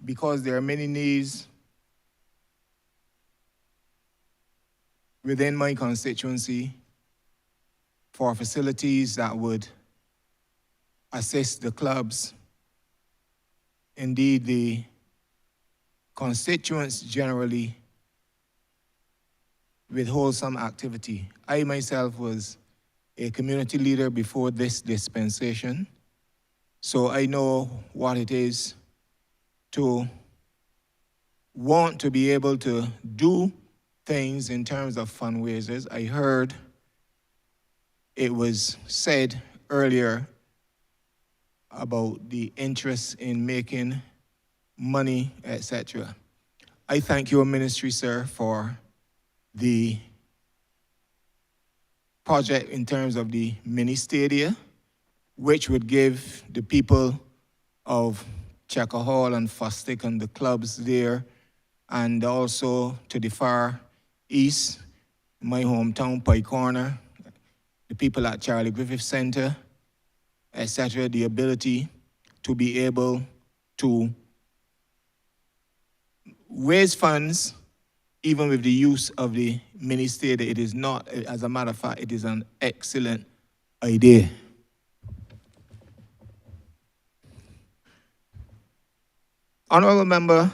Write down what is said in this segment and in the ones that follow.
because there are many needs within my constituency for facilities that would assist the clubs, indeed the constituents generally, with wholesome activity. I myself was a community leader before this dispensation, so I know what it is to want to be able to do things in terms of fundraisers. I heard it was said earlier about the interest in making money, etc. I thank your ministry, sir, for the project in terms of the mini stadia, which would give the people of Checker Hall and Fosdick and the clubs there, and also to the far east, my hometown, Pike Corner, the people at Charlie Griffith Center, etc., the ability to be able to raise funds even with the use of the mini stadia. It is not, as a matter of fact, it is an excellent idea. Honorable member,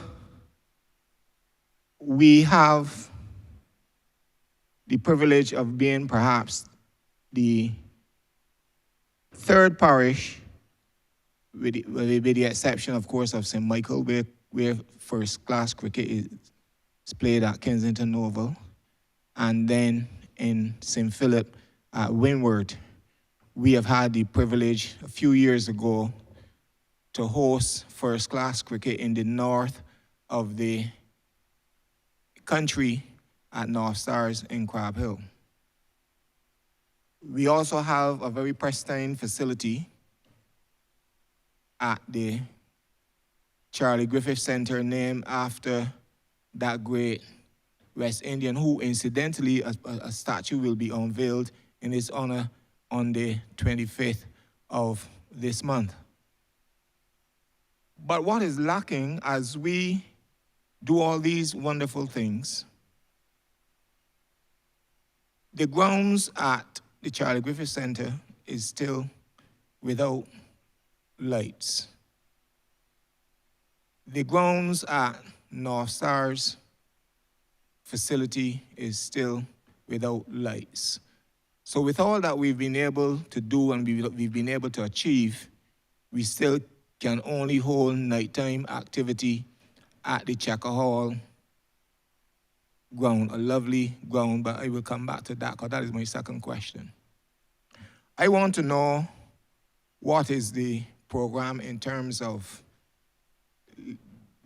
we have the privilege of being perhaps the third parish, with the exception, of course, of St. Michael, where first-class cricket is played at Kensington Oval, and then in St. Philip at Windward. We have had the privilege a few years ago to host first-class cricket in the north of the country at North Stars in Crab Hill. We also have a very pristine facility at the Charlie Griffith Center named after that great West Indian, who incidentally a statue will be unveiled in his honor on the 25th of this month. But what is lacking as we do all these wonderful things, the grounds at the Charlie Griffith Center is still without lights. The grounds at North Stars facility is still without lights. So with all that we've been able to do and we've been able to achieve, we still can only hold nighttime activity at the Checker Hall ground, a lovely ground, but I will come back to that because that is my second question. I want to know what is the program in terms of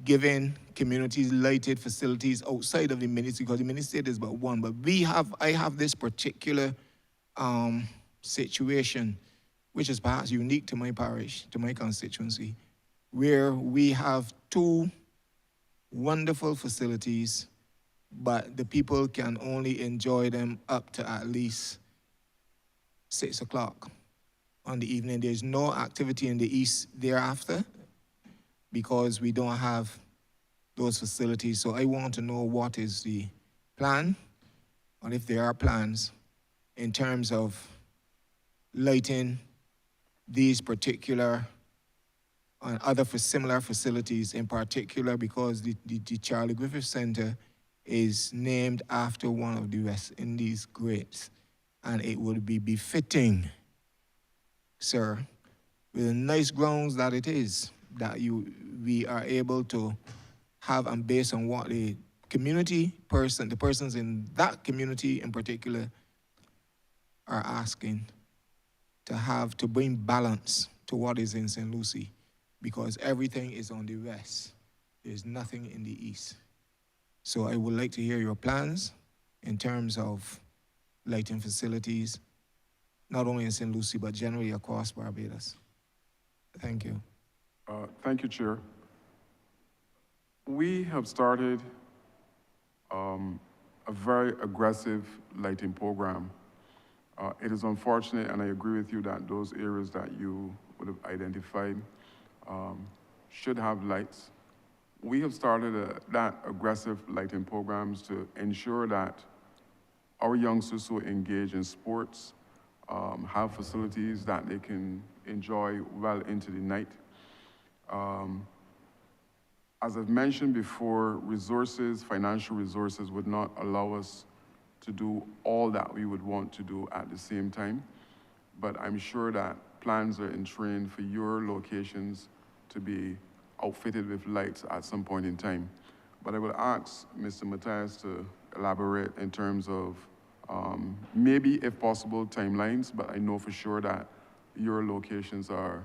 giving communities lighted facilities outside of the ministry, because the ministry is but one, but I have this particular situation, which is perhaps unique to my parish, to my constituency, where we have two wonderful facilities, but the people can only enjoy them up to at least 6 o'clock on the evening. There's no activity in the east thereafter because we don't have those facilities. So I want to know what is the plan, or if there are plans, in terms of lighting these particular and other similar facilities, in particular because the Charlie Griffith Center is named after one of the West Indies greats, and it would be befitting, sir, with the nice grounds that it is, that we are able to have, and based on what the the persons in that community in particular are asking, to bring balance to what is in St. Lucie, because everything is on the west. There's nothing in the east. So I would like to hear your plans in terms of lighting facilities, not only in St. Lucie, but generally across Barbados. Thank you. Thank you, Chair. We have started a very aggressive lighting program. It is unfortunate, and I agree with you, that those areas that you would have identified should have lights. we have started that aggressive lighting programs to ensure that our youngsters who engage in sports have facilities that they can enjoy well into the night. Um, as I've mentioned before, resources, financial resources would not allow us to do all that we would want to do at the same time. But I'm sure that plans are in train for your locations to be outfitted with lights at some point in time. But I will ask Mr. Matthias to elaborate in terms of maybe, if possible, timelines, but I know for sure that your locations are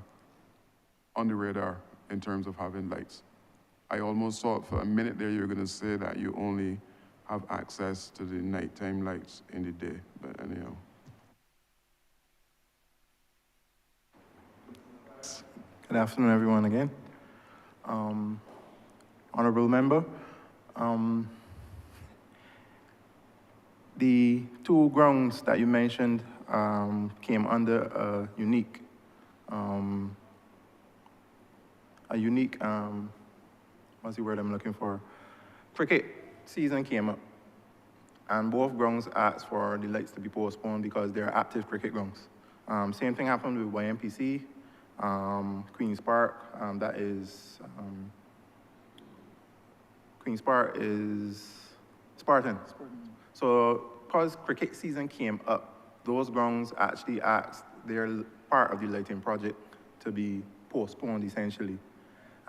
on the radar in terms of having lights. I almost thought for a minute there you were going to say that you only have access to the nighttime lights in the day, but anyhow. Good afternoon, everyone, again. Honorable member, the two grounds that you mentioned came under what's the word I'm looking for? Cricket season came up, and both grounds asked for the lights to be postponed because they're active cricket grounds. Same thing happened with YMPC, Queen's Park, Queen's Park is Spartan. So, because cricket season came up, those grounds actually asked their part of the lighting project to be postponed essentially.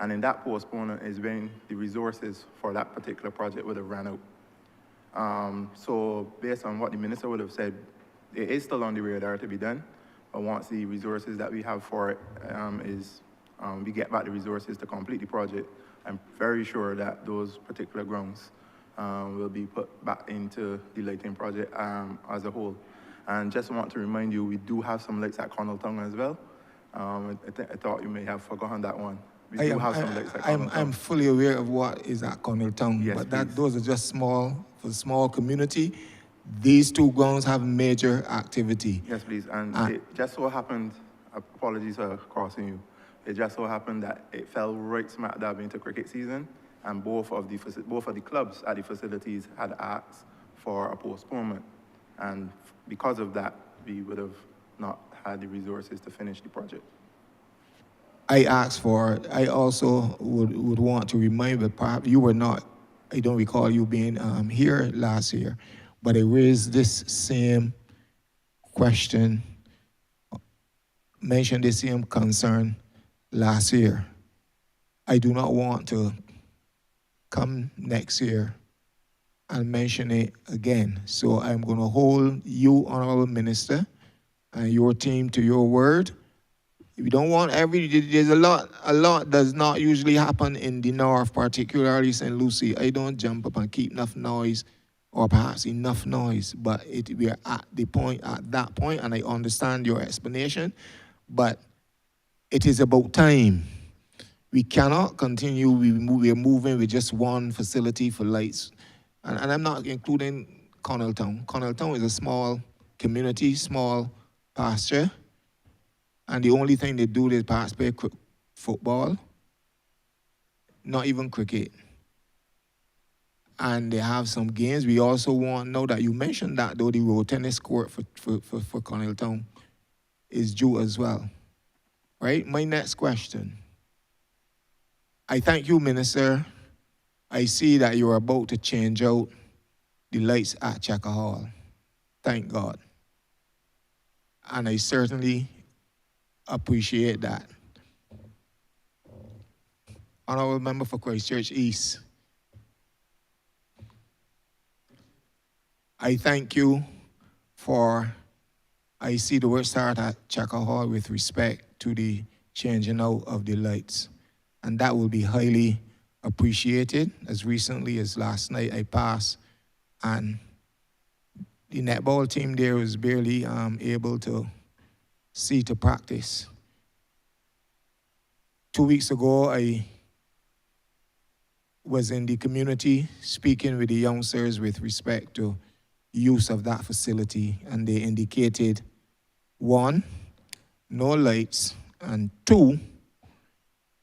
And in that postponement is when the resources for that particular project would have ran out. So based on what the minister would have said, it is still on the radar to be done. But once the resources that we have for it we get back the resources to complete the project, I'm very sure that those particular grounds will be put back into the lighting project as a whole. And just want to remind you, we do have some lights at Connelltown as well. I thought you may have forgotten that one. I'm fully aware of what is at Connelltown, yes, but those are just for small community. These two grounds have major activity. Yes, please. And it just so happened, apologies for crossing you, it just so happened that it fell right smack dab into cricket season, and both of the clubs at the facilities had asked for a postponement. And because of that, we would have not had the resources to finish the project. I also would want to remind, but perhaps you were not, I don't recall you being here last year, but I raised this same question, mentioned the same concern last year. I do not want to come next year and mention it again. So I'm going to hold you, Honourable Minister, and your team to your word. We don't want there's a lot does not usually happen in the north, particularly St. Lucie. I don't jump up and keep enough noise, or perhaps enough noise, but we are at that point, and I understand your explanation, but it is about time. We cannot continue, we are moving with just one facility for lights. And I'm not including Connelltown. Connelltown is a small community, small pasture. And the only thing they do is perhaps play football, not even cricket. And they have some games. We also want, now that you mentioned that, though, the road tennis court for Connelltown is due as well. Right? My next question. I thank you, Minister. I see that you're about to change out the lights at Checker Hall. Thank God. And I certainly appreciate that. Honourable Member for Christchurch East, I thank you for, I see the word start at Checker Hall with respect to the changing out of the lights. And that will be highly appreciated. As recently as last night, I passed, and the netball team there was barely able to see to practice. 2 weeks ago, I was in the community speaking with the youngsters with respect to use of that facility, and they indicated, 1, no lights, and 2,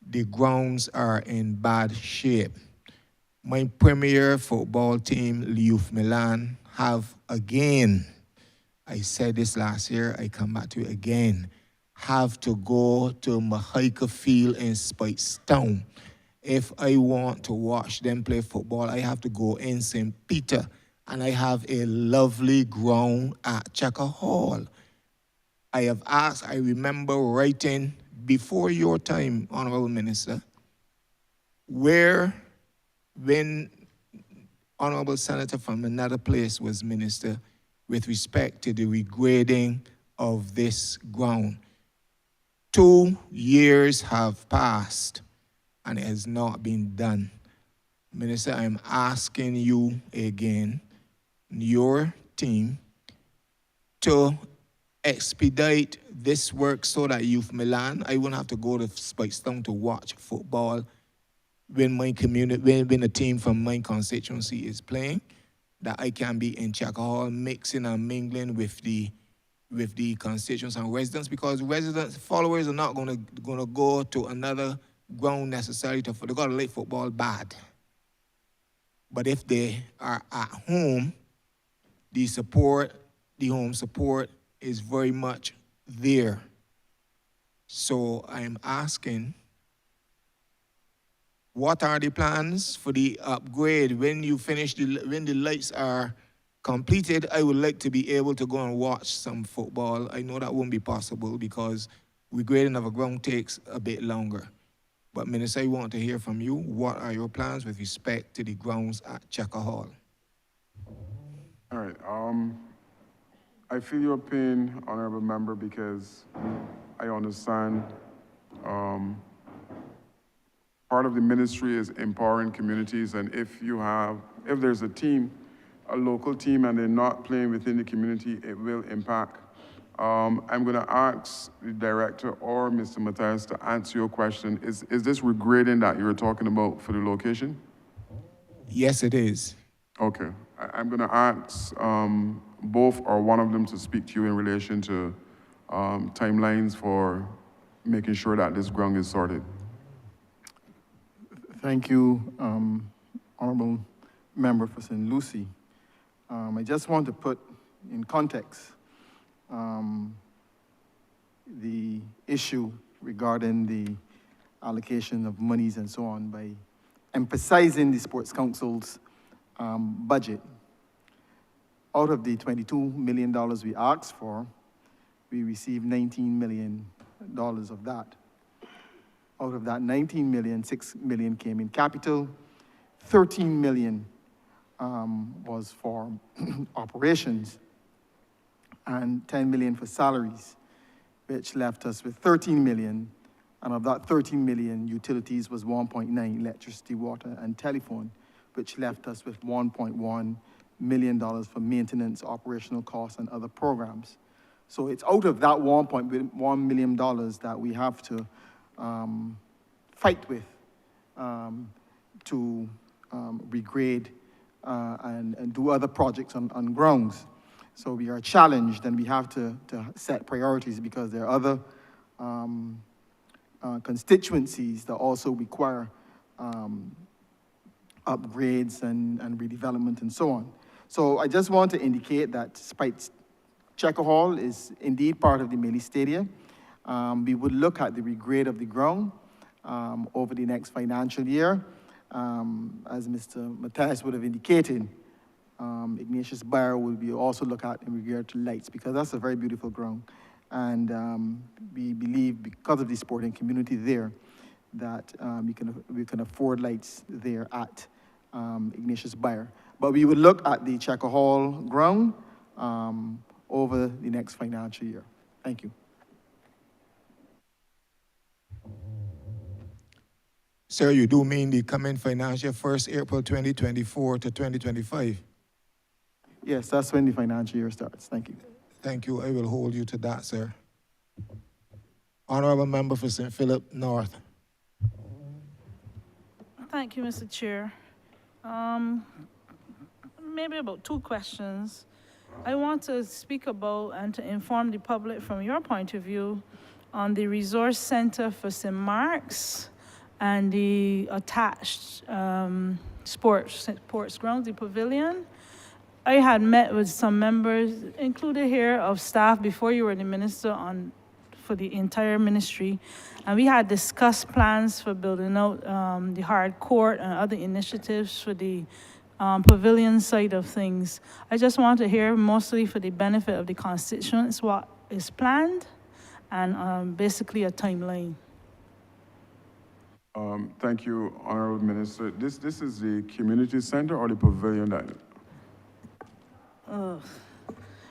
the grounds are in bad shape. My premier football team, Youth Milan, have again, I said this last year, I come back to it again, have to go to Mahaika Field in Speightstown. If I want to watch them play football, I have to go in St. Peter, and I have a lovely ground at Checker Hall. I have asked, I remember writing before your time, Honourable Minister, where when Honourable Senator from another place was minister with respect to the regrading of this ground. 2 years have passed and it has not been done. Minister, I'm asking you again, your team, to expedite this work so that Youth Milan, I won't have to go to Speightstown to watch football when my community, when a team from my constituency is playing, that I can be in Checker Hall mixing and mingling with the constituents and residents, because residents, followers are not gonna go to another ground necessarily to, they gotta play football bad. But if they are at home, the home support is very much there. So I'm asking, what are the plans for the upgrade? When you finish when the lights are completed, I would like to be able to go and watch some football. I know that won't be possible because regrading of a ground takes a bit longer. But Minister, I want to hear from you. What are your plans with respect to the grounds at Checker Hall? All right. I feel your pain, Honourable Member, because I understand part of the ministry is empowering communities, and if there's a team, a local team, and they're not playing within the community, it will impact. I'm going to ask the director or Mr. Matthias to answer your question. Is this regrading that you were talking about for the location? Yes, it is. Okay. I'm going to ask both or one of them to speak to you in relation to timelines for making sure that this ground is sorted. Thank you, Honourable Member for St. Lucie. I just want to put in context the issue regarding the allocation of monies and so on by emphasizing the Sports Council's budget. Out of the $22 million we asked for, we received $19 million of that. Out of that 19 million, 6 million came in capital, 13 million was for operations, and 10 million for salaries, which left us with 13 million. And of that 13 million, utilities was 1.9, electricity, water, and telephone, which left us with $1.1 million for maintenance, operational costs, and other programs. So it's out of that $1.1 million that we have to fight with to regrade and do other projects on grounds. So we are challenged, and we have to set priorities because there are other constituencies that also require upgrades and redevelopment and so on. So I just want to indicate that Checker Hall is indeed part of the Mealy Stadium. We would look at the regrade of the ground over the next financial year. As Mr. Matthias would have indicated, Ignatius Bayer will be also look at in regard to lights, because that's a very beautiful ground. And we believe, because of the sporting community there, that we can afford lights there at Ignatius Bayer. But we would look at the Checker Hall ground over the next financial year. Thank you. Sir, you do mean the coming financial 1st April 2024 to 2025? Yes, that's when the financial year starts. Thank you. Thank you. I will hold you to that, sir. Honourable Member for St. Philip North. Thank you, Mr. Chair. Maybe about 2 questions. I want to speak about and to inform the public from your point of view on the Resource Center for St. Mark's and the attached sports grounds, the pavilion. I had met with some members, included here, of staff before you were the minister for the entire ministry. And we had discussed plans for building out the hard court and other initiatives for the pavilion side of things. I just want to hear, mostly for the benefit of the constituents, what is planned and basically a timeline. Thank you, Honourable Minister. This is the community center or the pavilion that?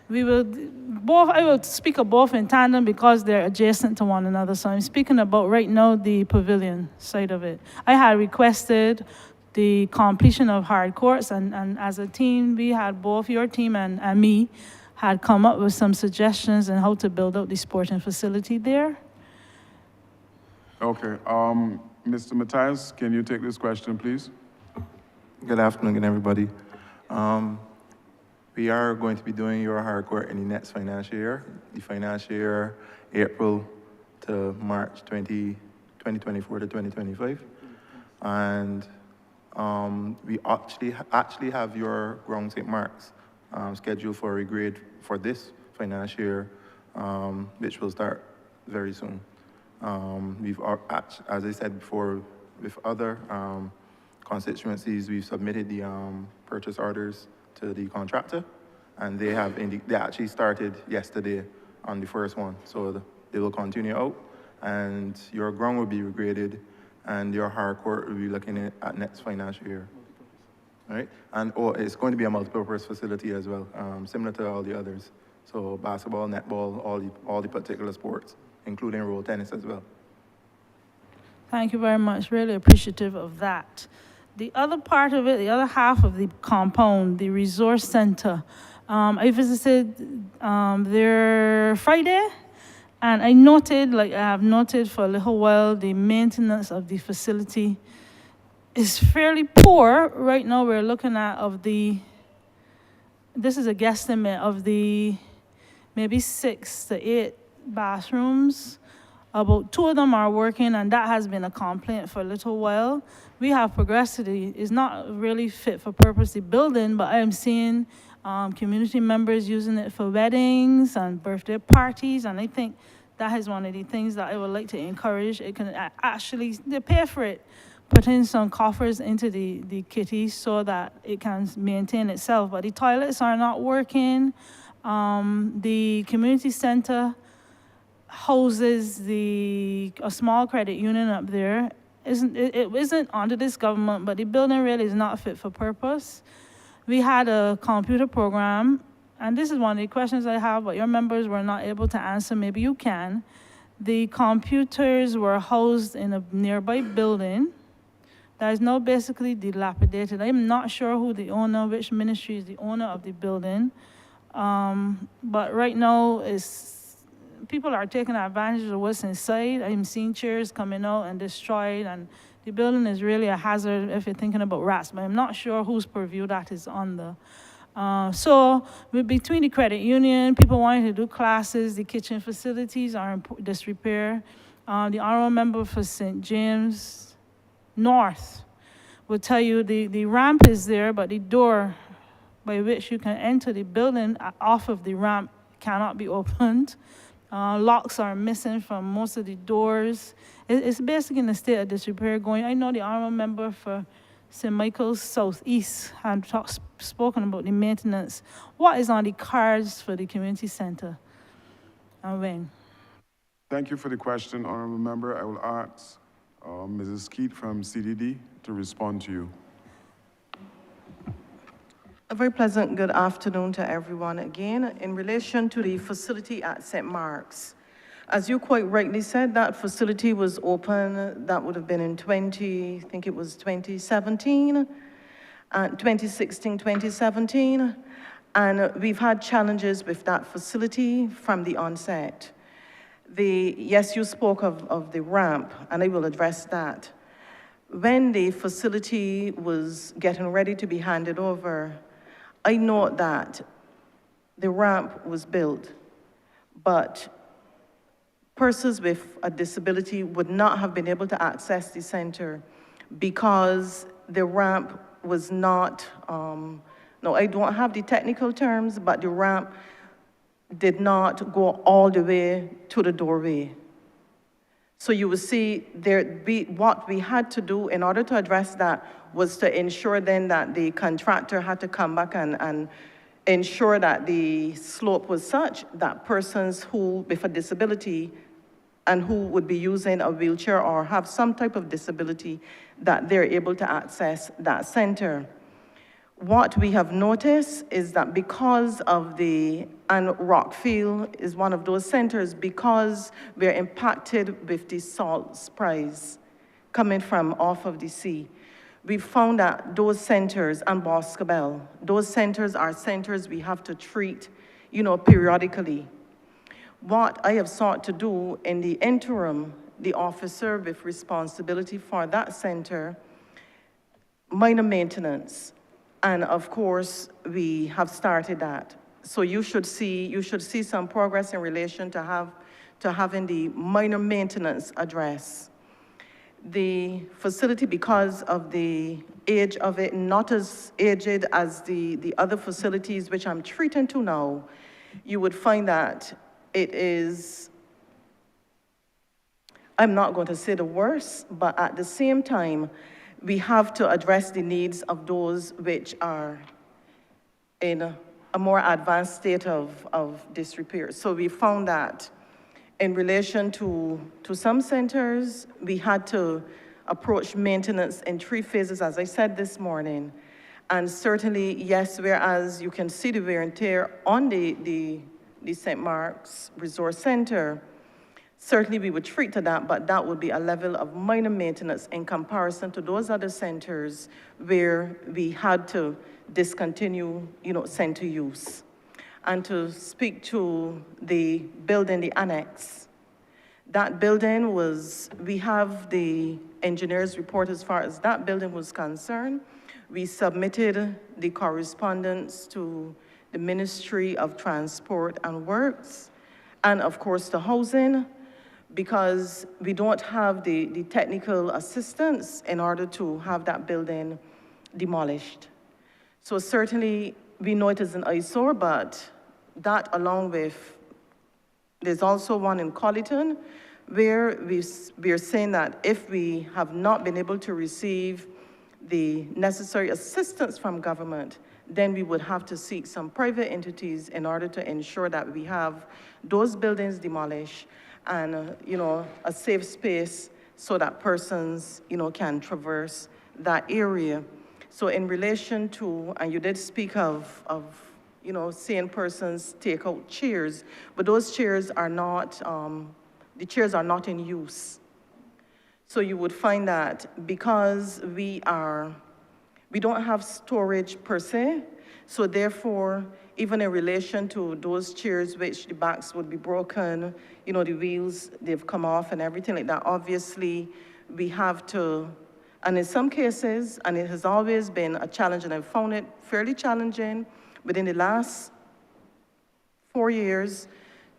We will both. I will speak of both in tandem because they're adjacent to one another. So I'm speaking about right now the pavilion side of it. I had requested the completion of hard courts, and as a team, we had both your team and me had come up with some suggestions on how to build out the sporting facility there. Okay. Mr. Matthias, can you take this question, please? Good afternoon, everybody. We are going to be doing your hard court in the next financial year, the financial year April to March 2024 to 2025. And we actually have your ground St. Mark's scheduled for a regrade for this financial year, which will start very soon. As I said before, with other constituencies, we've submitted the purchase orders to the contractor, and they actually started yesterday on the first one. So they will continue out, and your ground will be regraded, and your hard court will be looking at next financial year. Right? And it's going to be a multi-purpose facility as well, similar to all the others. So basketball, netball, all the particular sports, including roll tennis as well. Thank you very much. Really appreciative of that. The other part of it, the other half of the compound, the resource center, I visited there Friday, and I noted, like I have noted for a little while, the maintenance of the facility is fairly poor. Right now we're looking at this is a guesstimate of the maybe 6 to 8 bathrooms. About 2 of them are working, and that has been a complaint for a little while. We have progressed. It's not really fit for purpose, the building, but I am seeing community members using it for weddings and birthday parties, and I think that is one of the things that I would like to encourage. It can actually, they pay for it, put in some coffers into the kitty so that it can maintain itself, but the toilets are not working. The community center houses a small credit union up there. It isn't under this government, but the building really is not fit for purpose. We had a computer program, and this is one of the questions I have, but your members were not able to answer. Maybe you can. The computers were housed in a nearby building that is now basically dilapidated. I'm not sure which ministry is the owner of the building, but right now people are taking advantage of what's inside. I'm seeing chairs coming out and destroyed, and the building is really a hazard if you're thinking about rats, but I'm not sure whose purview that is under. So between the credit union, people wanting to do classes, the kitchen facilities are in disrepair. The honorable member for St. James North will tell you the ramp is there, but the door by which you can enter the building off of the ramp cannot be opened. Locks are missing from most of the doors. It's basically in a state of disrepair going. I know the honorable member for St. Michael's Southeast had spoken about the maintenance. What is on the cards for the community center, and when? Thank you for the question, Honourable Member. I will ask Mrs. Skeet from CDD to respond to you. A very pleasant good afternoon to everyone again. In relation to the facility at St. Mark's, as you quite rightly said, that facility was open, that would have been in 2017, 2016, 2017, and we've had challenges with that facility from the onset. Yes, you spoke of the ramp, and I will address that. When the facility was getting ready to be handed over, I note that the ramp was built, but persons with a disability would not have been able to access the center because the ramp was not, no, I don't have the technical terms, but the ramp did not go all the way to the doorway. So you will see what we had to do in order to address that was to ensure then that the contractor had to come back and ensure that the slope was such that persons who with a disability and who would be using a wheelchair or have some type of disability, that they're able to access that center. What we have noticed is that because of and Rockfield is one of those centers, because we're impacted with the salt sprays coming from off of the sea, we found that those centers, and Boscobel, those centers are centers we have to treat, periodically. What I have sought to do in the interim, the officer with responsibility for that center, minor maintenance, and of course, we have started that. So you should see some progress in relation to having the minor maintenance address. The facility, because of the age of it, not as aged as the other facilities which I'm treating to now, you would find that it is, I'm not going to say the worst, but at the same time, we have to address the needs of those which are in a more advanced state of disrepair. So we found that in relation to some centers, we had to approach maintenance in 3 phases, as I said this morning. And certainly, yes, whereas you can see the wear and tear on the St. Mark's Resort Center, certainly we would treat to that, but that would be a level of minor maintenance in comparison to those other centers where we had to discontinue, center use. And to speak to the building, the annex, that building we have the engineer's report as far as that building was concerned. We submitted the correspondence to the Ministry of Transport and Works, and of course the housing, because we don't have the technical assistance in order to have that building demolished. So certainly we know it is an eyesore, but that along with, there's also one in Colleton, where we're saying that if we have not been able to receive the necessary assistance from government, then we would have to seek some private entities in order to ensure that we have those buildings demolished and, a safe space so that persons, can traverse that area. So in relation to, and you did speak of seeing persons take out chairs, but those chairs are not, the chairs are not in use. So you would find that because we don't have storage per se, so therefore, even in relation to those chairs which the backs would be broken, the wheels, they've come off and everything like that, obviously we have to, and in some cases, and it has always been a challenge, and I've found it fairly challenging within the last 4 years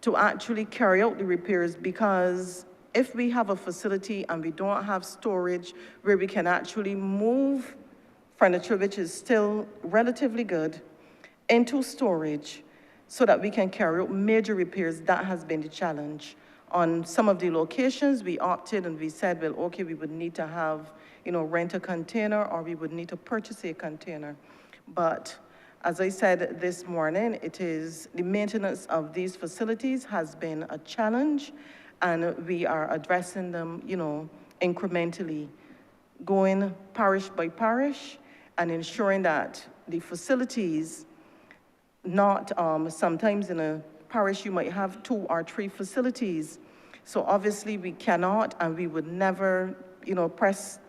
to actually carry out the repairs, because if we have a facility and we don't have storage where we can actually move furniture, which is still relatively good, into storage so that we can carry out major repairs, that has been the challenge. On some of the locations, we opted and we said, well, okay, we would need to have, rent a container, or we would need to purchase a container. But as I said this morning, it is the maintenance of these facilities has been a challenge, and we are addressing them, incrementally, going parish by parish and ensuring that the facilities, not sometimes in a parish you might have 2 or 3 facilities. So obviously we cannot, and we would never,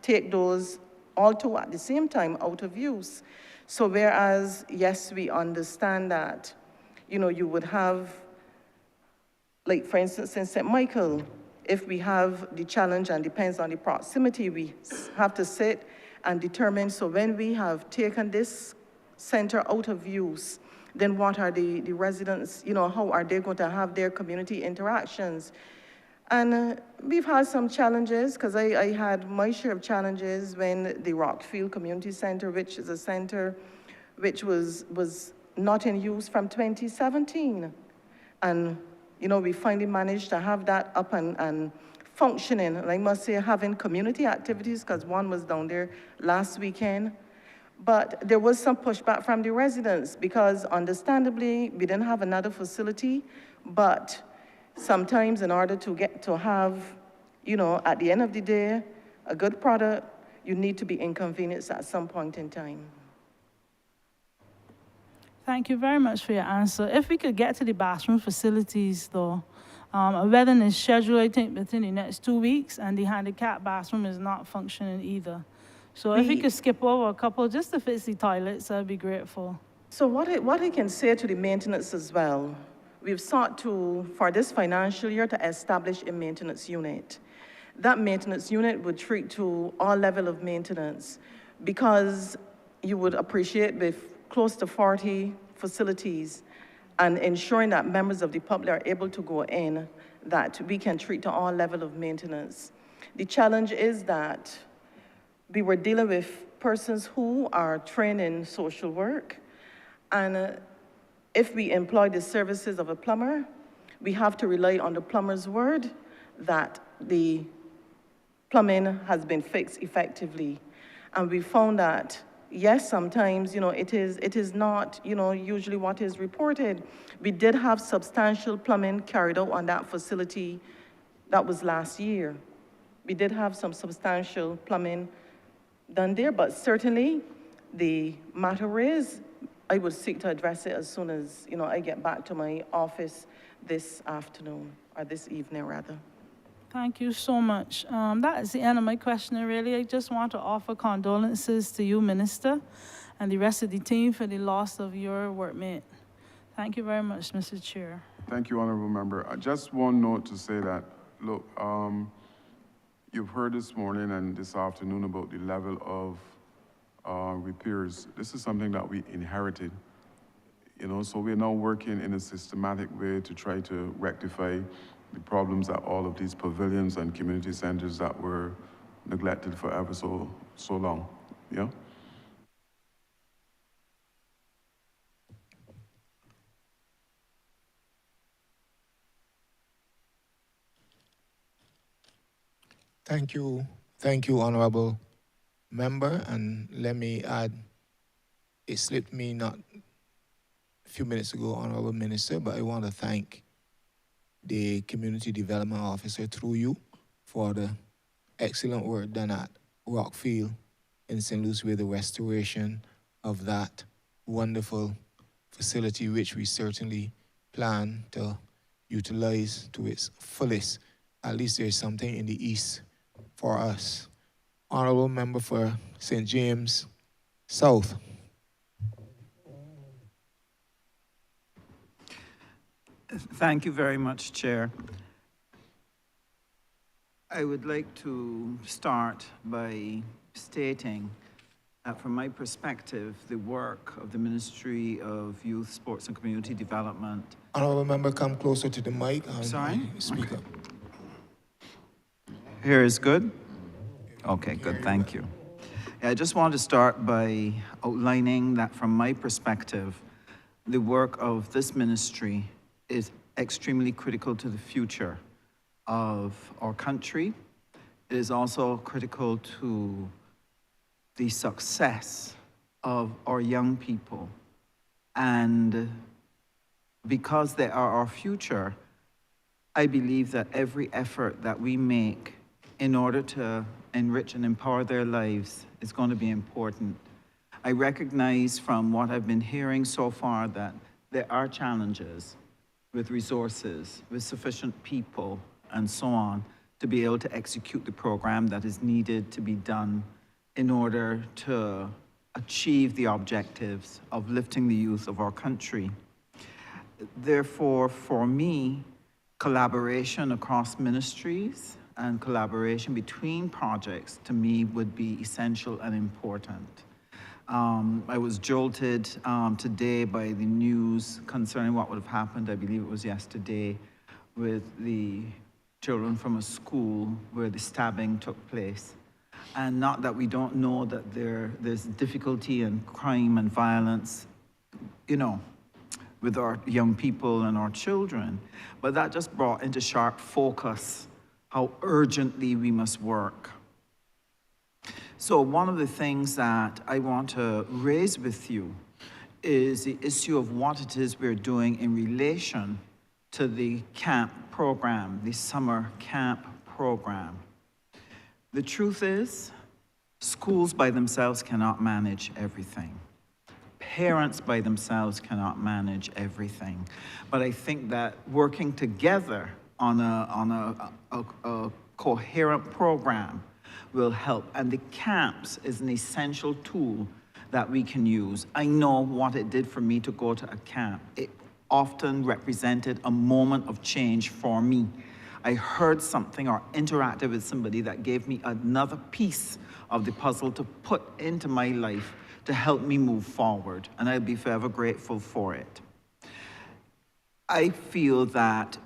take those all 2 at the same time out of use. So whereas, yes, we understand that, you would have, like for instance, in St. Michael, if we have the challenge and depends on the proximity, we have to sit and determine, so when we have taken this center out of use, then what are the residents, how are they going to have their community interactions? And we've had some challenges, because I had my share of challenges when the Rockfield Community Center, which is a center which was not in use from 2017. And, you know, we finally managed to have that up and functioning. And I must say, having community activities, because one was down there last weekend. But there was some pushback from the residents, because understandably, we didn't have another facility, but sometimes in order to get to have, you know, at the end of the day, a good product, you need to be inconvenienced at some point in time. Thank you very much for your answer. If we could get to the bathroom facilities, though, a wedding is scheduled, I think, within the next 2 weeks, and the handicap bathroom is not functioning either. So if we could skip over a couple just to fix the toilets, I'd be grateful. So what I can say to the maintenance as well, we've sought to, for this financial year, to establish a maintenance unit. That maintenance unit would treat to all level of maintenance, because you would appreciate with close to 40 facilities and ensuring that members of the public are able to go in, that we can treat to all level of maintenance. The challenge is that we were dealing with persons who are trained in social work, and if we employ the services of a plumber, we have to rely on the plumber's word that the plumbing has been fixed effectively. And we found that, yes, sometimes, you know, it is not, you know, usually what is reported. We did have substantial plumbing carried out on that facility. That was last year. We did have some substantial plumbing done there, but certainly the matter is, I would seek to address it as soon as, you know, I get back to my office this afternoon, or this evening, rather. Thank you so much. That is the end of my questioning, really. I just want to offer condolences to you, Minister, and the rest of the team for the loss of your workmate. Thank you very much, Mr. Chair. Thank you, Honourable Member. Just one note to say that, look, you've heard this morning and this afternoon about the level of repairs. This is something that we inherited, you know, so we're now working in a systematic way to try to rectify the problems that all of these pavilions and community centers that were neglected for ever so long, yeah? Thank you, Honourable Member, and let me add, it slipped me not a few minutes ago, Honourable Minister, but I want to thank the Community Development Officer through you for the excellent work done at Rockfield in St. Louis with the restoration of that wonderful facility, which we certainly plan to utilize to its fullest. At least there's something in the east for us. Honourable Member for St. James South. Thank you very much, Chair. I would like to start by stating that from my perspective, the work of the Ministry of Youth, Sports and Community Development. Honourable Member, come closer to the mic. Sorry? Speak up. Here is good? Okay, good, thank you. I just want to start by outlining that from my perspective, the work of this ministry is extremely critical to the future of our country. It is also critical to the success of our young people. And because they are our future, I believe that every effort that we make in order to enrich and empower their lives is going to be important. I recognize from what I've been hearing so far that there are challenges with resources, with sufficient people, and so on, to be able to execute the program that is needed to be done in order to achieve the objectives of lifting the youth of our country. Therefore, for me, collaboration across ministries and collaboration between projects, to me, would be essential and important. I was jolted today by the news concerning what would have happened, I believe it was yesterday, with the children from a school where the stabbing took place. And not that we don't know that there's difficulty and crime and violence, you know, with our young people and our children, but that just brought into sharp focus how urgently we must work. So one of the things that I want to raise with you is the issue of what it is we're doing in relation to the camp program, the summer camp program. The truth is, schools by themselves cannot manage everything. Parents by themselves cannot manage everything. But I think that working together on a coherent program will help. And the camps is an essential tool that we can use. I know what it did for me to go to a camp. It often represented a moment of change for me. I heard something or interacted with somebody that gave me another piece of the puzzle to put into my life to help me move forward, and I'll be forever grateful for it. I feel that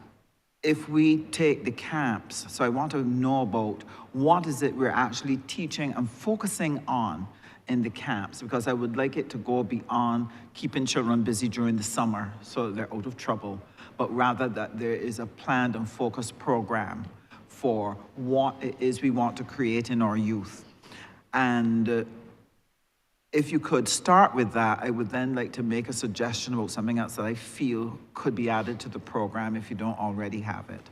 if we take the camps, so I want to know about what is it we're actually teaching and focusing on in the camps, because I would like it to go beyond keeping children busy during the summer so that they're out of trouble, but rather that there is a planned and focused program for what it is we want to create in our youth. And if you could start with that, I would then like to make a suggestion about something else that I feel could be added to the program if you don't already have it.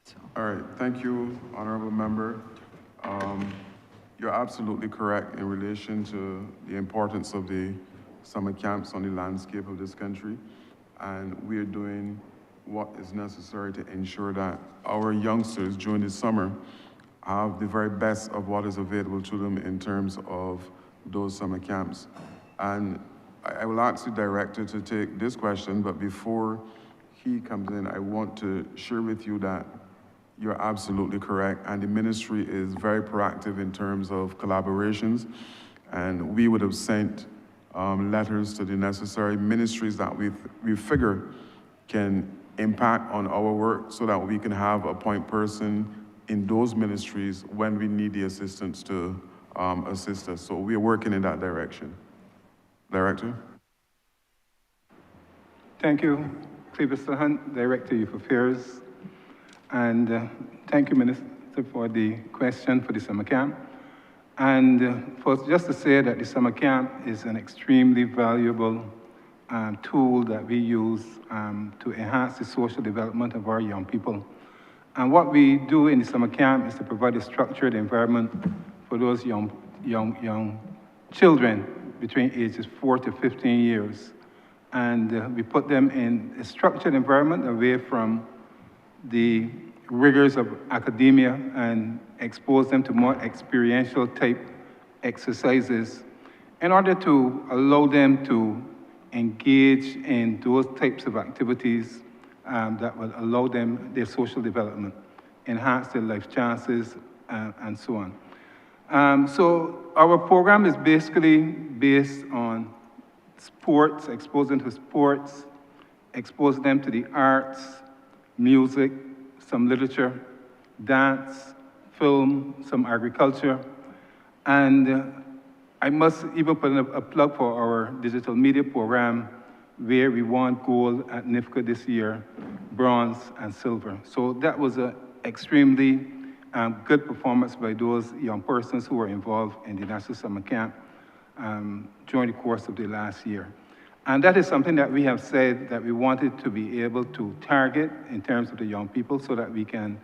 So. All right, thank you, Honourable Member. You're absolutely correct in relation to the importance of the summer camps on the landscape of this country. And we are doing what is necessary to ensure that our youngsters during the summer have the very best of what is available to them in terms of those summer camps. And I will ask the director to take this question, but before he comes in, I want to share with you that you're absolutely correct, and the ministry is very proactive in terms of collaborations, and we would have sent letters to the necessary ministries that we figure can impact on our work so that we can have a point person in those ministries when we need the assistance to assist us. So we are working in that direction. Director? Thank you, Cleaver Hunt, Director of Youth Affairs. And thank you, Minister, for the question for the summer camp. And for just to say that the summer camp is an extremely valuable tool that we use to enhance the social development of our young people. And what we do in the summer camp is to provide a structured environment for those young children between ages 4 to 15 years. And we put them in a structured environment away from the rigors of academia and expose them to more experiential type exercises in order to allow them to engage in those types of activities that will allow them their social development, enhance their life chances, and so on. So our program is basically based on sports, exposing to sports, expose them to the arts, music, some literature, dance, film, some agriculture. And I must even put in a plug for our digital media program where we won gold at NIFCA this year, bronze and silver. So that was an extremely good performance by those young persons who were involved in the National Summer Camp during the course of the last year. And that is something that we have said that we wanted to be able to target in terms of the young people so that we can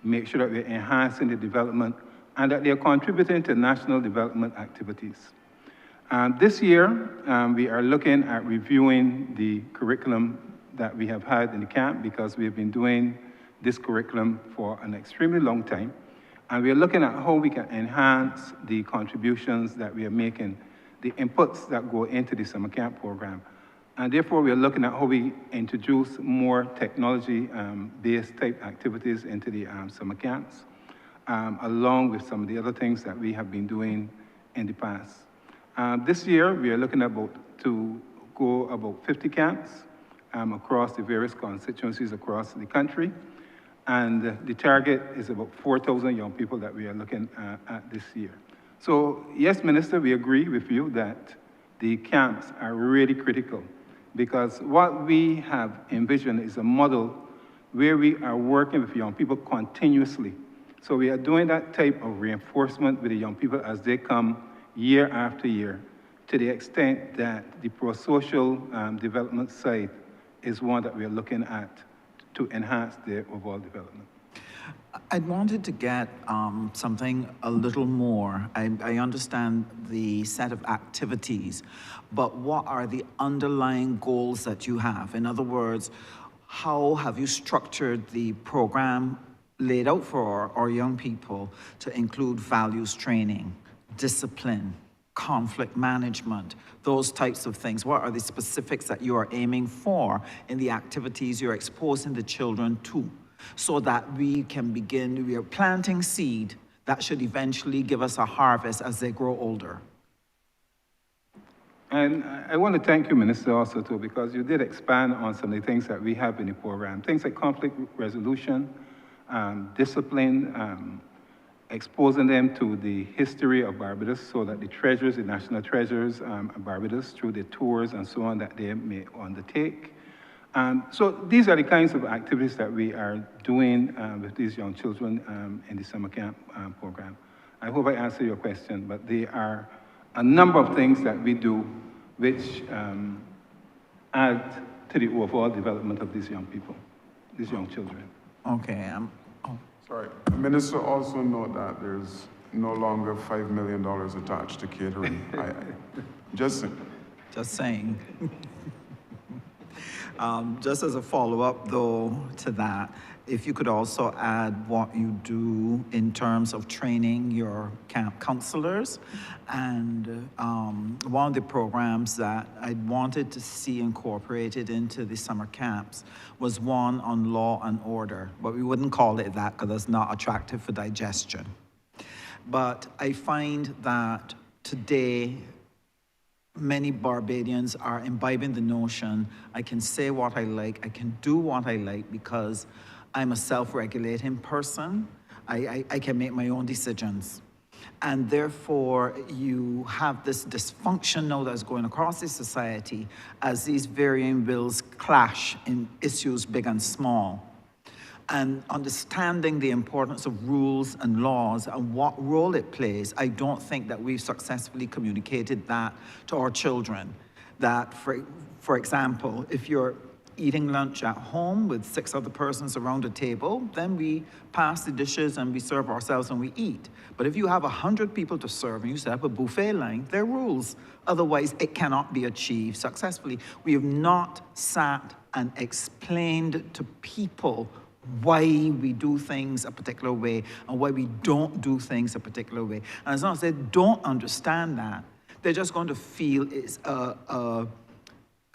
make sure that we're enhancing the development and that they're contributing to national development activities. This year, we are looking at reviewing the curriculum that we have had in the camp because we've been doing this curriculum for an extremely long time. And we're looking at how we can enhance the contributions that we are making, the inputs that go into the summer camp program. And therefore, we're looking at how we introduce more technology-based type activities into the summer camps, along with some of the other things that we have been doing in the past. This year, we are looking to go about 50 camps across the various constituencies across the country. And the target is about 4,000 young people that we are looking at this year. So yes, Minister, we agree with you that the camps are really critical because what we have envisioned is a model where we are working with young people continuously. So we are doing that type of reinforcement with the young people as they come year after year, to the extent that the pro-social development side is one that we are looking at to enhance their overall development. I wanted to get something a little more. I understand the set of activities, but what are the underlying goals that you have? In other words, how have you structured the program laid out for our young people to include values training, discipline, conflict management, those types of things? What are the specifics that you are aiming for in the activities you're exposing the children to, so that we can begin, we are planting seed that should eventually give us a harvest as they grow older? And I want to thank you, Minister, also too, because you did expand on some of the things that we have in the program. Things like conflict resolution, discipline, exposing them to the history of Barbados so that the treasures, the national treasures of Barbados, through the tours and so on that they may undertake. So these are the kinds of activities that we are doing with these young children in the summer camp program. I hope I answered your question, but there are a number of things that we do which add to the overall development of these young people, these young children. Okay, Sorry. The minister also note that there's no longer $5 million attached to catering. Just saying. Just as a follow-up, though, to that, if you could also add what you do in terms of training your camp counselors. And one of the programs that I wanted to see incorporated into the summer camps was one on law and order, but we wouldn't call it that because it's not attractive for digestion. But I find that today, many Barbadians are imbibing the notion, I can say what I like, I can do what I like because I'm a self-regulating person. I can make my own decisions. And therefore, you have this dysfunction now that's going across the society as these varying wills clash in issues big and small. And understanding the importance of rules and laws and what role it plays, I don't think that we've successfully communicated that to our children. That, for example, if you're eating lunch at home with 6 other persons around a table, then we pass the dishes and we serve ourselves and we eat. But if you have 100 people to serve and you set up a buffet line, there are rules. Otherwise, it cannot be achieved successfully. We have not sat and explained to people why we do things a particular way and why we don't do things a particular way. And as long as they don't understand that, they're just going to feel it's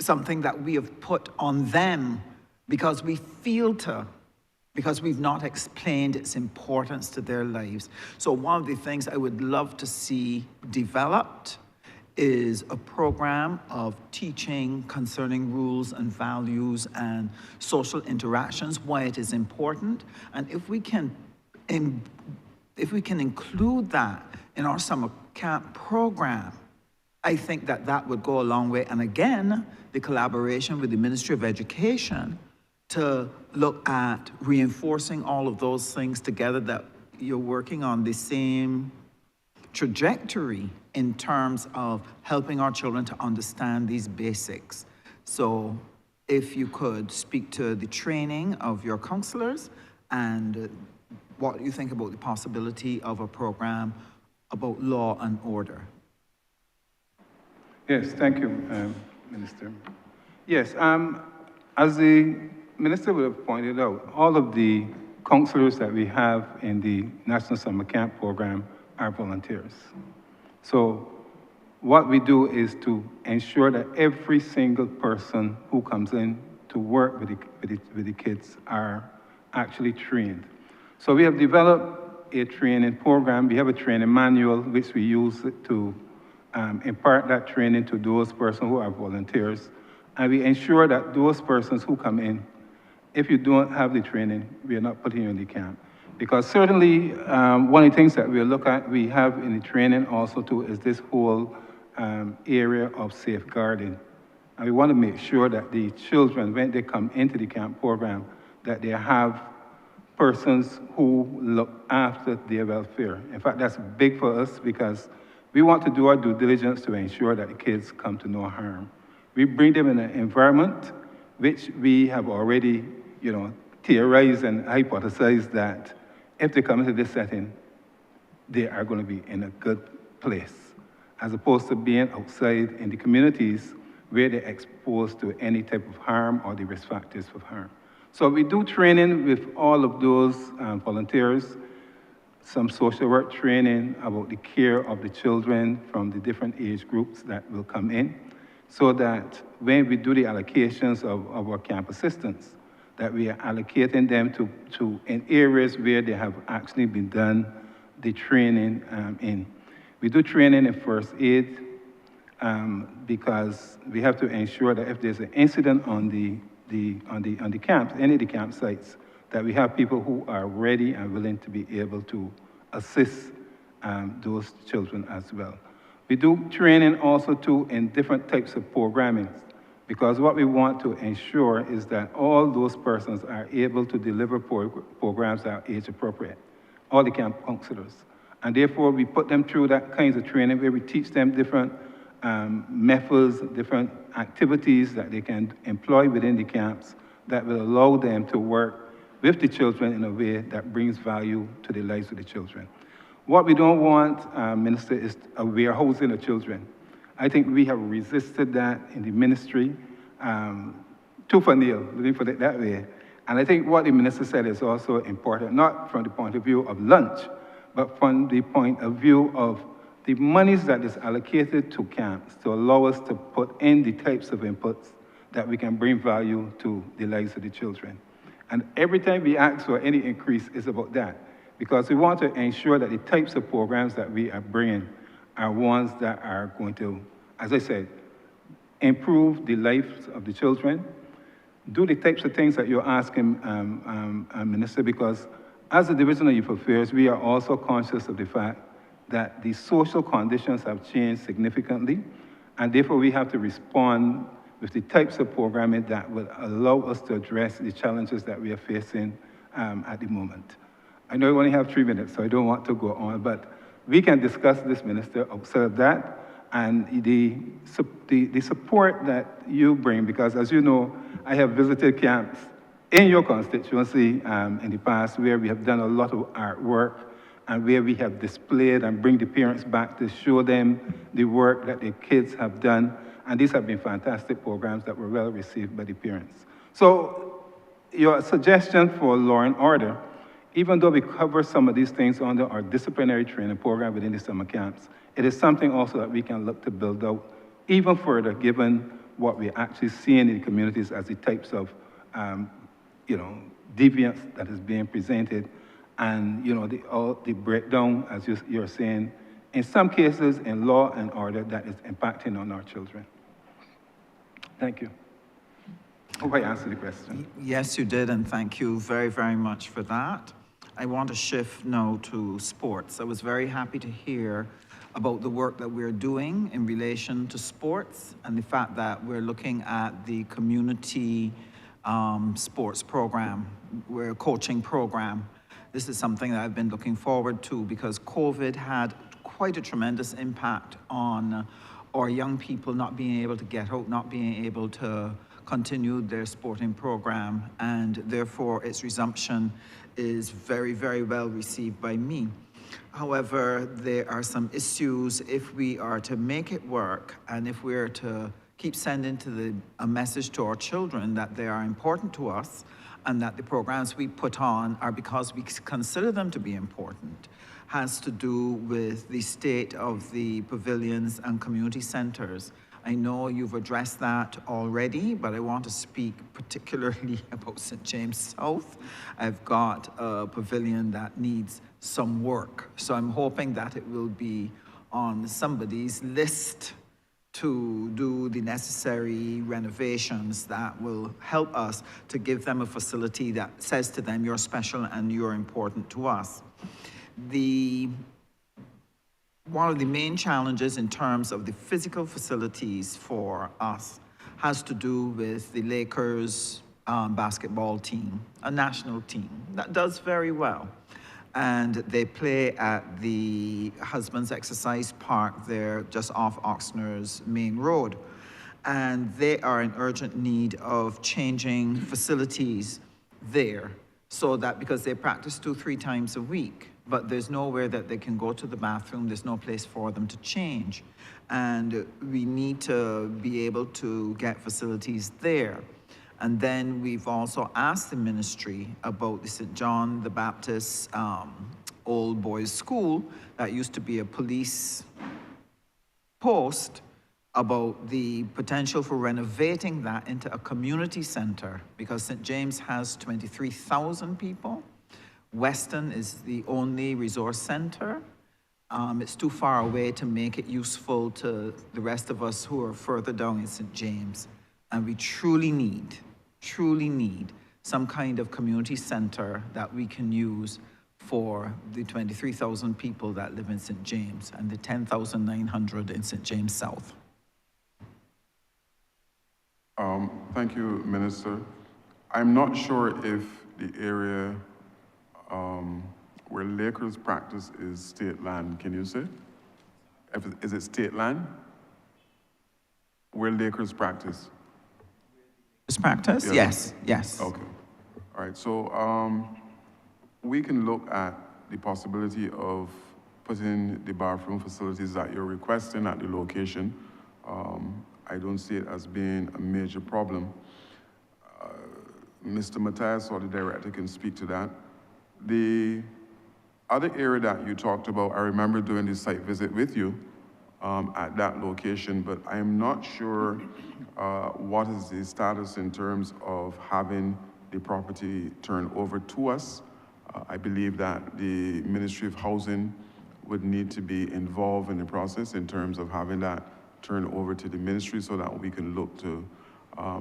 something that we have put on them because we filter, because we've not explained its importance to their lives. So one of the things I would love to see developed is a program of teaching concerning rules and values and social interactions, why it is important. And if we can include that in our summer camp program, I think that that would go a long way. And again, the collaboration with the Ministry of Education to look at reinforcing all of those things together, that you're working on the same trajectory in terms of helping our children to understand these basics. So if you could speak to the training of your counselors and what you think about the possibility of a program about law and order. Yes, thank you, Minister. Yes, as the Minister would have pointed out, all of the counselors that we have in the National Summer Camp Program are volunteers. So what we do is to ensure that every single person who comes in to work with the kids are actually trained. So we have developed a training program. We have a training manual which we use to impart that training to those persons who are volunteers. And we ensure that those persons who come in, if you don't have the training, we are not putting you in the camp. Because certainly, one of the things that we look at, we have in the training also too, is this whole area of safeguarding. And we want to make sure that the children, when they come into the camp program, that they have persons who look after their welfare. In fact, that's big for us because we want to do our due diligence to ensure that the kids come to no harm. We bring them in an environment which we have already, theorized and hypothesized that if they come into this setting, they are going to be in a good place, as opposed to being outside in the communities where they're exposed to any type of harm or the risk factors of harm. So we do training with all of those volunteers, some social work training about the care of the children from the different age groups that will come in, so that when we do the allocations of our camp assistants, that we are allocating them to in areas where they have actually been done the training in. We do training in first aid because we have to ensure that if there's an incident on the camps, any of the campsites, that we have people who are ready and willing to be able to assist those children as well. We do training also too in different types of programming, because what we want to ensure is that all those persons are able to deliver programs that are age appropriate, all the camp counselors. And therefore, we put them through that kinds of training where we teach them different methods, different activities that they can employ within the camps that will allow them to work with the children in a way that brings value to the lives of the children. What we don't want, Minister, is a warehousing of children. I think we have resisted that in the ministry tooth and nail, let me put it that way. And I think what the minister said is also important, not from the point of view of lunch, but from the point of view of the monies that is allocated to camps to allow us to put in the types of inputs that we can bring value to the lives of the children. And every time we ask for any increase, it's about that, because we want to ensure that the types of programs that we are bringing are ones that are going to, as I said, improve the lives of the children, do the types of things that you're asking, Minister, because as the Division of Youth Affairs, we are also conscious of the fact that the social conditions have changed significantly, and therefore we have to respond with the types of programming that will allow us to address the challenges that we are facing at the moment. I know we only have 3 minutes, so I don't want to go on, but we can discuss this, Minister, observe that, and the support that you bring, because as you know, I have visited camps in your constituency in the past where we have done a lot of artwork and where we have displayed and bring the parents back to show them the work that the kids have done. And these have been fantastic programs that were well received by the parents. So your suggestion for law and order, even though we cover some of these things under our disciplinary training program within the summer camps, it is something also that we can look to build out even further, given what we're actually seeing in the communities as the types of, deviance that is being presented, and the breakdown, as you're saying, in some cases in law and order that is impacting on our children. Thank you. Hope I answered the question. Yes, you did, and thank you very, very much for that. I want to shift now to sports. I was very happy to hear about the work that we're doing in relation to sports and the fact that we're looking at the community sports program, we're a coaching program. This is something that I've been looking forward to because COVID had quite a tremendous impact on our young people not being able to get out, not being able to continue their sporting program, and therefore its resumption is very, very well received by me. However, there are some issues if we are to make it work and if we're to keep sending a message to our children that they are important to us and that the programs we put on are because we consider them to be important, has to do with the state of the pavilions and community centers. I know you've addressed that already, but I want to speak particularly about St. James South. I've got a pavilion that needs some work, so I'm hoping that it will be on somebody's list to do the necessary renovations that will help us to give them a facility that says to them, you're special and you're important to us. One of the main challenges in terms of the physical facilities for us has to do with the Lakers basketball team, a national team that does very well. And they play at the Husbands Exercise Park there, just off Oxner's main road. And they are in urgent need of changing facilities there, so that, because they practice 2-3 times a week, but there's nowhere that they can go to the bathroom, there's no place for them to change. And we need to be able to get facilities there. And then we've also asked the ministry about the St. John the Baptist Old Boys School that used to be a police post, about the potential for renovating that into a community center, because St. James has 23,000 people. Weston is the only resource center. It's too far away to make it useful to the rest of us who are further down in St. James. And we truly need some kind of community center that we can use for the 23,000 people that live in St. James and the 10,900 in St. James South. Thank you, Minister. I'm not sure if the area where Lakers practice is state land. Can you say? Is it state land? Where Lakers practice? Practice? Yes. Yes. Okay. All right. So we can look at the possibility of putting the bathroom facilities that you're requesting at the location. I don't see it as being a major problem. Mr. Matthias or the director can speak to that. The other area that you talked about, I remember doing the site visit with you at that location, but I'm not sure what is the status in terms of having the property turned over to us. I believe that the Ministry of Housing would need to be involved in the process in terms of having that turned over to the ministry, so that we can look to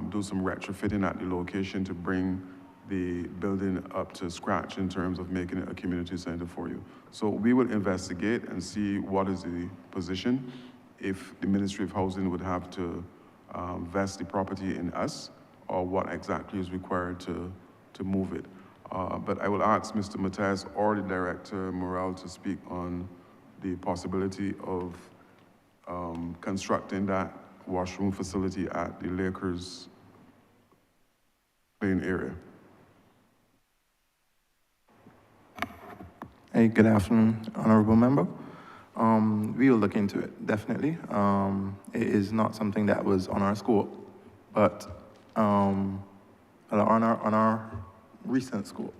do some retrofitting at the location to bring the building up to scratch in terms of making it a community center for you. So we will investigate and see what is the position, if the Ministry of Housing would have to vest the property in us, or what exactly is required to move it. But I will ask Mr. Matthias or the Director Morel to speak on the possibility of constructing that washroom facility at the Lakers playing area. Hey, good afternoon, Honourable Member. We will look into it, definitely. It is not something that was on our scope, but on our recent scope.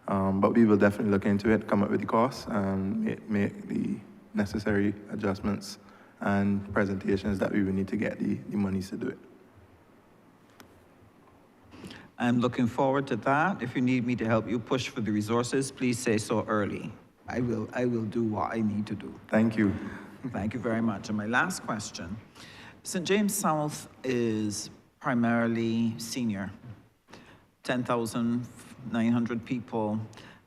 But we will definitely look into it, come up with the costs, and make the necessary adjustments and presentations that we will need to get the monies to do it. I'm looking forward to that. If you need me to help you push for the resources, please say so early. I will do what I need to do. Thank you. Thank you very much. And my last question, St. James South is primarily senior, 10,900 people,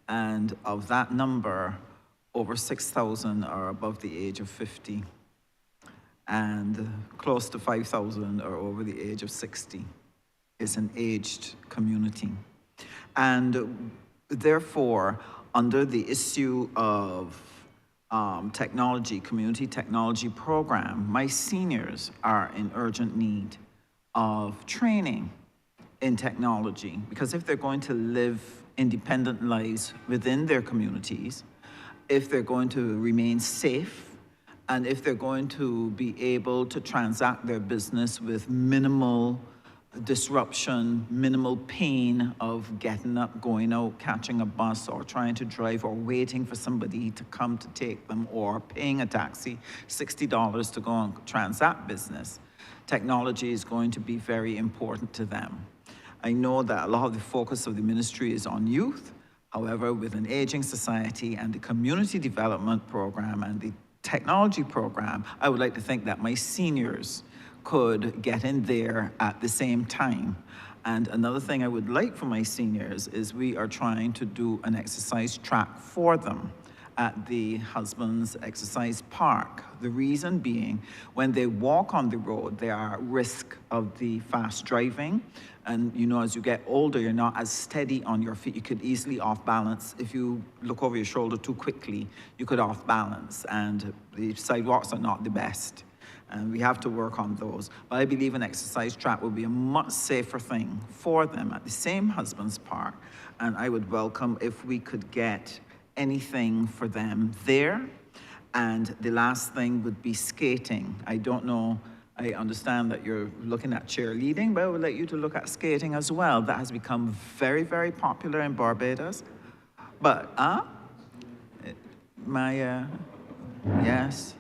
and of that number, over 6,000 are above the age of 50, and close to 5,000 are over the age of 60. It's an aged community. And therefore, under the issue of technology, community technology program, my seniors are in urgent need of training in technology, because if they're going to live independent lives within their communities, if they're going to remain safe, and if they're going to be able to transact their business with minimal disruption, minimal pain of getting up, going out, catching a bus, or trying to drive, or waiting for somebody to come to take them, or paying a taxi $60 to go and transact business, technology is going to be very important to them. I know that a lot of the focus of the ministry is on youth. However, with an aging society and the community development program and the technology program, I would like to think that my seniors could get in there at the same time. And another thing I would like for my seniors is we are trying to do an exercise track for them at the husband's exercise park. The reason being, when they walk on the road, they are at risk of the fast driving. And you know, as you get older, you're not as steady on your feet. You could easily off balance. If you look over your shoulder too quickly, you could off balance. And the sidewalks are not the best. And we have to work on those. But I believe an exercise track would be a much safer thing for them at the same husband's park. And I would welcome if we could get anything for them there. And the last thing would be skating. I don't know, I understand that you're looking at cheerleading, but I would like you to look at skating as well. That has become very, very popular in Barbados. But, yes,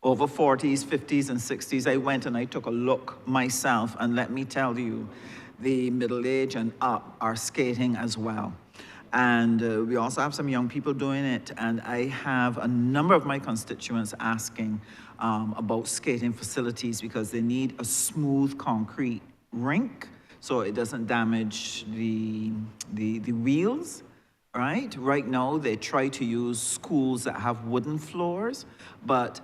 over 40s, 50s, and 60s, I went and I took a look myself, and let me tell you, the middle age and up are skating as well. And we also have some young people doing it, and I have a number of my constituents asking about skating facilities because they need a smooth concrete rink so it doesn't damage the wheels, right? Right now, they try to use schools that have wooden floors, but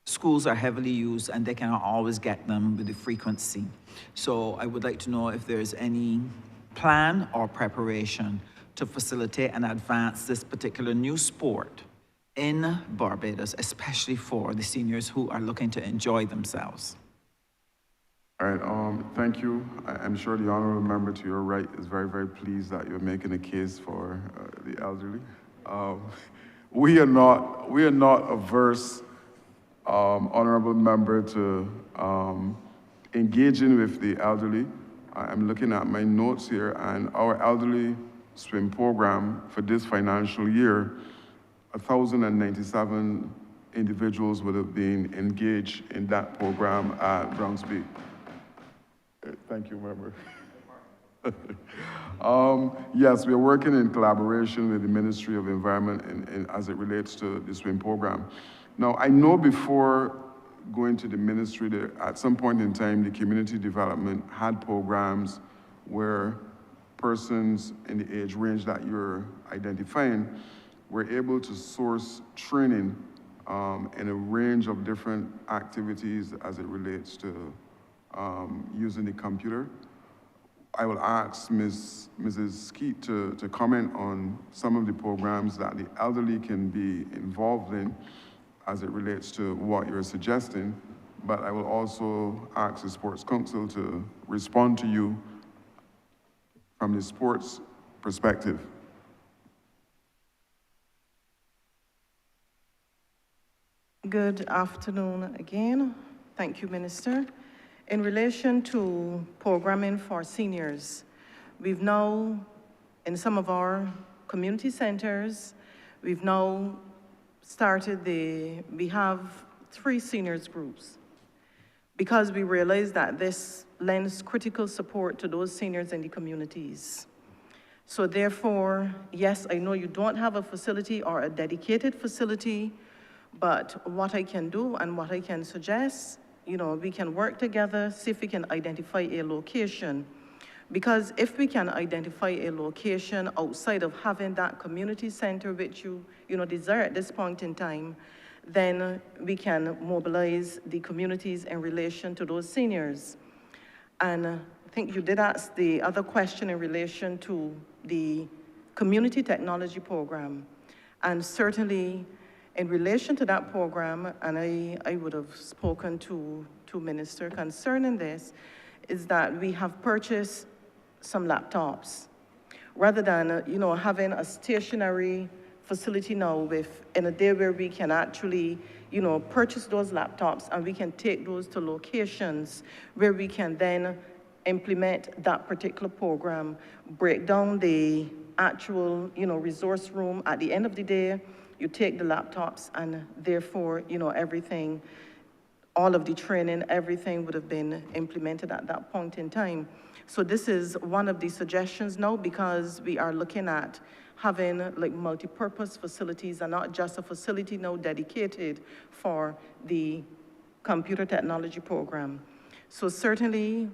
schools are heavily used and they cannot always get them with the frequency. So I would like to know if there's any plan or preparation to facilitate and advance this particular new sport in Barbados, especially for the seniors who are looking to enjoy themselves. All right, thank you. I'm sure the honorable member to your right is very, very pleased that you're making a case for the elderly. We are not averse, honorable member, to engaging with the elderly. I'm looking at my notes here, and our elderly swim program for this financial year, 1,097 individuals would have been engaged in that program at Brownsby. Thank you, member. Yes, we are working in collaboration with the Ministry of Environment as it relates to the swim program. Now, I know before going to the ministry that at some point in time, the community development had programs where persons in the age range that you're identifying were able to source training in a range of different activities as it relates to using the computer. I will ask Mrs. Skeet to comment on some of the programs that the elderly can be involved in as it relates to what you're suggesting, but I will also ask the Sports Council to respond to you from the sports perspective. Good afternoon again. Thank you, Minister. In relation to programming for seniors, we've now, in some of our community centers, we've now started we have 3 seniors groups because we realize that this lends critical support to those seniors in the communities. So therefore, yes, I know you don't have a facility or a dedicated facility, but what I can do and what I can suggest, you know, we can work together, see if we can identify a location. Because if we can identify a location outside of having that community center which you desire at this point in time, then we can mobilize the communities in relation to those seniors. And I think you did ask the other question in relation to the community technology program. And certainly, in relation to that program, and I would have spoken to Minister concerning this, is that we have purchased some laptops. Rather than, having a stationary facility now in a day where we can actually, purchase those laptops and we can take those to locations where we can then implement that particular program, break down the actual, resource room. At the end of the day, you take the laptops and therefore, everything, all of the training, everything would have been implemented at that point in time. So this is one of the suggestions now because we are looking at having like multi-purpose facilities and not just a facility now dedicated for the computer technology program. So certainly,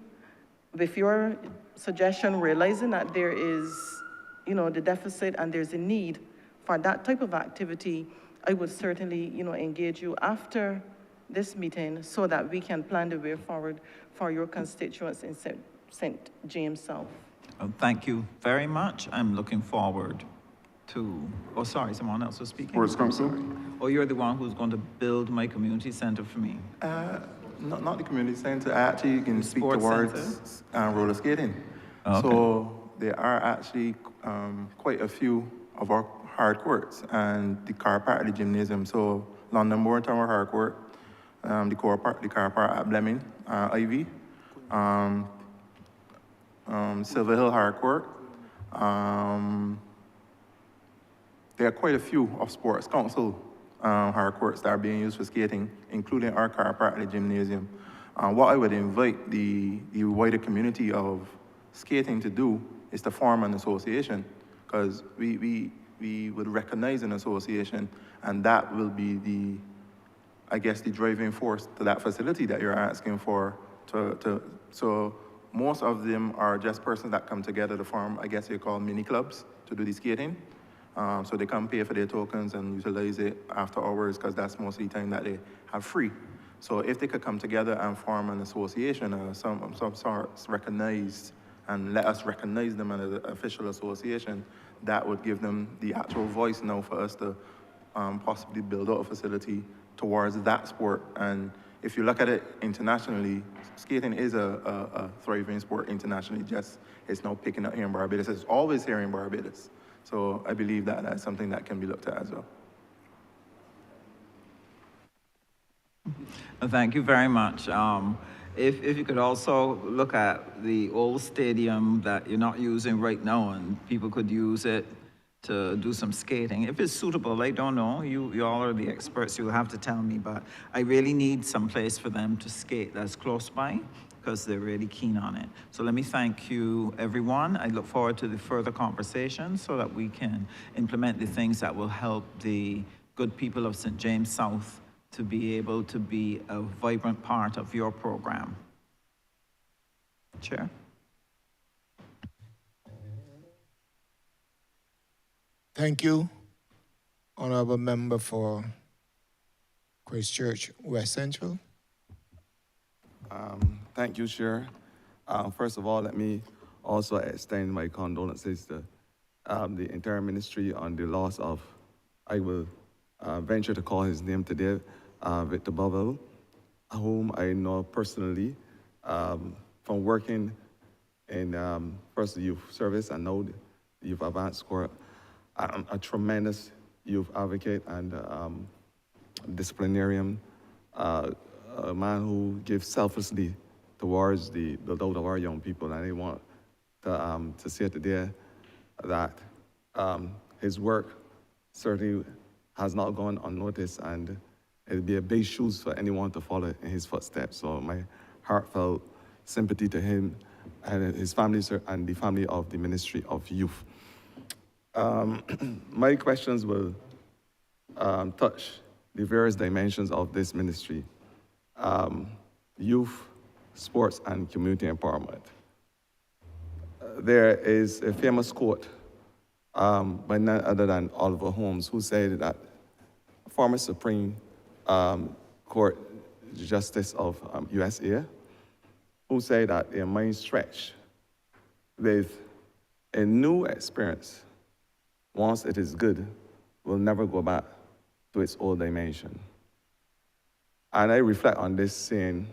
with your suggestion, realizing that there is, the deficit and there's a need for that type of activity, I would certainly, engage you after this meeting so that we can plan the way forward for your constituents in St. James South. Thank you very much. I'm looking forward to, oh, sorry, someone else was speaking. Sports Council? Oh, you're the one who's going to build my community center for me. Not the community center. Actually, you can speak Sports towards roller skating. Okay. So there are actually quite a few of our hard courts and the car park at the gymnasium. So London Bourne Tower hard court, the car park at Blemming, Ivy, Silver Hill hard court. There are quite a few of Sports Council hard courts that are being used for skating, including our car park at the gymnasium. What I would invite the wider community of skating to do is to form an association, because we would recognize an association, and that will be the driving force to that facility that you're asking for. So most of them are just persons that come together to form, I guess you call mini clubs to do the skating. So they come pay for their tokens and utilize it after hours, because that's mostly the time that they have free. So if they could come together and form an association of some sort recognized, and let us recognize them as an official association, that would give them the actual voice now for us to possibly build out a facility towards that sport. And if you look at it internationally, skating is a thriving sport internationally, just it's now picking up here in Barbados. It's always here in Barbados. So I believe that that's something that can be looked at as well. Thank you very much. If you could also look at the old stadium that you're not using right now, and people could use it to do some skating. If it's suitable, I don't know. You all are the experts. You'll have to tell me, but I really need some place for them to skate that's close by, because they're really keen on it. So let me thank you, everyone. I look forward to the further conversations so that we can implement the things that will help the good people of St. James South to be able to be a vibrant part of your program. Chair? Thank you, Honourable Member for Christchurch West Central. Thank you, Chair. First of all, let me also extend my condolences to the entire ministry on the loss of, I will venture to call his name today, Victor Bubble, whom I know personally from working in first the youth service and now the youth advanced corps. A tremendous youth advocate and disciplinarian, a man who gives selflessly towards the build-out of our young people. And I want to say today that his work certainly has not gone unnoticed, and it'll be a big shoes for anyone to follow in his footsteps. So my heartfelt sympathy to him and his family and the family of the Ministry of Youth. My questions will touch the various dimensions of this ministry: youth, sports, and community empowerment. There is a famous quote by none other than Oliver Holmes, who said that former Supreme Court Justice of USA, who said that a mind stretched with a new experience, once it is good, will never go back to its old dimension. And I reflect on this saying,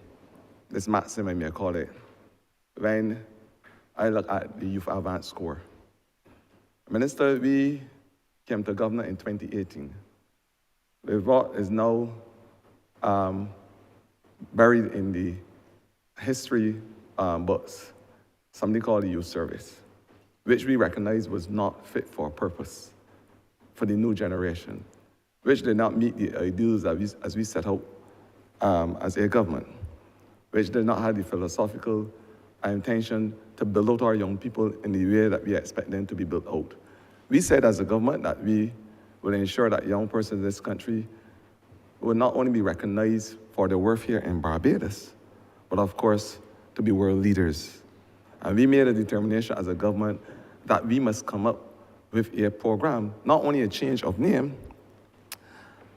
this maxim, I may call it, when I look at the Youth Advanced Corps. Minister, we came to governor in 2018. With what is now buried in the history books, something called the youth service, which we recognized was not fit for purpose for the new generation, which did not meet the ideals as we set out as a government, which did not have the philosophical intention to build out our young people in the way that we expect them to be built out, We said as a government that we will ensure that young persons in this country will not only be recognized for their worth here in Barbados, but of course, to be world leaders. And we made a determination as a government that we must come up with a program, not only a change of name,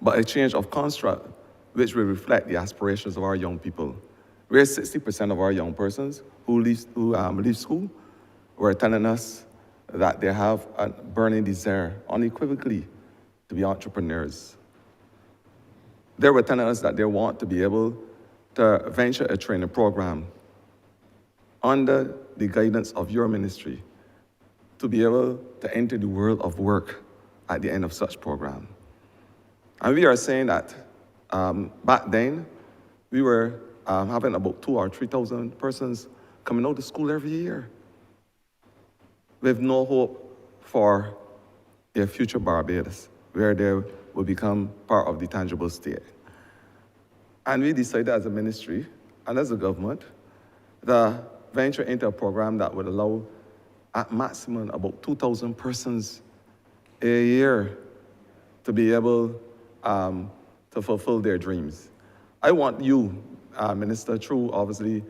but a change of construct, which will reflect the aspirations of our young people. Where 60% of our young persons who leave school were telling us that they have a burning desire, unequivocally, to be entrepreneurs. They were telling us that they want to be able to venture a training program under the guidance of your ministry to be able to enter the world of work at the end of such program. And we are saying that back then, we were having about 2,000 or 3,000 persons coming out of school every year with no hope for their future Barbados, where they will become part of the tangible state. And we decided as a ministry and as a government to venture into a program that would allow at maximum about 2,000 persons a year to be able to fulfill their dreams. I want you, Minister, through obviously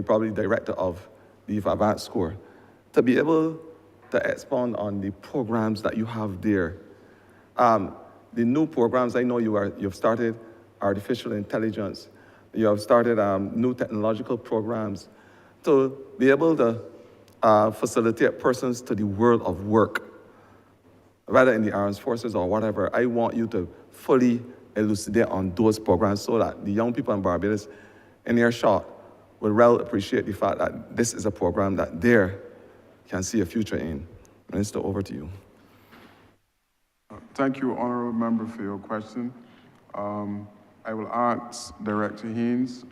probably director of the Advanced Score, to be able to expound on the programs that you have there. The new programs, I know you've started artificial intelligence, you have started new technological programs to be able to facilitate persons to the world of work, whether in the armed forces or whatever. I want you to fully elucidate on those programs so that the young people in Barbados, in their shot, will well appreciate the fact that this is a program that they can see a future in. Minister, over to you. Thank you, Honourable Member, for your question. I will ask Director Haynes,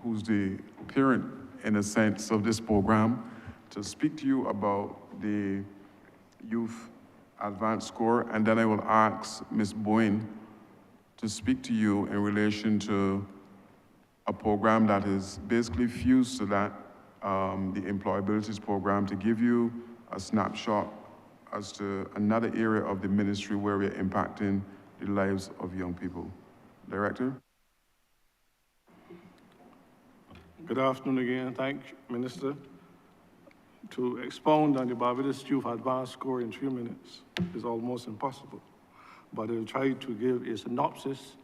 who's the parent, in a sense, of this program, to speak to you about the Youth Advanced Score, and then I will ask Ms. Boyne to speak to you in relation to a program that is basically fused to that, the Employabilities Program, to give you a snapshot as to another area of the ministry where we're impacting the lives of young people. Director? Good afternoon again. Thank you, Minister. To expound on the Barbados Youth Advanced Score in 3 minutes is almost impossible, but I'll try to give a synopsis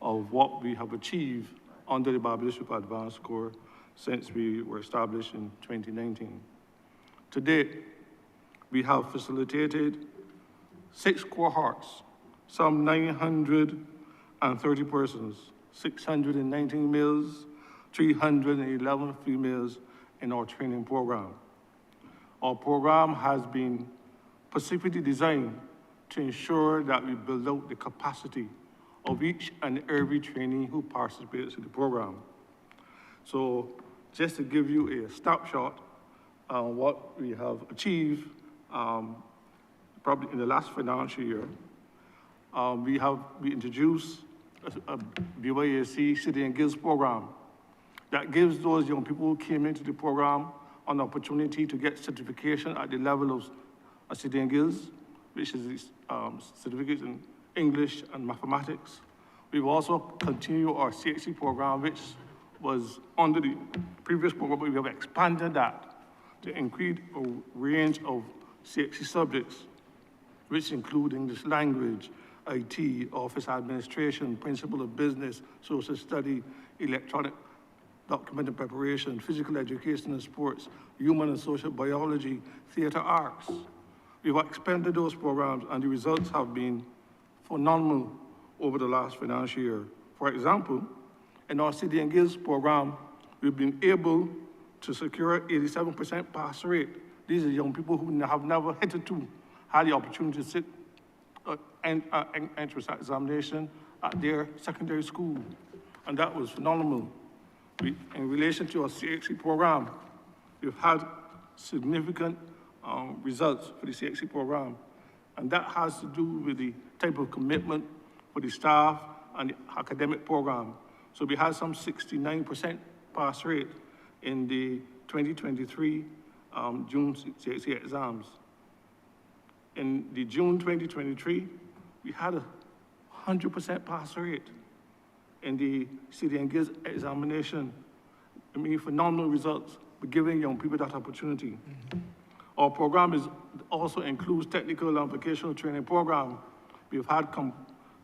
of what we have achieved under the Barbados Youth Advanced Score since we were established in 2019. To date, we have facilitated 6 cohorts, some 930 persons, 619 males, 311 females in our training program. Our program has been specifically designed to ensure that we build out the capacity of each and every trainee who participates in the program. So just to give you a snapshot on what we have achieved, probably in the last financial year, we introduced a BYAC City and Guilds program that gives those young people who came into the program an opportunity to get certification at the level of City and Guilds, which is certificates in English and mathematics. We've also continued our CXC program, which was under the previous program, but we have expanded that to include a range of CXC subjects, which include English language, IT, office administration, principle of business, social study, electronic document and preparation, physical education and sports, human and social biology, theater arts. We've expanded those programs and the results have been phenomenal over the last financial year. For example, in our City and Guilds program, we've been able to secure 87% pass rate. These are young people who have never hitherto had the opportunity to sit entrance examination at their secondary school, and that was phenomenal. In relation to our CXC program, we've had significant results for the CXC program, and that has to do with the type of commitment for the staff and the academic program. So we had some 69% pass rate in the 2023 June CXC exams. in the June 2023, we had a 100% pass rate in the city engaged examination. I mean, phenomenal results for giving young people that opportunity. Our program also includes technical and vocational training program. We've had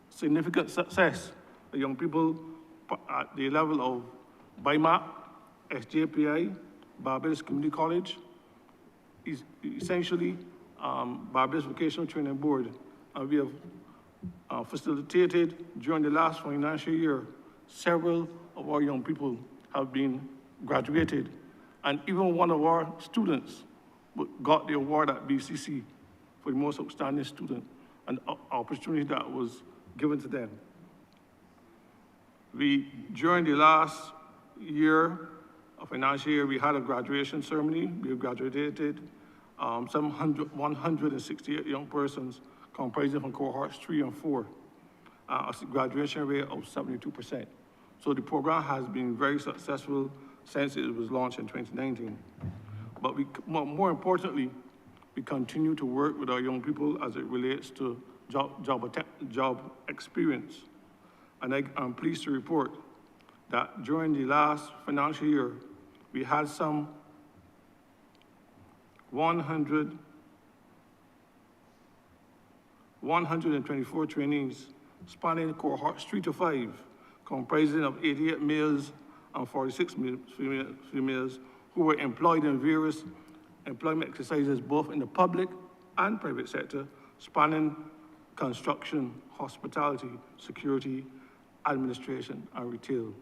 significant success. The young people at the level of BIMAC, SJPI, Barbados Community College, is essentially Barbados Vocational Training Board. And we have facilitated during the last financial year, several of our young people have been graduated. And even one of our students got the award at BCC for the most outstanding student, an opportunity that was given to them. During the last year, of financial year, we had a graduation ceremony. We have graduated 168 young persons comprising from cohorts 3 and 4, a graduation rate of 72%. So the program has been very successful since it was launched in 2019. But more importantly, we continue to work with our young people as it relates to job experience. And I'm pleased to report that during the last financial year, we had some 124 trainees spanning cohorts 3 to 5, comprising of 88 males and 46 females who were employed in various employment exercises, both in the public and private sector, spanning construction, hospitality, security, administration, and retail.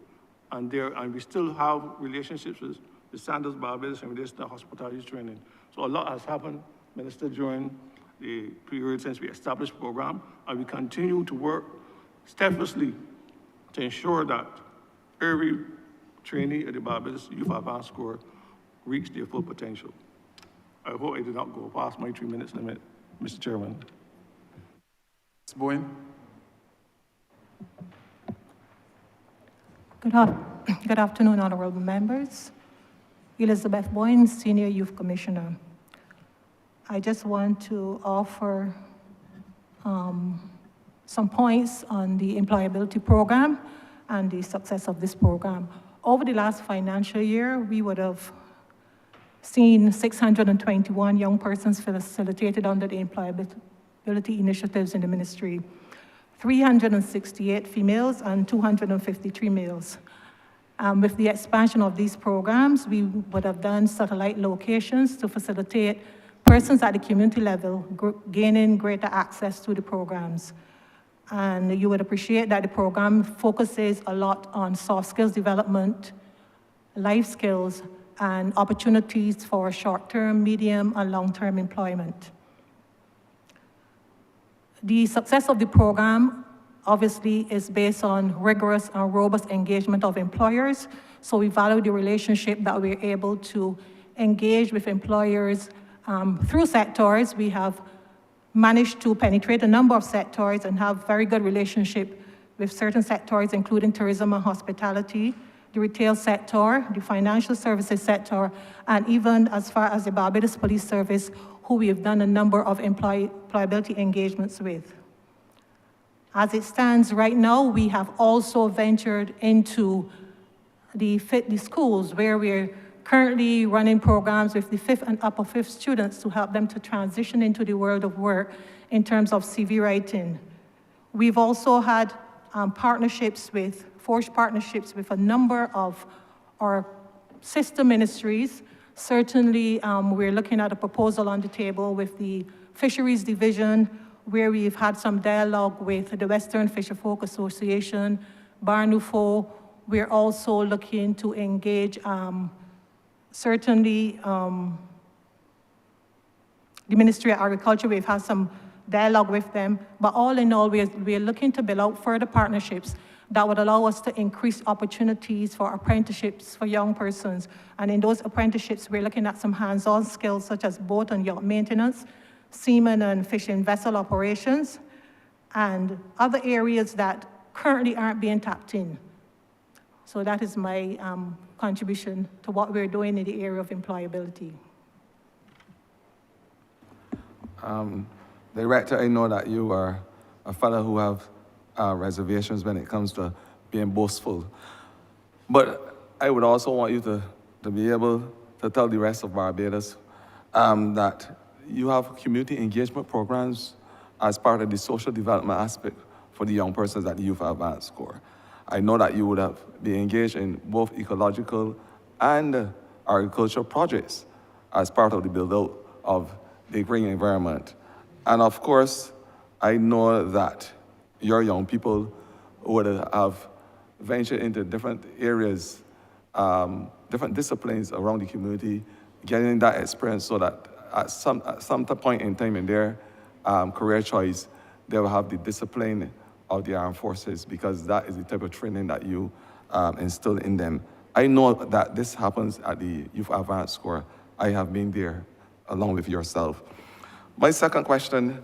And we still have relationships with the Sanders Barbados in relation to hospitality training. So a lot has happened, Minister, during the period since we established the program, and we continue to work steadfastly to ensure that every trainee at the Barbados Youth Advanced Corps reach their full potential. I hope I did not go past my 3-minute limit, Mr. Chairman. Ms. Bowen? Good afternoon, honorable members. Elizabeth Boyne, Senior Youth Commissioner. I just want to offer some points on the employability program and the success of this program. Over the last financial year, we would have seen 621 young persons facilitated under the employability initiatives in the ministry, 368 females and 253 males. With the expansion of these programs, we would have done satellite locations to facilitate persons at the community level gaining greater access to the programs. And you would appreciate that the program focuses a lot on soft skills development, life skills, and opportunities for short-term, medium, and long-term employment. The success of the program obviously is based on rigorous and robust engagement of employers. So we value the relationship that we're able to engage with employers through sectors. We have managed to penetrate a number of sectors and have very good relationship with certain sectors, including tourism and hospitality, the retail sector, the financial services sector, and even as far as the Barbados Police Service, who we have done a number of employability engagements with. As it stands right now, we have also ventured into the schools, where we're currently running programs with the 5th and upper 5th students to help them to transition into the world of work in terms of CV writing. We've also had forged partnerships with a number of our sister ministries. Certainly, we're looking at a proposal on the table with the Fisheries Division, where we've had some dialogue with the Western Fisherfolk Association, Bar Nouveau. We're also looking to engage certainly the Ministry of Agriculture. We've had some dialogue with them, but all in all, we're looking to build out further partnerships that would allow us to increase opportunities for apprenticeships for young persons. And in those apprenticeships, we're looking at some hands-on skills such as boat and yacht maintenance, seaman and fishing vessel operations, and other areas that currently aren't being tapped in. So that is my contribution to what we're doing in the area of employability. Director, I know that you are a fellow who have reservations when it comes to being boastful. But I would also want you to be able to tell the rest of Barbados that you have community engagement programs as part of the social development aspect for the young persons at the Youth Advanced Corps. I know that you would have been engaged in both ecological and agricultural projects as part of the build-out of the green environment. And of course, I know that your young people would have ventured into different areas, different disciplines around the community, getting that experience so that at some point in time in their career choice, they will have the discipline of the armed forces, because that is the type of training that you instill in them. I know that this happens at the Youth Advanced Corps. I have been there along with yourself. My second question,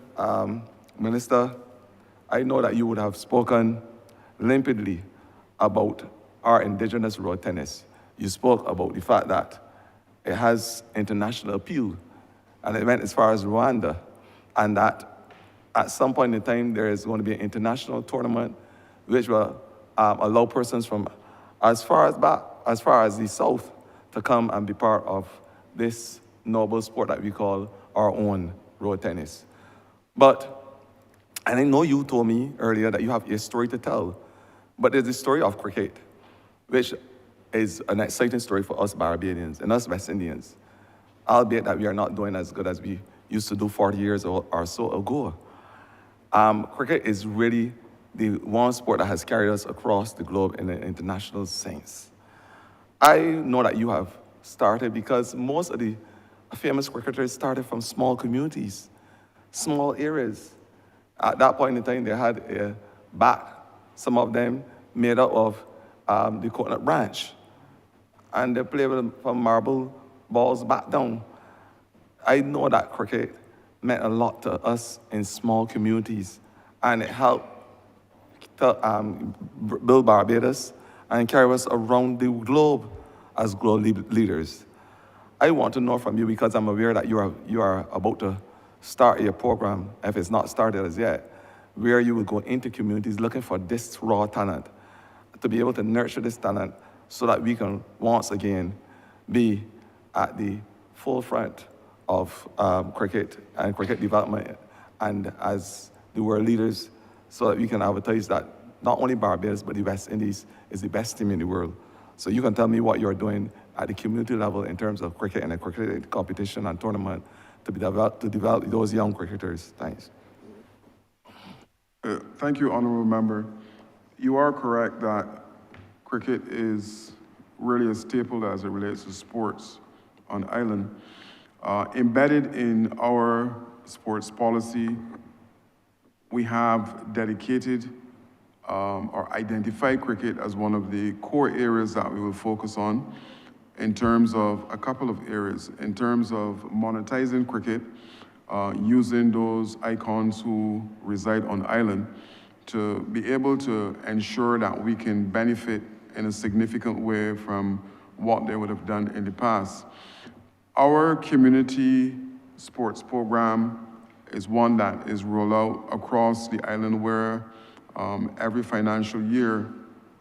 Minister, I know that you would have spoken limpidly about our indigenous road tennis. You spoke about the fact that it has international appeal, and it went as far as Rwanda, and that at some point in time there is going to be an international tournament which will allow persons from as far as the south to come and be part of this noble sport that we call our own road tennis. And I know you told me earlier that you have a story to tell, but there's the story of cricket, which is an exciting story for us Barbadians and us West Indians, albeit that we are not doing as good as we used to do 40 years or so ago. Cricket is really the one sport that has carried us across the globe in an international sense. I know that you have started because most of the famous cricketers started from small communities, small areas. At that point in time, they had a bat, some of them made up of the coconut branch, and they played from marble balls back down. I know that cricket meant a lot to us in small communities, and it helped to build Barbados and carry us around the globe as global leaders. I want to know from you, because I'm aware that you are about to start your program, if it's not started as yet, where you will go into communities looking for this raw talent, to be able to nurture this talent so that we can once again be at the forefront of cricket and cricket development, and as the world leaders, so that we can advertise that not only Barbados, but the West Indies is the best team in the world. So you can tell me what you're doing at the community level in terms of cricket and a cricket competition and tournament to develop those young cricketers. Thanks. Thank you, Honourable Member. You are correct that cricket is really a staple as it relates to sports on island. Embedded in our sports policy, we have dedicated or identified cricket as one of the core areas that we will focus on in terms of a couple of areas. In terms of monetizing cricket, using those icons who reside on island to be able to ensure that we can benefit in a significant way from what they would have done in the past. Our community sports program is one that is rolled out across the island, where every financial year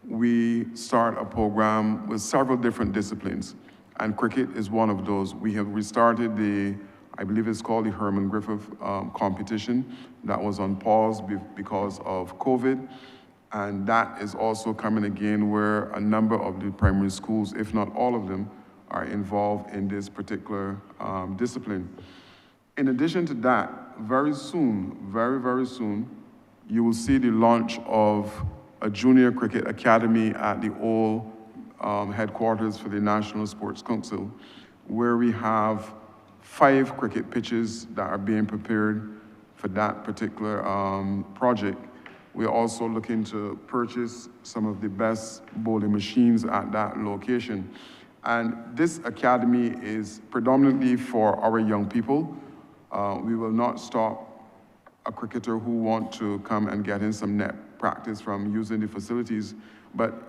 we start a program with several different disciplines, and cricket is one of those. We have restarted I believe it's called the Herman Griffith competition that was on pause because of COVID. And that is also coming again, where a number of the primary schools, if not all of them, are involved in this particular discipline. In addition to that, very soon, very, very soon, you will see the launch of a junior cricket academy at the old headquarters for the National Sports Council, where we have 5 cricket pitches that are being prepared for that particular project. We're also looking to purchase some of the best bowling machines at that location. And this academy is predominantly for our young people. We will not stop a cricketer who want to come and get in some net practice from using the facilities, but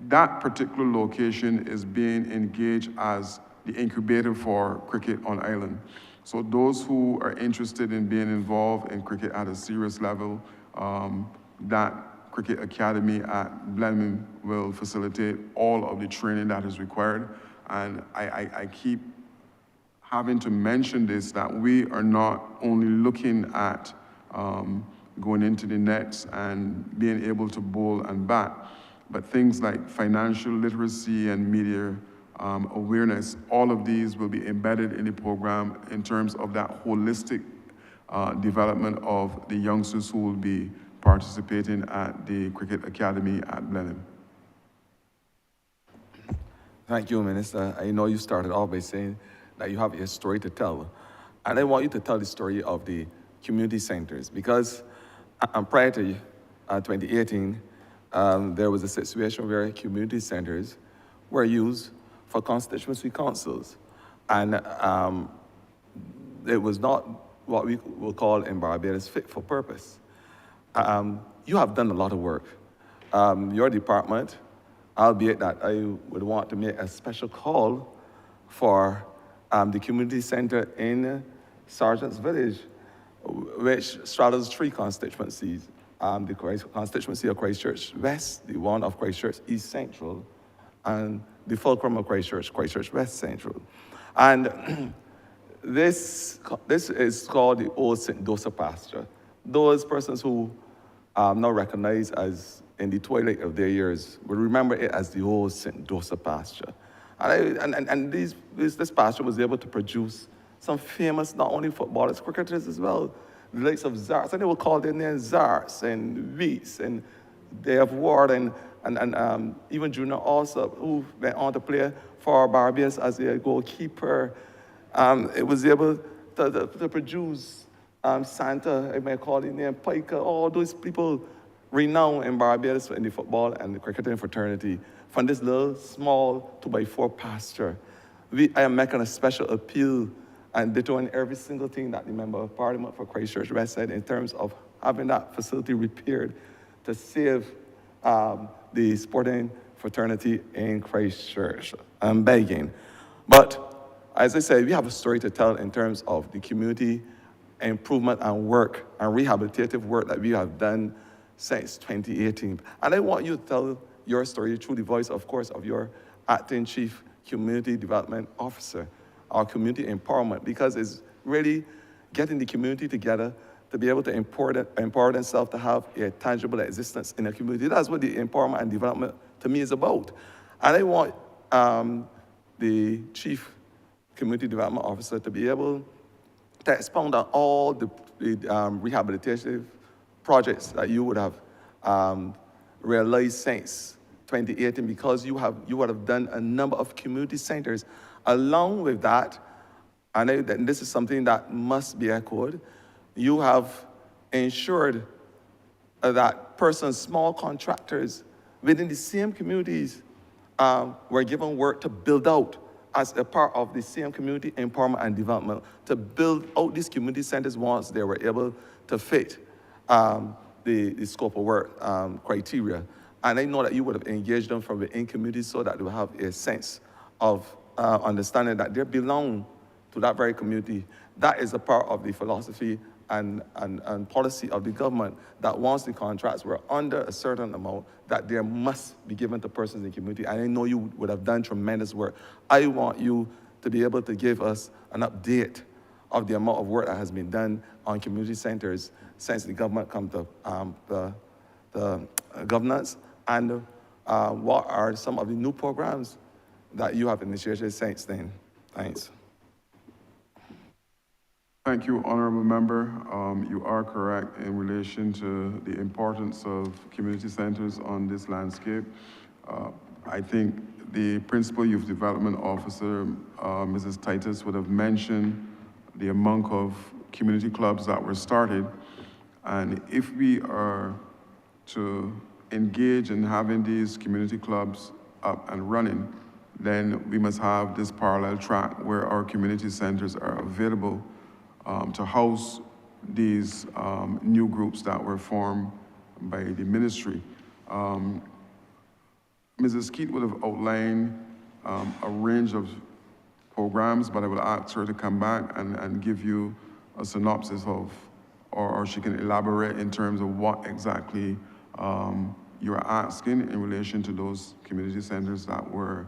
that particular location is being engaged as the incubator for cricket on island. So those who are interested in being involved in cricket at a serious level, that Cricket Academy at Blenheim will facilitate all of the training that is required. And I keep having to mention this, that we are not only looking at going into the nets and being able to bowl and bat, but things like financial literacy and media awareness, all of these will be embedded in the program in terms of that holistic development of the youngsters who will be participating at the Cricket Academy at Blenheim. Thank you, Minister. I know you started off by saying that you have a story to tell. And I want you to tell the story of the community centers, because prior to 2018, there was a situation where community centers were used for constituency councils. And it was not what we will call in Barbados fit for purpose. You have done a lot of work. Your department, albeit that I would want to make a special call for the community center in Sergeant's Village, which straddles 3 constituencies. The constituency of Christchurch West, the one of Christchurch East Central, and the fulcrum of Christchurch, Christchurch West Central. And this is called the Old St. Joseph pasture. Those persons who now recognized as in the twilight of their years will remember it as the Old St. Joseph pasture. And this pasture was able to produce some famous, not only footballers, cricketers as well, the likes of Zars, and they will call their names Zars and Weeks, and they have Ward and even Junior also, who went on to play for Barbados as a goalkeeper. It was able to produce Santa, I may call his name, Piker, all those people renowned in Barbados in the football and the cricketing fraternity from this little small 2x4 pasture. I am making a special appeal and doing every single thing that the Member of Parliament for Christchurch West said in terms of having that facility repaired to save the sporting fraternity in Christchurch. I'm begging. But as I said, we have a story to tell in terms of the community improvement and work and rehabilitative work that we have done since 2018. And I want you to tell your story through the voice, of course, of your acting chief community development officer, our community empowerment, because it's really getting the community together to be able to empower themselves to have a tangible existence in a community. That's what the empowerment and development to me is about. And I want the chief community development officer to be able to expound on all the rehabilitative projects that you would have realized since 2018, because you would have done a number of community centers. Along with that, and this is something that must be echoed, you have ensured that persons, small contractors within the same communities were given work to build out as a part of the same community empowerment and development, to build out these community centers once they were able to fit the scope of work criteria. And I know that you would have engaged them from within communities so that they will have a sense of understanding that they belong to that very community. That is a part of the philosophy and policy of the government, that once the contracts were under a certain amount, that there must be given to persons in the community. And I know you would have done tremendous work. I want you to be able to give us an update of the amount of work that has been done on community centers since the government come to the governance, and what are some of the new programs that you have initiated since then. Thanks. Thank you, Honourable Member. You are correct in relation to the importance of community centers on this landscape. I think the Principal Youth Development Officer, Mrs. Titus, would have mentioned the amount of community clubs that were started. And if we are to engage in having these community clubs up and running, then we must have this parallel track where our community centers are available to house these new groups that were formed by the ministry. Mrs. Keat would have outlined a range of programs, but I will ask her to come back and give you a synopsis of, or she can elaborate in terms of what exactly you are asking in relation to those community centers that were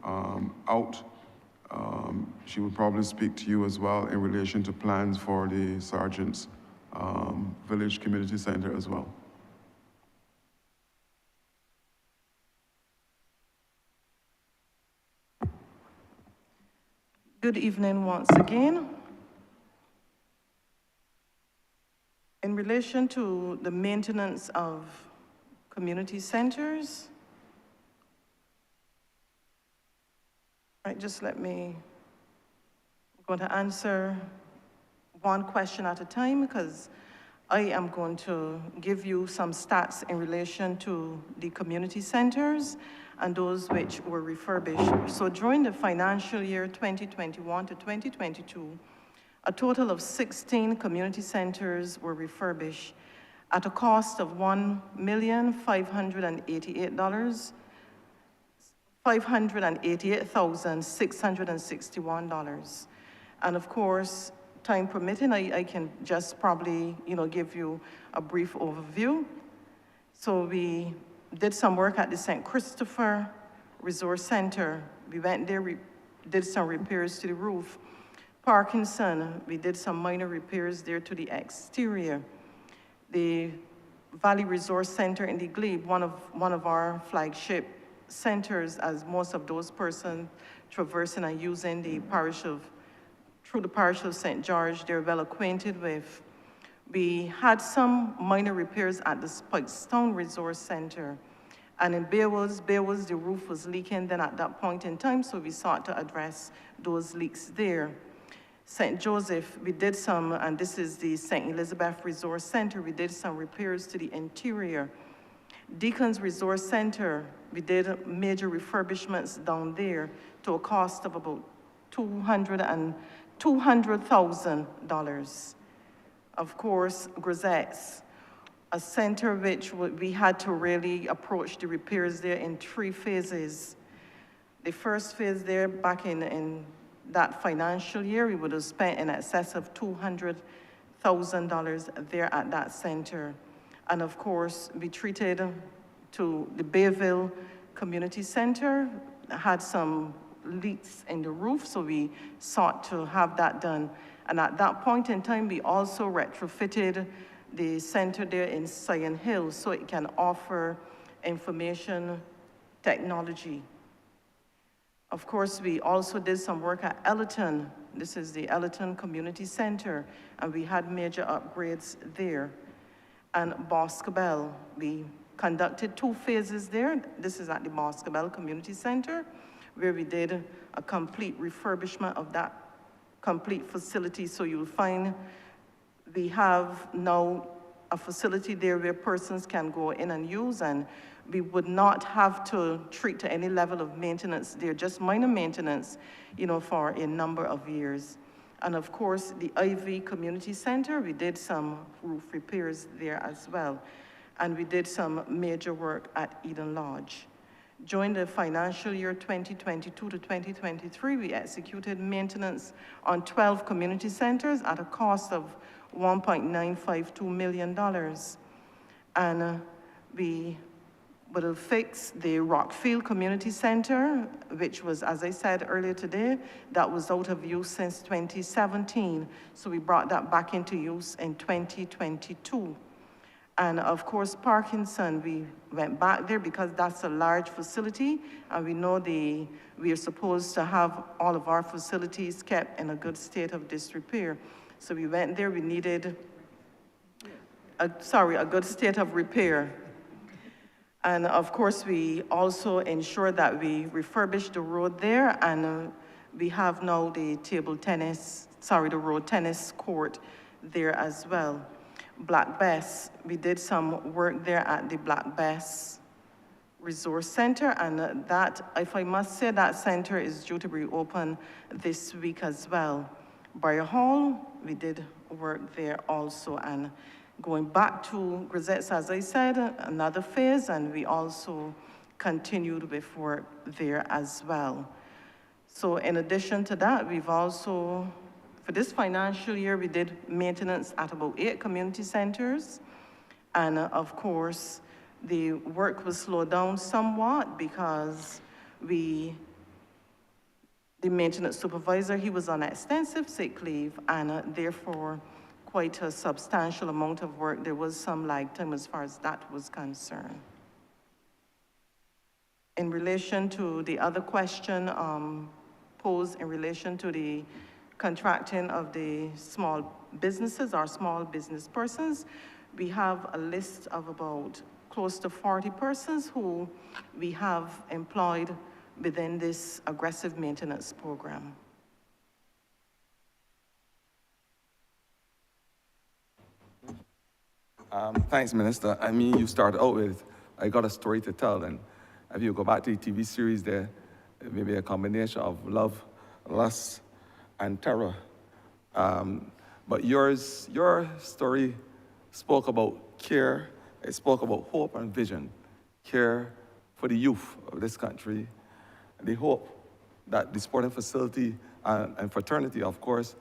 out. She would probably speak to you as well in relation to plans for the Sergeant's Village Community Center as well. Good evening once again. In relation to the maintenance of community centers, just let me, I'm going to answer one question at a time because I am going to give you some stats in relation to the community centers and those which were refurbished. So during the financial year 2021 to 2022, a total of 16 community centers were refurbished at a cost of $588,661. And of course, time permitting, I can just probably, give you a brief overview. So we did some work at the St. Christopher Resource Center. We went there, we did some repairs to the roof. Parkinson, we did some minor repairs there to the exterior. The Valley Resource Center in the Glebe, one of our flagship centers, as most of those persons traversing and using the parish of St. George, they're well acquainted with. We had some minor repairs at the Spikestown Resource Center. And in Bearwoods, the roof was leaking then at that point in time, so we sought to address those leaks there. St. Joseph, we did some, and this is the St. Elizabeth Resource Center, we did some repairs to the interior. Deacon's Resource Center, we did major refurbishments down there to a cost of about $200,000. Of course, Grisette's, a center which we had to really approach the repairs there in 3 phases. The first phase there, back in that financial year, we would have spent in excess of $200,000 there at that center. And of course, we treated to the Bayville Community Center, had some leaks in the roof, so we sought to have that done. And at that point in time, we also retrofitted the center there in Sion Hill so it can offer information technology. Of course, we also did some work at Ellerton. This is the Ellerton Community Center, and we had major upgrades there. And Boscobel, we conducted 2 phases there. This is at the Boscobel Community Center, where we did a complete refurbishment of that complete facility. So you'll find we have now a facility there where persons can go in and use, and we would not have to treat to any level of maintenance there, just minor maintenance, for a number of years. And of course, the IV Community Center, we did some roof repairs there as well. And we did some major work at Eden Lodge. During the financial year 2022 to 2023, we executed maintenance on 12 community centers at a cost of $1.952 million. And we would have fixed the Rockfield Community Center, which was, as I said earlier today, that was out of use since 2017. So we brought that back into use in 2022. And of course, Parkinson, we went back there because that's a large facility, and we know we are supposed to have all of our facilities kept in a good state of disrepair. So we went there, we needed, a good state of repair. And of course, we also ensured that we refurbished the road there, and we have now the road tennis court there as well. Black Bess, we did some work there at the Black Bess Resource Center, and that, if I must say, that center is due to be open this week as well. Briar Hall, we did work there also, and going back to Grisette's, as I said, another phase, and we also continued with work there as well. So in addition to that, we've also, for this financial year, we did maintenance at about 8 community centers. And of course, the work was slowed down somewhat because the maintenance supervisor, he was on extensive sick leave, and therefore quite a substantial amount of work. There was some lag time as far as that was concerned. In relation to the other question posed in relation to the contracting of the small businesses or small business persons, we have a list of about close to 40 persons who we have employed within this aggressive maintenance program. Thanks, Minister. I mean, you started out with, I got a story to tell, and if you go back to the TV series there, it may be a combination of love, lust, and terror. But your story spoke about care, it spoke about hope and vision, care for the youth of this country, and the hope that the sporting facility and fraternity, of course,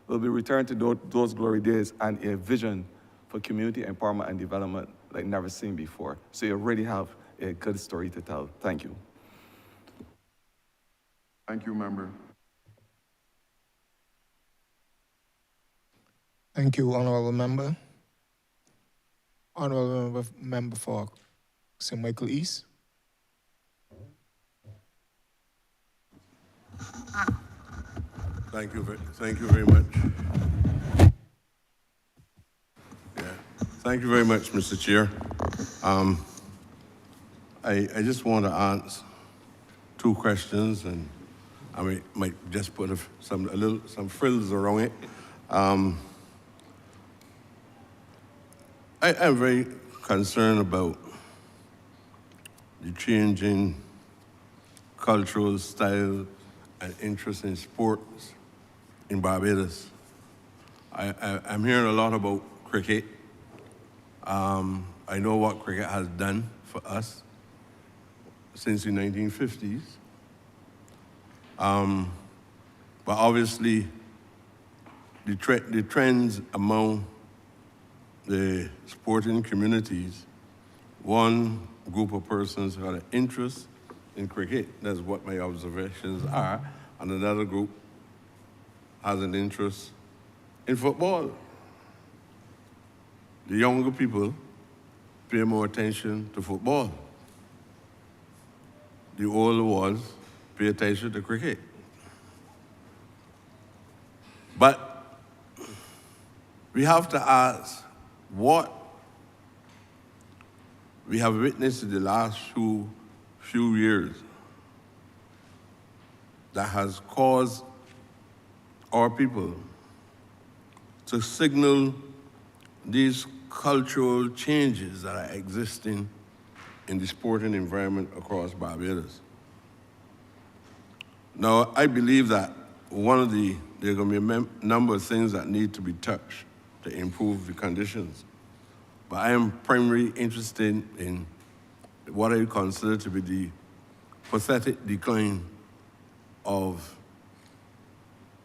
will be returned to those glory days and a vision for community empowerment and development like never seen before. So you already have a good story to tell. Thank you. Thank you, member. Thank you, Honourable Member. Honourable Member for St. Michael East. Thank you very much. Yeah. Thank you very much, Mr. Chair. I just want to ask 2 questions, and I might just put some frills around it. I'm very concerned about the changing cultural style and interest in sports in Barbados. I'm hearing a lot about cricket. I know what cricket has done for us since the 1950s. But obviously, the trends among the sporting communities, one group of persons had an interest in cricket, that's what my observations are, and another group has an interest in football. The younger people pay more attention to football. The older ones pay attention to cricket. But we have to ask what we have witnessed in the last few years that has caused our people to signal these cultural changes that are existing in the sporting environment across Barbados. Now, I believe that there are going to be a number of things that need to be touched to improve the conditions. But I am primarily interested in what I consider to be the pathetic decline of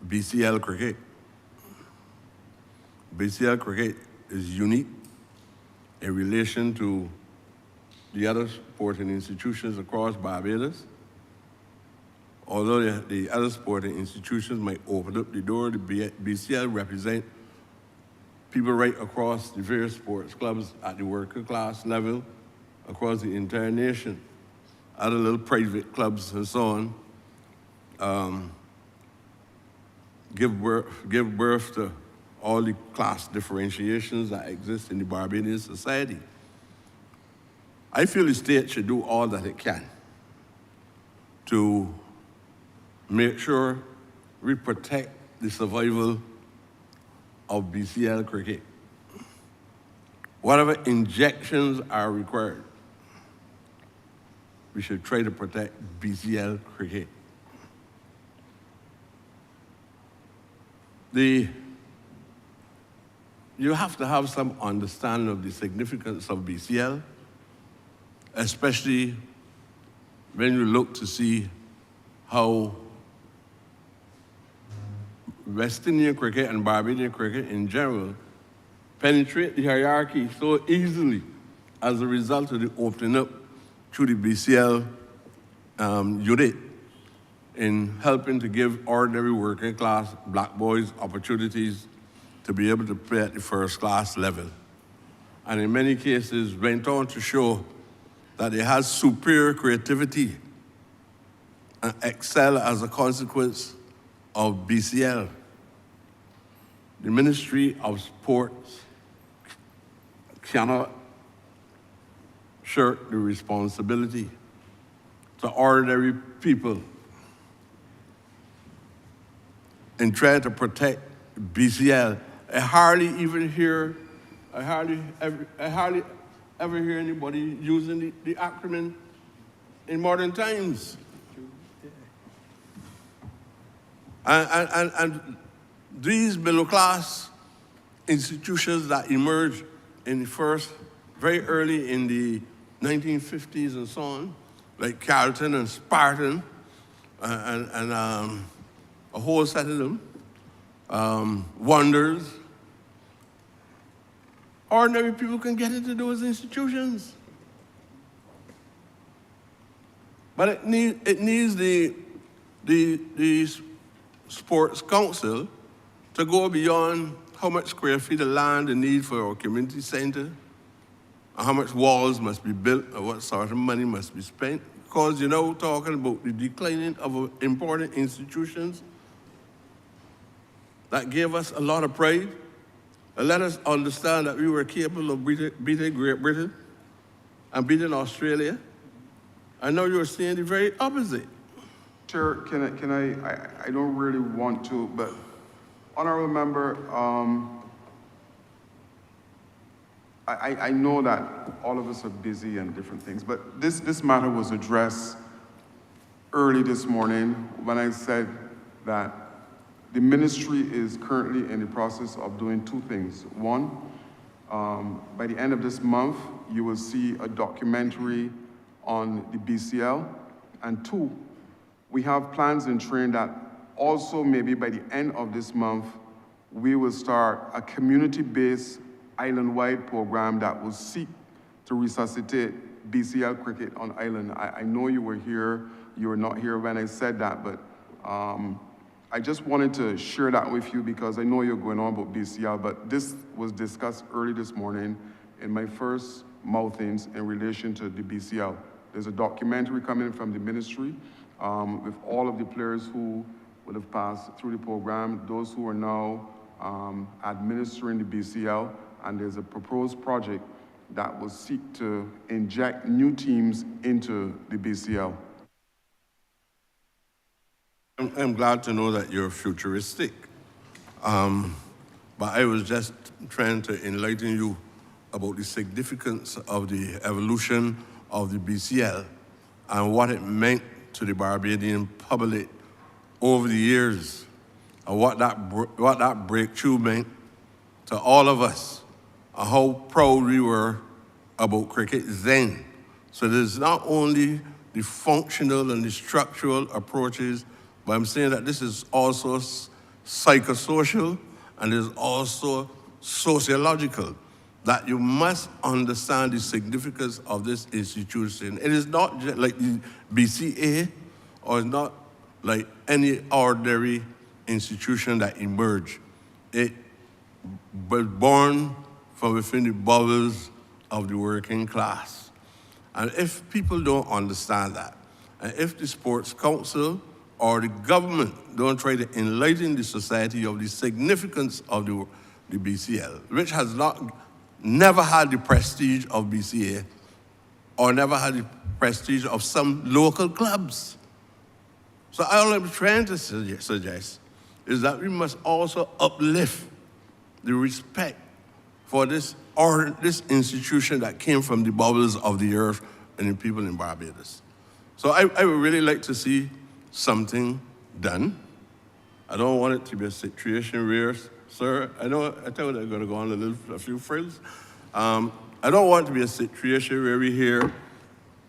BCL cricket. BCL cricket is unique in relation to the other sporting institutions across Barbados. Although the other sporting institutions might open up the door, the BCL represent people right across the various sports clubs at the worker class level, across the entire nation. Other little private clubs and so on give birth to all the class differentiations that exist in the Barbadian society. I feel the state should do all that it can to make sure we protect the survival of BCL cricket. Whatever injections are required, we should try to protect BCL cricket. You have to have some understanding of the significance of BCL, especially when you look to see how West Indian cricket and Barbadian cricket in general penetrate the hierarchy so easily as a result of the opening up through the BCL unit in helping to give ordinary working class black boys opportunities to be able to play at the first class level. And in many cases went on to show that they had superior creativity and excel as a consequence of BCL. The Ministry of Sports cannot shirk the responsibility to ordinary people and try to protect BCL. I hardly ever hear anybody using the acronym in modern times. And these middle class institutions that emerged in the very early in the 1950s and so on, like Carleton and Spartan, and a whole set of them, Wonders. Ordinary people can get into those institutions. But it needs the Sports Council to go beyond how much square feet of land they need for our community center, and how much walls must be built, or what sort of money must be spent. Because you're now talking about the declining of important institutions that gave us a lot of pride, and let us understand that we were capable of beating Great Britain and beating Australia. And now you're seeing the very opposite. Chair, can I don't really want to, but Honourable Member, I know that all of us are busy and different things, but this matter was addressed early this morning when I said that the ministry is currently in the process of doing two things. One, by the end of this month, you will see a documentary on the BCL. And two, we have plans in train that also maybe by the end of this month, we will start a community-based island-wide program that will seek to resuscitate BCL cricket on island. I know you were here, you were not here when I said that, but I just wanted to share that with you because I know you're going on about BCL, but this was discussed early this morning in my first mouthings in relation to the BCL. There's a documentary coming from the ministry with all of the players who would have passed through the program, those who are now administering the BCL, and there's a proposed project that will seek to inject new teams into the BCL. I'm glad to know that you're futuristic. But I was just trying to enlighten you about the significance of the evolution of the BCL and what it meant to the Barbadian public over the years, and what that breakthrough meant to all of us, and how proud we were about cricket then. So there's not only the functional and the structural approaches, but I'm saying that this is also psychosocial and is also sociological, that you must understand the significance of this institution. It is not just like the BCA, or it's not like any ordinary institution that emerged. It was born from within the bowels of the working class. And if people don't understand that, and if the Sports Council or the government don't try to enlighten the society of the significance of the BCL, which has never had the prestige of BCA, or never had the prestige of some local clubs. So all I'm trying to suggest is that we must also uplift the respect for this institution that came from the bowels of the earth and the people in Barbados. So I would really like to see something done. I don't want it to be a situation where, sir, I tell you I'm going to go on a few frills. I don't want it to be a situation where we hear,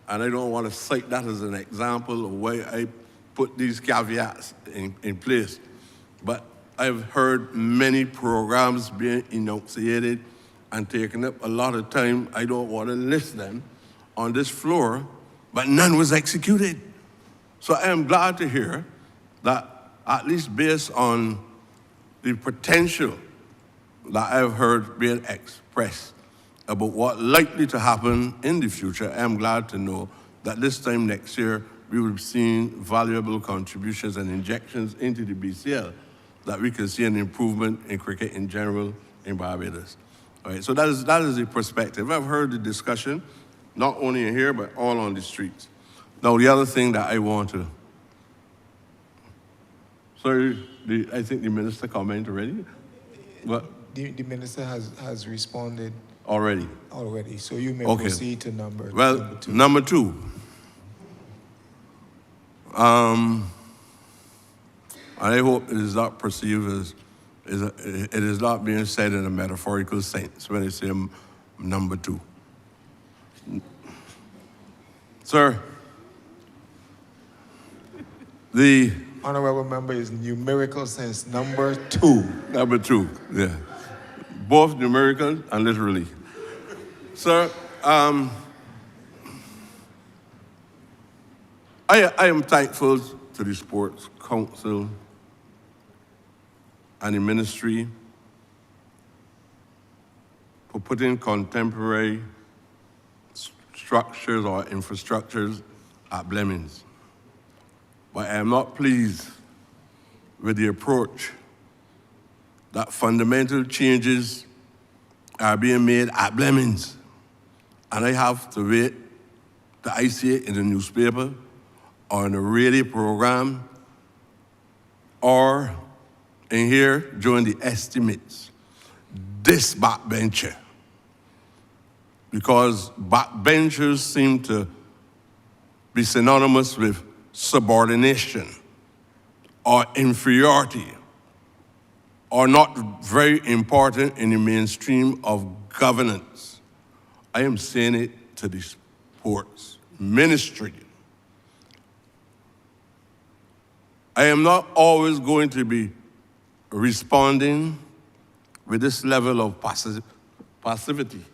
and I don't want to cite that as an example of why I put these caveats in place. But I've heard many programs being enunciated and taken up a lot of time. I don't want to list them on this floor, but none was executed. So I am glad to hear that, at least based on the potential that I've heard being expressed about what likely to happen in the future, I am glad to know that this time next year, we will be seeing valuable contributions and injections into the BCL, that we can see an improvement in cricket in general in Barbados. All right, so that is the perspective. I've heard the discussion, not only in here, but all on the streets. Now, the other thing that I want to, sorry, I think the minister commented already. What? The minister has responded Already. so you may Okay. proceed to number two. Number two. And I hope it is not perceived as, it is not being said in a metaphorical sense when I say number two. Sir, the Honourable member is numerical sense, number two. Number two, yeah. Both numerical and literally. Sir, I am thankful to the Sports Council and the ministry for putting contemporary structures or infrastructures at Blemmings. But I am not pleased with the approach that fundamental changes are being made at Blemmings. And I have to wait till I see it in the newspaper or in a radio program or in here during the estimates. This backbencher. Because backbenchers seem to be synonymous with subordination or inferiority, or not very important in the mainstream of governance. I am saying it to the sports ministry. I am not always going to be responding with this level of passivity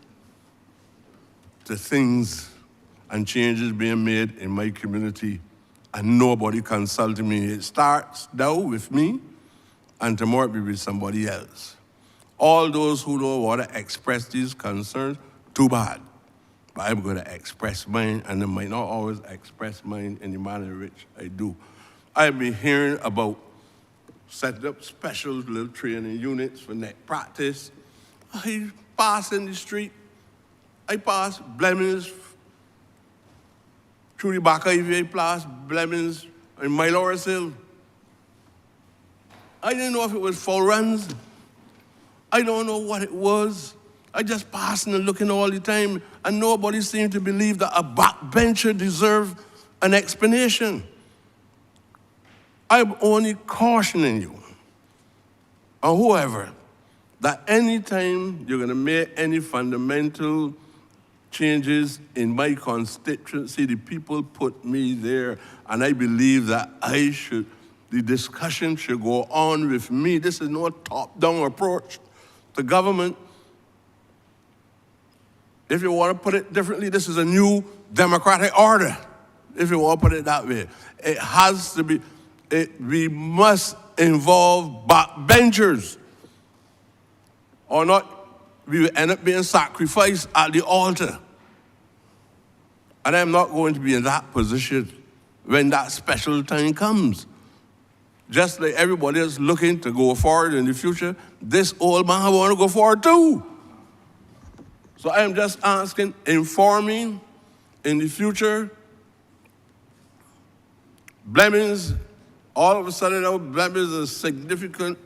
to things and changes being made in my community and nobody consulting me. It starts now with me, and tomorrow it will be somebody else. All those who don't want to express these concerns, too bad. But I'm going to express mine, and I might not always express mine in the manner in which I do. I've been hearing about setting up special little training units for net practice. I pass in the street. I pass Blemmings through the back of the place, Blemmings in Mylorus Hill. I didn't know if it was full runs. I don't know what it was. I just passing and looking all the time, and nobody seemed to believe that a backbencher deserved an explanation. I'm only cautioning you, or whoever, that anytime you're going to make any fundamental changes in my constituency, the people put me there, and I believe that the discussion should go on with me. This is no top-down approach to government. If you want to put it differently, this is a new democratic order, if you want to put it that way. It has to be, we must involve backbenchers, or not, we will end up being sacrificed at the altar. And I'm not going to be in that position when that special time comes. Just like everybody is looking to go forward in the future, this old man want to go forward too. So I am just asking, informing in the future, Blemmings, all of a sudden, Blemmings is a significant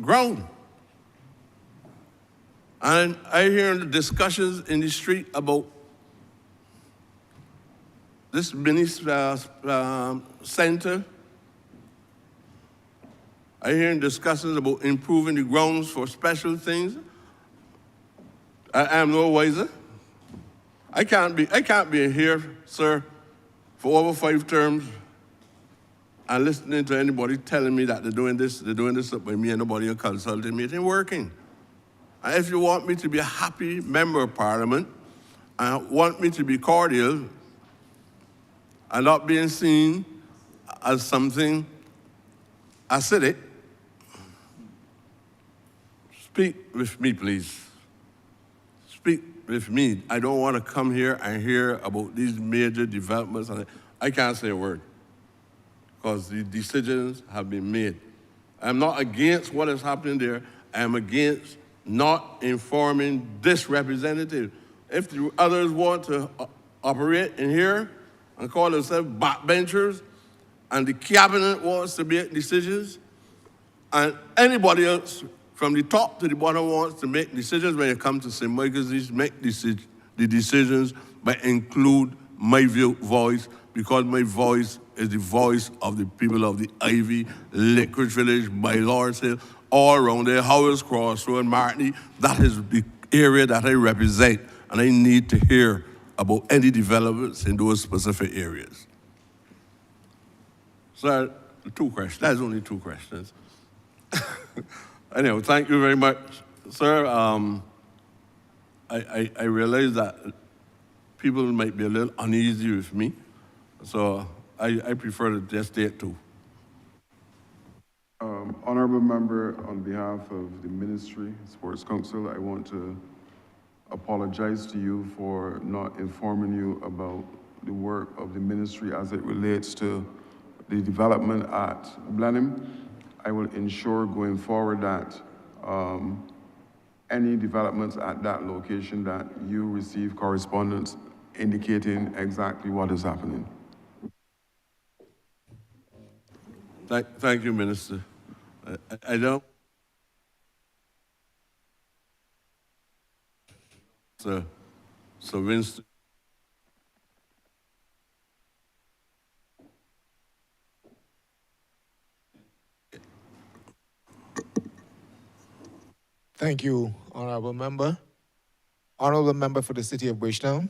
ground. And I hear the discussions in the street about this mini center. I hear discussions about improving the grounds for special things. I am no wiser. I can't be here, sir, for over 5 terms and listening to anybody telling me that they're doing this up by me and nobody consulting me. It ain't working. And if you want me to be a happy member of Parliament and want me to be cordial and not being seen as something acidic, speak with me, please. Speak with me. I don't want to come here and hear about these major developments. I can't say a word because the decisions have been made. I'm not against what is happening there. I am against not informing this representative. If the others want to operate in here and call themselves backbenchers, and the cabinet wants to make decisions, and anybody else from the top to the bottom wants to make decisions when it comes to St. Michael's, make the decisions, but include my voice, because my voice is the voice of the people of the Ivy, Liquid Village, by Lawrence Hill, all around there, Howells Crossroad, Martini. That is the area that I represent, and I need to hear about any developments in those specific areas. So, 2 questions. That's only 2 questions. Anyway, thank you very much, sir. I realize that people might be a little uneasy with me, so I prefer to just stay at 2. Honourable Member, on behalf of the Ministry, Sports Council, I want to apologize to you for not informing you about the work of the Ministry as it relates to the development at Blenheim. I will ensure going forward that any developments at that location that you receive correspondence indicating exactly what is happening. Thank you, Minister. I don't. So Winston. Thank you, Honourable Member. Honourable Member for the City of Bridgetown.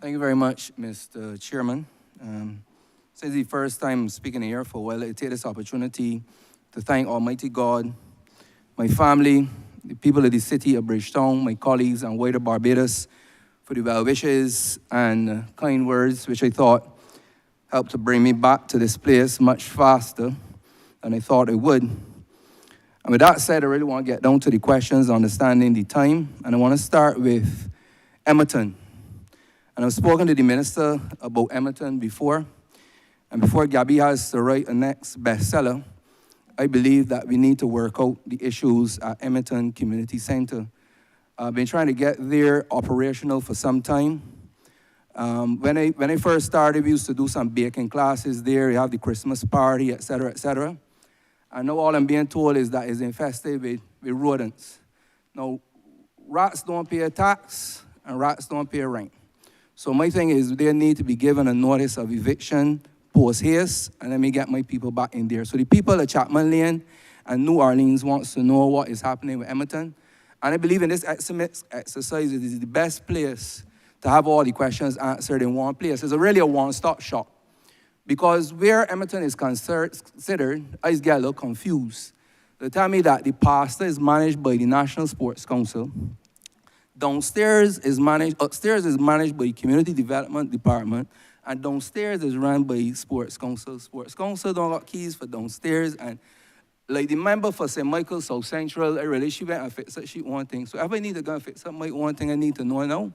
Thank you very much, Mr. Chairman. This is the first time speaking here for a while. I take this opportunity to thank Almighty God, my family, the people of the City of Bridgetown, my colleagues and wider Barbados for the well wishes and kind words, which I thought helped to bring me back to this place much faster than I thought it would. And with that said, I really want to get down to the questions, understanding the time, and I want to start with Edmonton. And I've spoken to the minister about Edmonton before, and before Gabby has to write a next bestseller, I believe that we need to work out the issues at Edmonton Community Center. I've been trying to get there operational for some time. When I first started, we used to do some baking classes there. We have the Christmas party, et cetera, et cetera. And now all I'm being told is that it's infested with rodents. Now, rats don't pay a tax, and rats don't pay rent. So my thing is they need to be given a notice of eviction post haste, and let me get my people back in there. So the people of Chapman Lane and New Orleans wants to know what is happening with Edmonton. And I believe in this exercise, it is the best place to have all the questions answered in one place. It's really a one-stop shop. Because where Edmonton is considered, I just get a little confused. They tell me that the pastor is managed by the National Sports Council. Upstairs is managed by the Community Development Department, and downstairs is run by Sports Council. Sports Council don't got keys for downstairs, and like the member for St. Michael South Central, I really, she went and fixed up, she one thing. So if I need to go and fix up my one thing, I need to know now,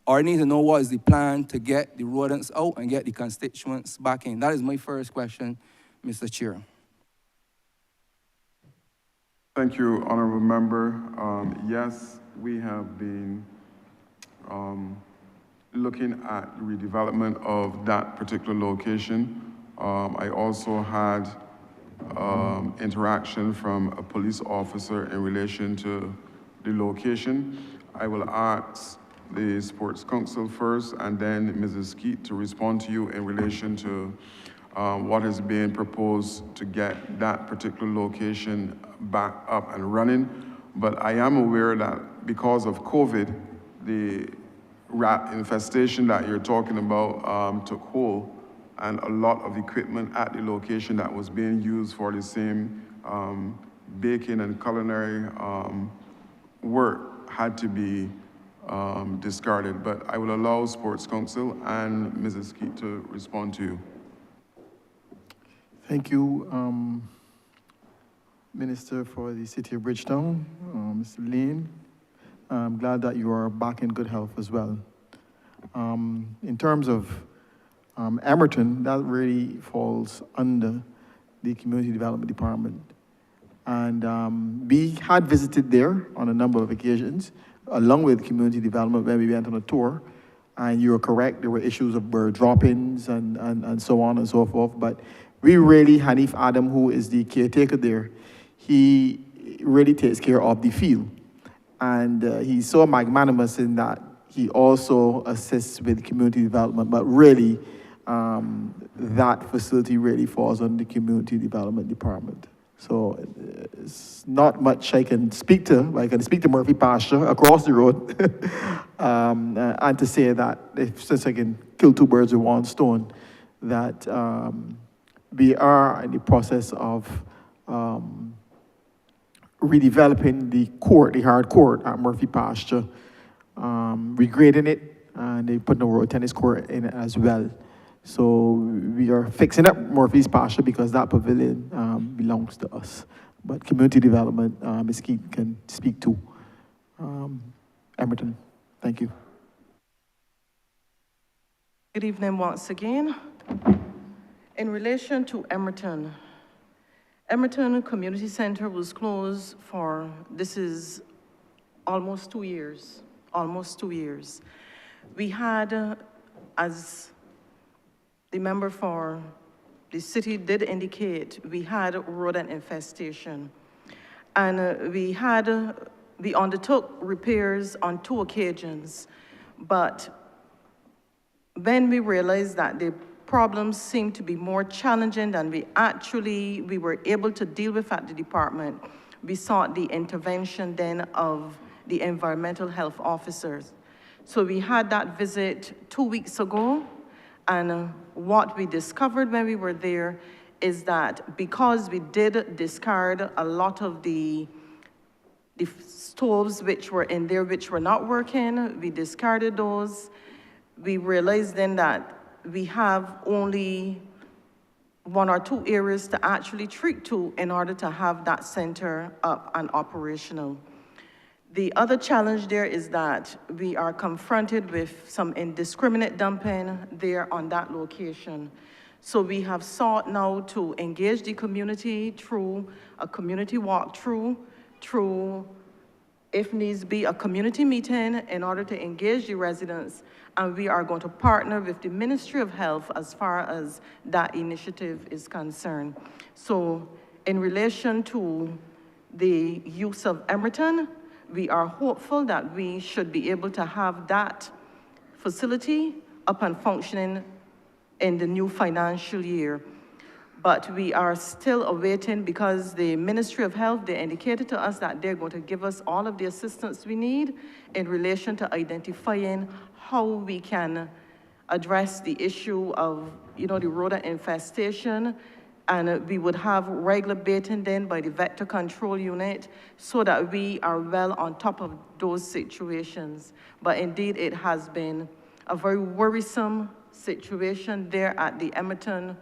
or I need to know what is the plan to get the rodents out and get the constituents back in. That is my first question, Mr. Chair. Thank you, Honourable Member. Yes, we have been looking at the redevelopment of that particular location. I also had interaction from a police officer in relation to the location. I will ask the Sports Council first, and then Mrs. Skeet to respond to you in relation to what is being proposed to get that particular location back up and running. But I am aware that because of COVID, the rat infestation that you're talking about took hold, and a lot of equipment at the location that was being used for the same baking and culinary work had to be discarded. But I will allow Sports Council and Mrs. Keat to respond to you. Thank you, Minister for the City of Bridgetown, Mr. Lane. I'm glad that you are back in good health as well. In terms of Emerton, that really falls under the Community Development Department. And we had visited there on a number of occasions, along with Community Development when we went on a tour. And you're correct, there were issues of bird drop-ins and so on and so forth. But we really, Hanif Adam, who is the caretaker there, he really takes care of the field. And he's so magnanimous in that he also assists with community development, but really, that facility really falls under the Community Development Department. So it's not much I can speak to, but I can speak to Murphy Pasture across the road, and to say that since I can kill two birds with one stone, that we are in the process of redeveloping the court, the hard court at Murphy Pasture, regrading it, and they put a road tennis court in it as well. So we are fixing up Murphy's Pasture because that pavilion belongs to us. But community development, Ms. Keat can speak to. Emerton, thank you. Good evening once again. In relation to Emerton, Emerton Community Center was closed for, this is almost 2 years, We had, as the member for the city did indicate, we had rodent infestation. And we undertook repairs on 2 occasions, but when we realized that the problems seemed to be more challenging than we were able to deal with at the department, we sought the intervention then of the environmental health officers. So we had that visit 2 weeks ago, and what we discovered when we were there is that because we did discard a lot of the stoves which were in there which were not working, we discarded those. We realized then that we have only 1 or 2 areas to actually treat to in order to have that center up and operational. The other challenge there is that we are confronted with some indiscriminate dumping there on that location. So we have sought now to engage the community through a community walkthrough, through, if needs be, a community meeting in order to engage the residents. And we are going to partner with the Ministry of Health as far as that initiative is concerned. So in relation to the use of Emerton, we are hopeful that we should be able to have that facility up and functioning in the new financial year. But we are still awaiting, because the Ministry of Health, they indicated to us that they're going to give us all of the assistance we need in relation to identifying how we can address the issue of, the rodent infestation. And we would have regular baiting then by the vector control unit so that we are well on top of those situations. But indeed, it has been a very worrisome situation there at the Emerton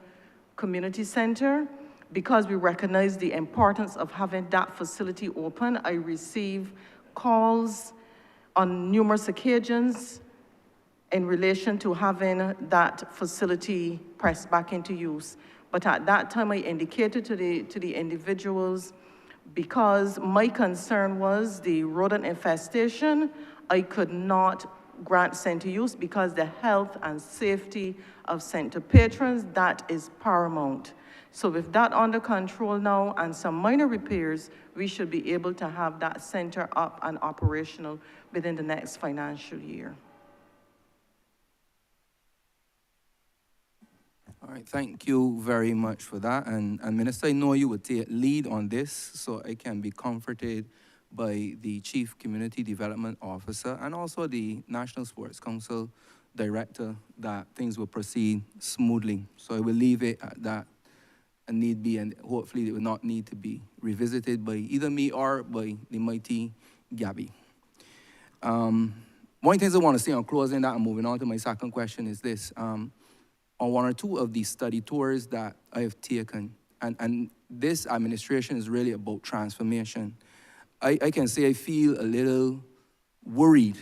Community Center. Because we recognize the importance of having that facility open, I receive calls on numerous occasions in relation to having that facility pressed back into use. But at that time, I indicated to the individuals, because my concern was the rodent infestation, I could not grant center use because the health and safety of center patrons, that is paramount. So with that under control now and some minor repairs, we should be able to have that center up and operational within the next financial year. All right, thank you very much for that. And Minister, I know you would take lead on this, so I can be comforted by the Chief Community Development Officer and also the National Sports Council Director that things will proceed smoothly. So I will leave it at that, a need be, and hopefully it will not need to be revisited by either me or by the mighty Gabby. One of the things I want to say on closing that and moving on to my second question is this. On one or two of these study tours that I have taken, and this administration is really about transformation, I can say I feel a little worried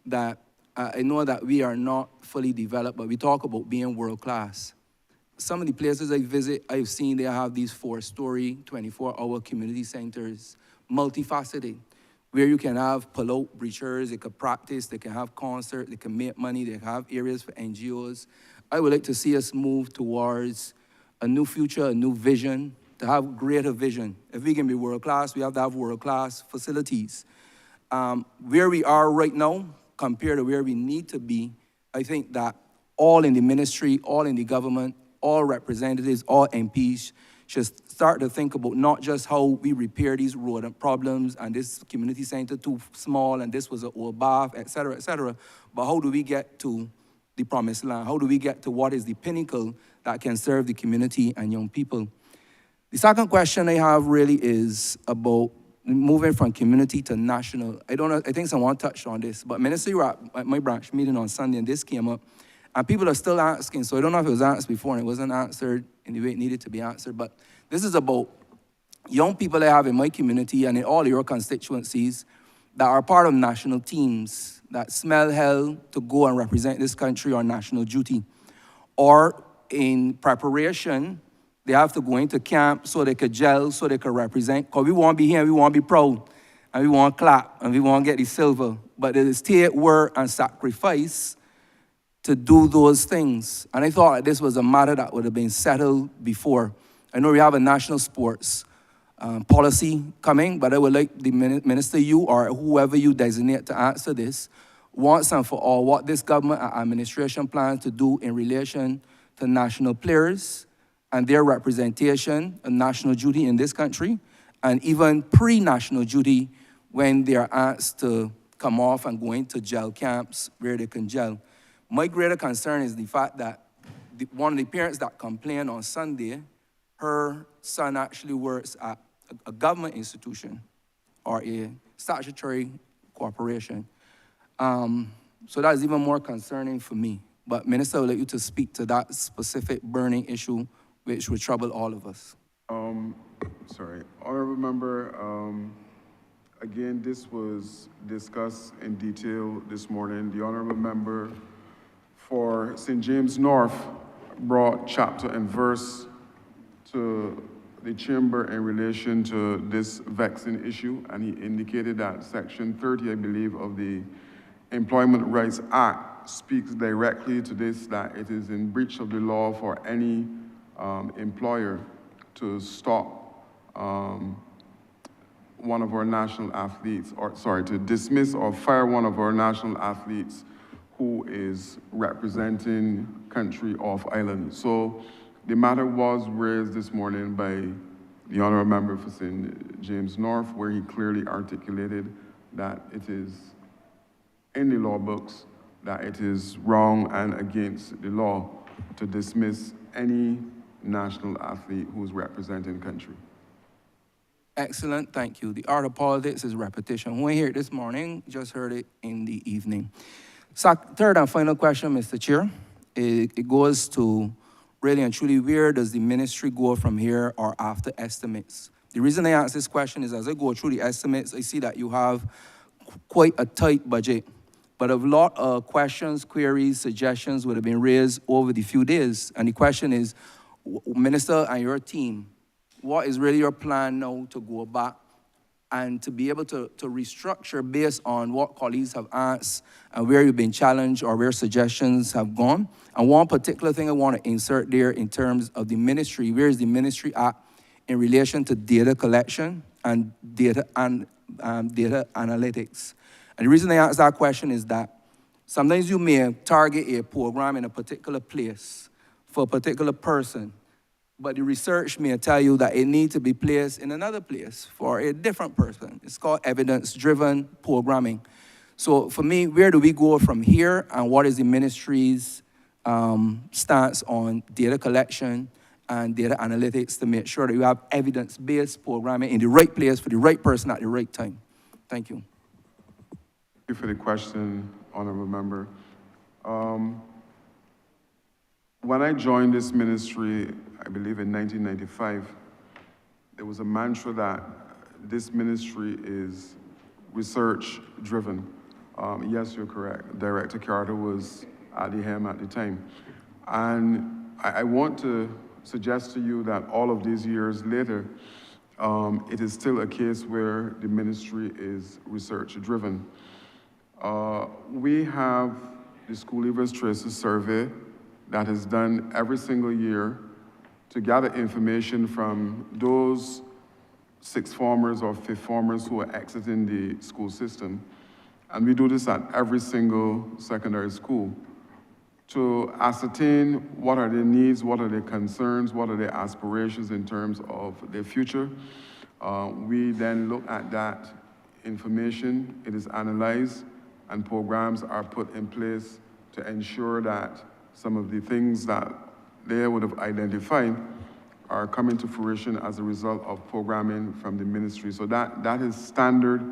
that I know that we are not fully developed, but we talk about being world class. Some of the places I visit, I've seen they have these 4-story, 24-hour community centers, multifaceted, where you can have pull-out breachers, they can practice, they can have concerts, they can make money, they have areas for NGOs. I would like to see us move towards a new future, a new vision, to have greater vision. If we can be world-class, we have to have world-class facilities. Where we are right now, compared to where we need to be, I think that all in the ministry, all in the government, all representatives, all MPs should start to think about not just how we repair these road problems and this community center too small and this was an old bath, et cetera, but how do we get to the promised land? How do we get to what is the pinnacle that can serve the community and young people? The second question I have really is about moving from community to national. I don't know, I think someone touched on this, but Minister, you were at my branch meeting on Sunday and this came up, and people are still asking, so I don't know if it was asked before and it wasn't answered in the way it needed to be answered, but this is about young people I have in my community and in all your constituencies that are part of national teams that smell hell to go and represent this country on national duty. Or in preparation, they have to go into camp so they could gel, so they could represent, because we want to be here, we want to be proud, and we want to clap, and we want to get the silver. But it is take work and sacrifice to do those things. And I thought this was a matter that would have been settled before. I know we have a national sports policy coming, but I would like the minister, you or whoever you designate to answer this, once and for all, what this government and administration plans to do in relation to national players and their representation and national duty in this country, and even pre-national duty when they are asked to come off and go into gel camps where they can gel. My greater concern is the fact that one of the parents that complained on Sunday, her son actually works at a government institution or a statutory corporation. So that is even more concerning for me. But Minister, I would like you to speak to that specific burning issue which would trouble all of us. Sorry, Honourable Member, again, this was discussed in detail this morning. The Honourable Member for St. James North brought chapter and verse to the chamber in relation to this vaccine issue, and he indicated that Section 30, I believe, of the Employment Rights Act speaks directly to this, that it is in breach of the law for any employer to stop one of our national athletes, or sorry, to dismiss or fire one of our national athletes who is representing country off island. So the matter was raised this morning by the Honourable Member for St. James North, where he clearly articulated that it is in the law books that it is wrong and against the law to dismiss any national athlete who's representing country. Excellent, thank you. The art of politics is repetition. When we hear it this morning, just heard it in the evening. Third and final question, Mr. Chair. It goes to really and truly, where does the ministry go from here or after estimates? The reason I ask this question is as I go through the estimates, I see that you have quite a tight budget, but a lot of questions, queries, suggestions would have been raised over the few days. And the question is, Minister and your team, what is really your plan now to go back and to be able to restructure based on what colleagues have asked and where you've been challenged or where suggestions have gone? And one particular thing I want to insert there in terms of the ministry, where is the ministry at in relation to data collection and data analytics? And the reason I ask that question is that sometimes you may target a program in a particular place for a particular person, but the research may tell you that it needs to be placed in another place for a different person. It's called evidence-driven programming. So for me, where do we go from here, and what is the ministry's stance on data collection and data analytics to make sure that you have evidence-based programming in the right place for the right person at the right time? Thank you. Thank you for the question, Honourable Member. When I joined this ministry, I believe in 1995, there was a mantra that this ministry is research-driven. Yes, you're correct. Director Carter was at the helm at the time. And I want to suggest to you that all of these years later, it is still a case where the ministry is research-driven. We have the School Leavers Traces Survey that is done every single year to gather information from those sixth formers or fifth formers who are exiting the school system. And we do this at every single secondary school to ascertain what are their needs, what are their concerns, what are their aspirations in terms of their future. We then look at that information, it is analyzed, and programs are put in place to ensure that some of the things that they would have identified are coming to fruition as a result of programming from the ministry. So that is standard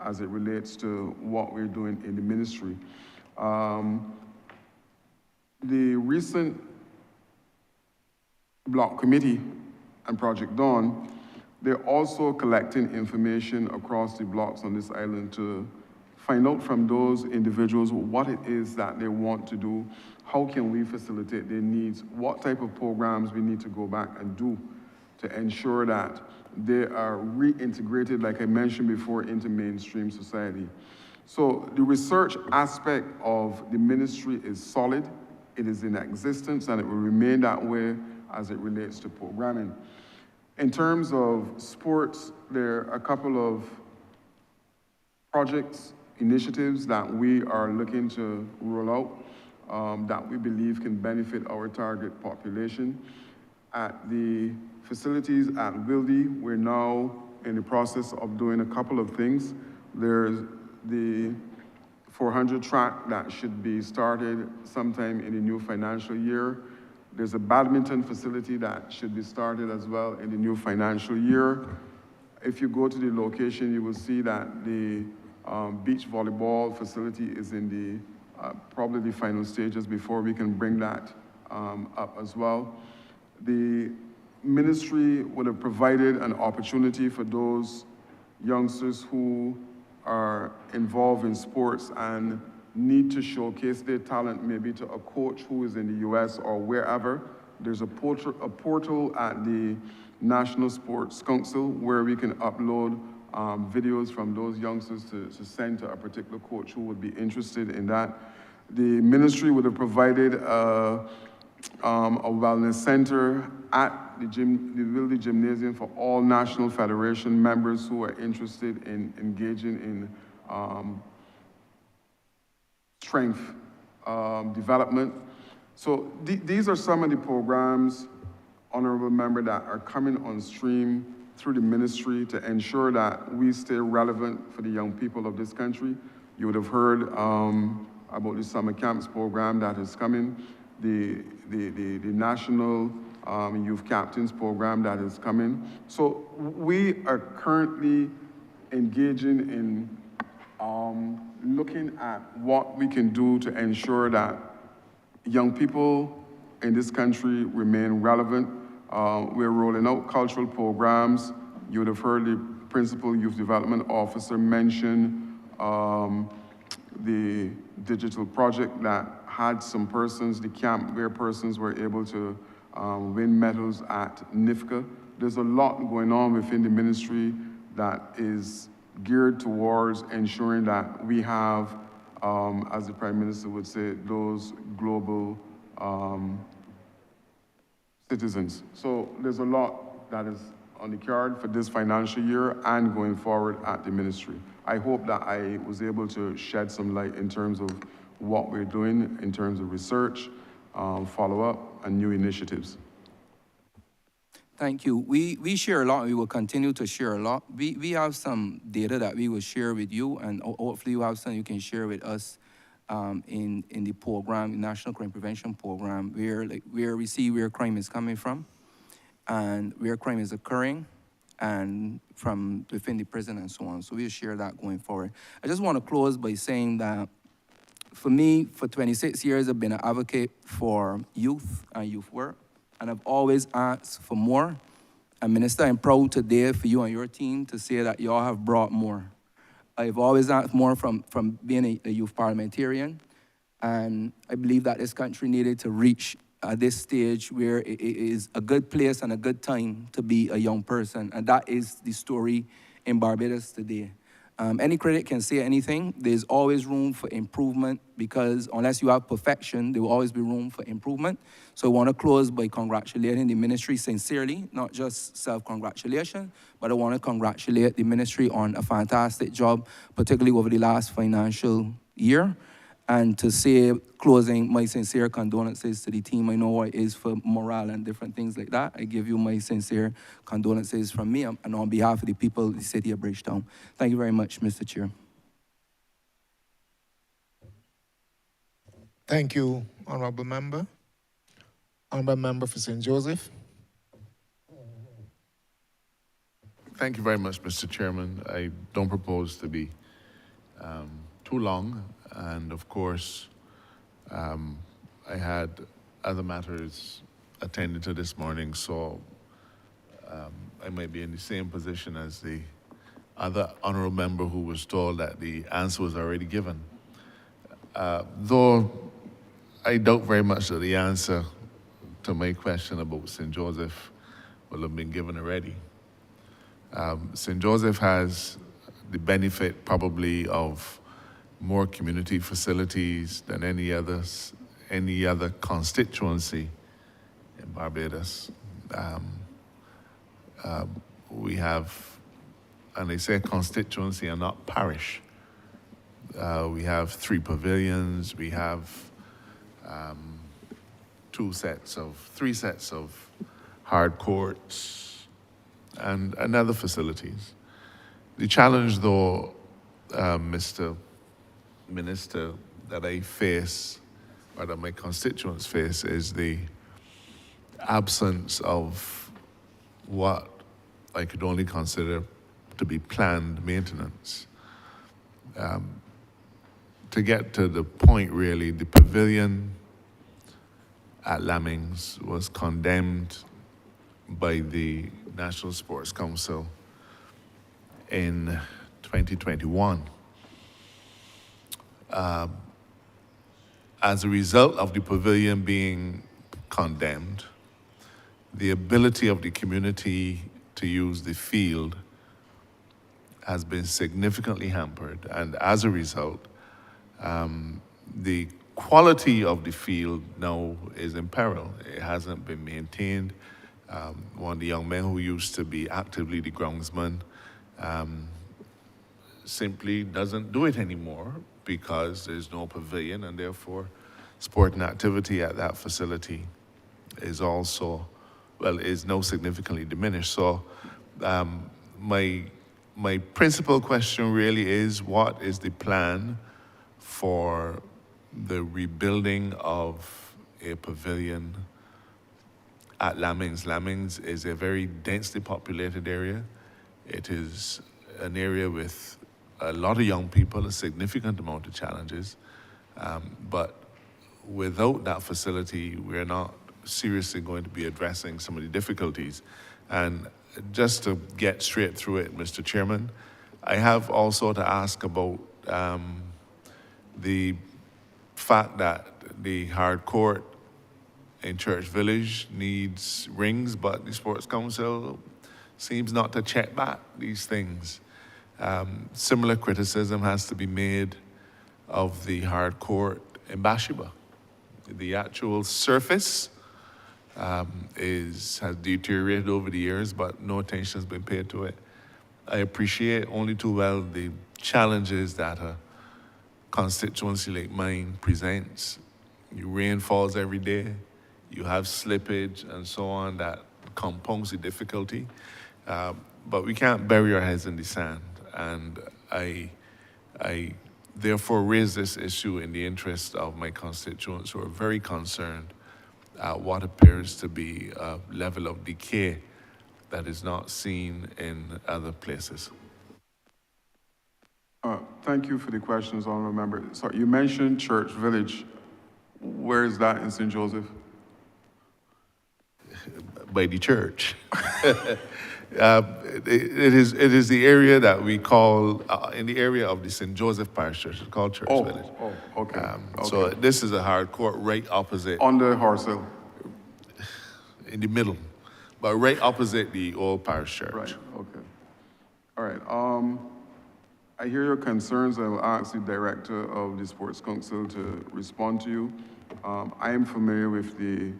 as it relates to what we're doing in the ministry. The recent block committee and Project Dawn, they're also collecting information across the blocks on this island to find out from those individuals what it is that they want to do, how can we facilitate their needs, what type of programs we need to go back and do to ensure that they are reintegrated, like I mentioned before, into mainstream society. So the research aspect of the ministry is solid, it is in existence, and it will remain that way as it relates to programming. In terms of sports, there are a couple of projects, initiatives that we are looking to roll out that we believe can benefit our target population. At the facilities at Wildy, we're now in the process of doing a couple of things. There's the 400 track that should be started sometime in the new financial year. There's a badminton facility that should be started as well in the new financial year. If you go to the location, you will see that the beach volleyball facility is in the probably the final stages before we can bring that up as well. The ministry would have provided an opportunity for those youngsters who are involved in sports and need to showcase their talent maybe to a coach who is in the US or wherever. There's a portal at the National Sports Council where we can upload videos from those youngsters to send to a particular coach who would be interested in that. The ministry would have provided a wellness center at the Wildy Gymnasium for all National Federation members who are interested in engaging in strength development. So these are some of the programs, Honourable Member, that are coming on stream through the ministry to ensure that we stay relevant for the young people of this country. You would have heard about the summer camps program that is coming, the National Youth Captains program that is coming. So we are currently engaging in looking at what we can do to ensure that young people in this country remain relevant. We're rolling out cultural programs. You would have heard the Principal Youth Development Officer mention the digital project that had some persons, the camp where persons were able to win medals at NIFCA. There's a lot going on within the ministry that is geared towards ensuring that we have, as the Prime Minister would say, those global citizens. So there's a lot that is on the card for this financial year and going forward at the ministry. I hope that I was able to shed some light in terms of what we're doing in terms of research, follow-up, and new initiatives. Thank you. We share a lot, and we will continue to share a lot. We have some data that we will share with you, and hopefully you have some you can share with us in the program, National Crime Prevention Program, where we see where crime is coming from and where crime is occurring and from within the prison and so on. So we'll share that going forward. I just want to close by saying that for me, for 26 years, I've been an advocate for youth and youth work, and I've always asked for more. And Minister, I'm proud today for you and your team to say that y'all have brought more. I've always asked more from being a youth parliamentarian, and I believe that this country needed to reach at this stage where it is a good place and a good time to be a young person, and that is the story in Barbados today. Any critic can say anything. There's always room for improvement because unless you have perfection, there will always be room for improvement. So I want to close by congratulating the ministry sincerely, not just self-congratulation, but I want to congratulate the ministry on a fantastic job, particularly over the last financial year. And to say, closing, my sincere condolences to the team. I know what it is for morale and different things like that. I give you my sincere condolences from me and on behalf of the people of the city of Bridgetown. Thank you very much, Mr. Chair. Thank you, Honourable Member. Honourable Member for St. Joseph. Thank you very much, Mr. Chairman. I don't propose to be too long. And of course, I had other matters attended to this morning, so I may be in the same position as the other honourable member who was told that the answer was already given. Though I doubt very much that the answer to my question about St. Joseph will have been given already. St. Joseph has the benefit probably of more community facilities than any other constituency in Barbados. We have, and they say constituency and not parish. We have 3 pavilions. We have 3 sets of hard courts and other facilities. The challenge, though, Mr. Minister, that I face, or that my constituents face, is the absence of what I could only consider to be planned maintenance. To get to the point, really, the pavilion at Lamings was condemned by the National Sports Council in 2021. As a result of the pavilion being condemned, the ability of the community to use the field has been significantly hampered, and as a result, the quality of the field now is in peril. It hasn't been maintained. One of the young men who used to be actively the groundsman simply doesn't do it anymore because there's no pavilion, and therefore sporting activity at that facility is also, is now significantly diminished. So my principal question really is, what is the plan for the rebuilding of a pavilion at Lamings? Lamings is a very densely populated area. It is an area with a lot of young people, a significant amount of challenges, but without that facility, we're not seriously going to be addressing some of the difficulties. And just to get straight through it, Mr. Chairman, I have also to ask about the fact that the hard court in Church Village needs rings, but the Sports Council seems not to check back these things. Similar criticism has to be made of the hard court in Bathsheba. The actual surface has deteriorated over the years, but no attention has been paid to it. I appreciate only too well the challenges that a constituency like mine presents. Rain falls every day, you have slippage and so on that compounds the difficulty. But we can't bury our heads in the sand. And I therefore raise this issue in the interest of my constituents who are very concerned at what appears to be a level of decay that is not seen in other places. Thank you for the questions, Honourable Member. So you mentioned Church Village. Where is that in St. Joseph? By the church. It is the area that we call, in the area of the St. Joseph Parish Church, it's called Church Village. Oh, okay. So this is a hard court right opposite. On the Horse Hill. In the middle, but right opposite the old parish church. Right, okay. All right, I hear your concerns. I will ask the Director of the Sports Council to respond to you. I am familiar with the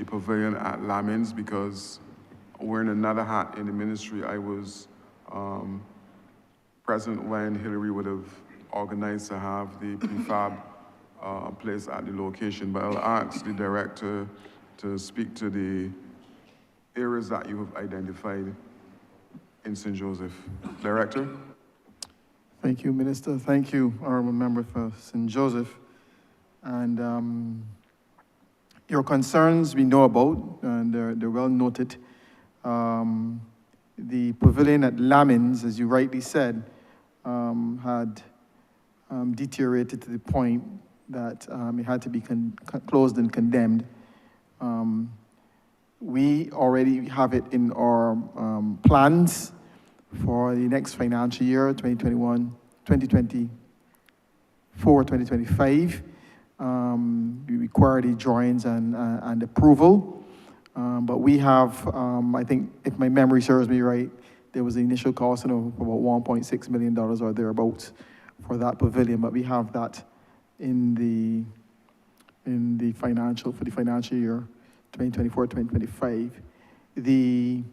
pavilion at Lamins because wearing another hat in the ministry, I was present when Hillary would have organized to have the prefab placed at the location, but I'll ask the Director to speak to the areas that you have identified in St. Joseph. Director? Thank you, Minister. Thank you, Honourable Member for St. Joseph. And your concerns we know about, and they're well noted. The pavilion at Lamins, as you rightly said, had deteriorated to the point that it had to be closed and condemned. We already have it in our plans for the next financial year, 2021, 2024, 2025. We require the drawings and approval. But we have, I think, if my memory serves me right, there was an initial cost of about $1.6 million or thereabouts for that pavilion. But we have that in the financial year 2024, 2025. The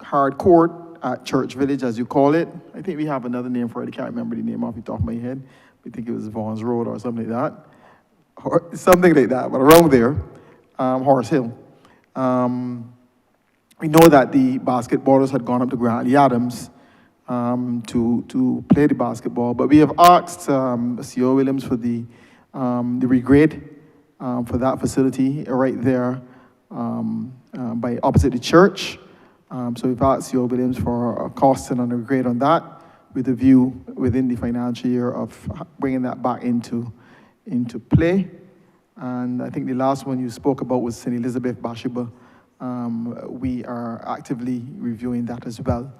hard court at Church Village, as you call it, I think we have another name for it. I can't remember the name off the top of my head. I think it was Vaughn's Road or something like that. Or something like that, but around there, Horse Hill. We know that the basketballers had gone up to Grantley Adams to play the basketball, but we have asked CEO Williams for the regrade for that facility right there by opposite the church. So we've asked CEO Williams for a cost and a regrade on that with a view within the financial year of bringing that back into play. And I think the last one you spoke about was St. Elizabeth Bathsheba. We are actively reviewing that as well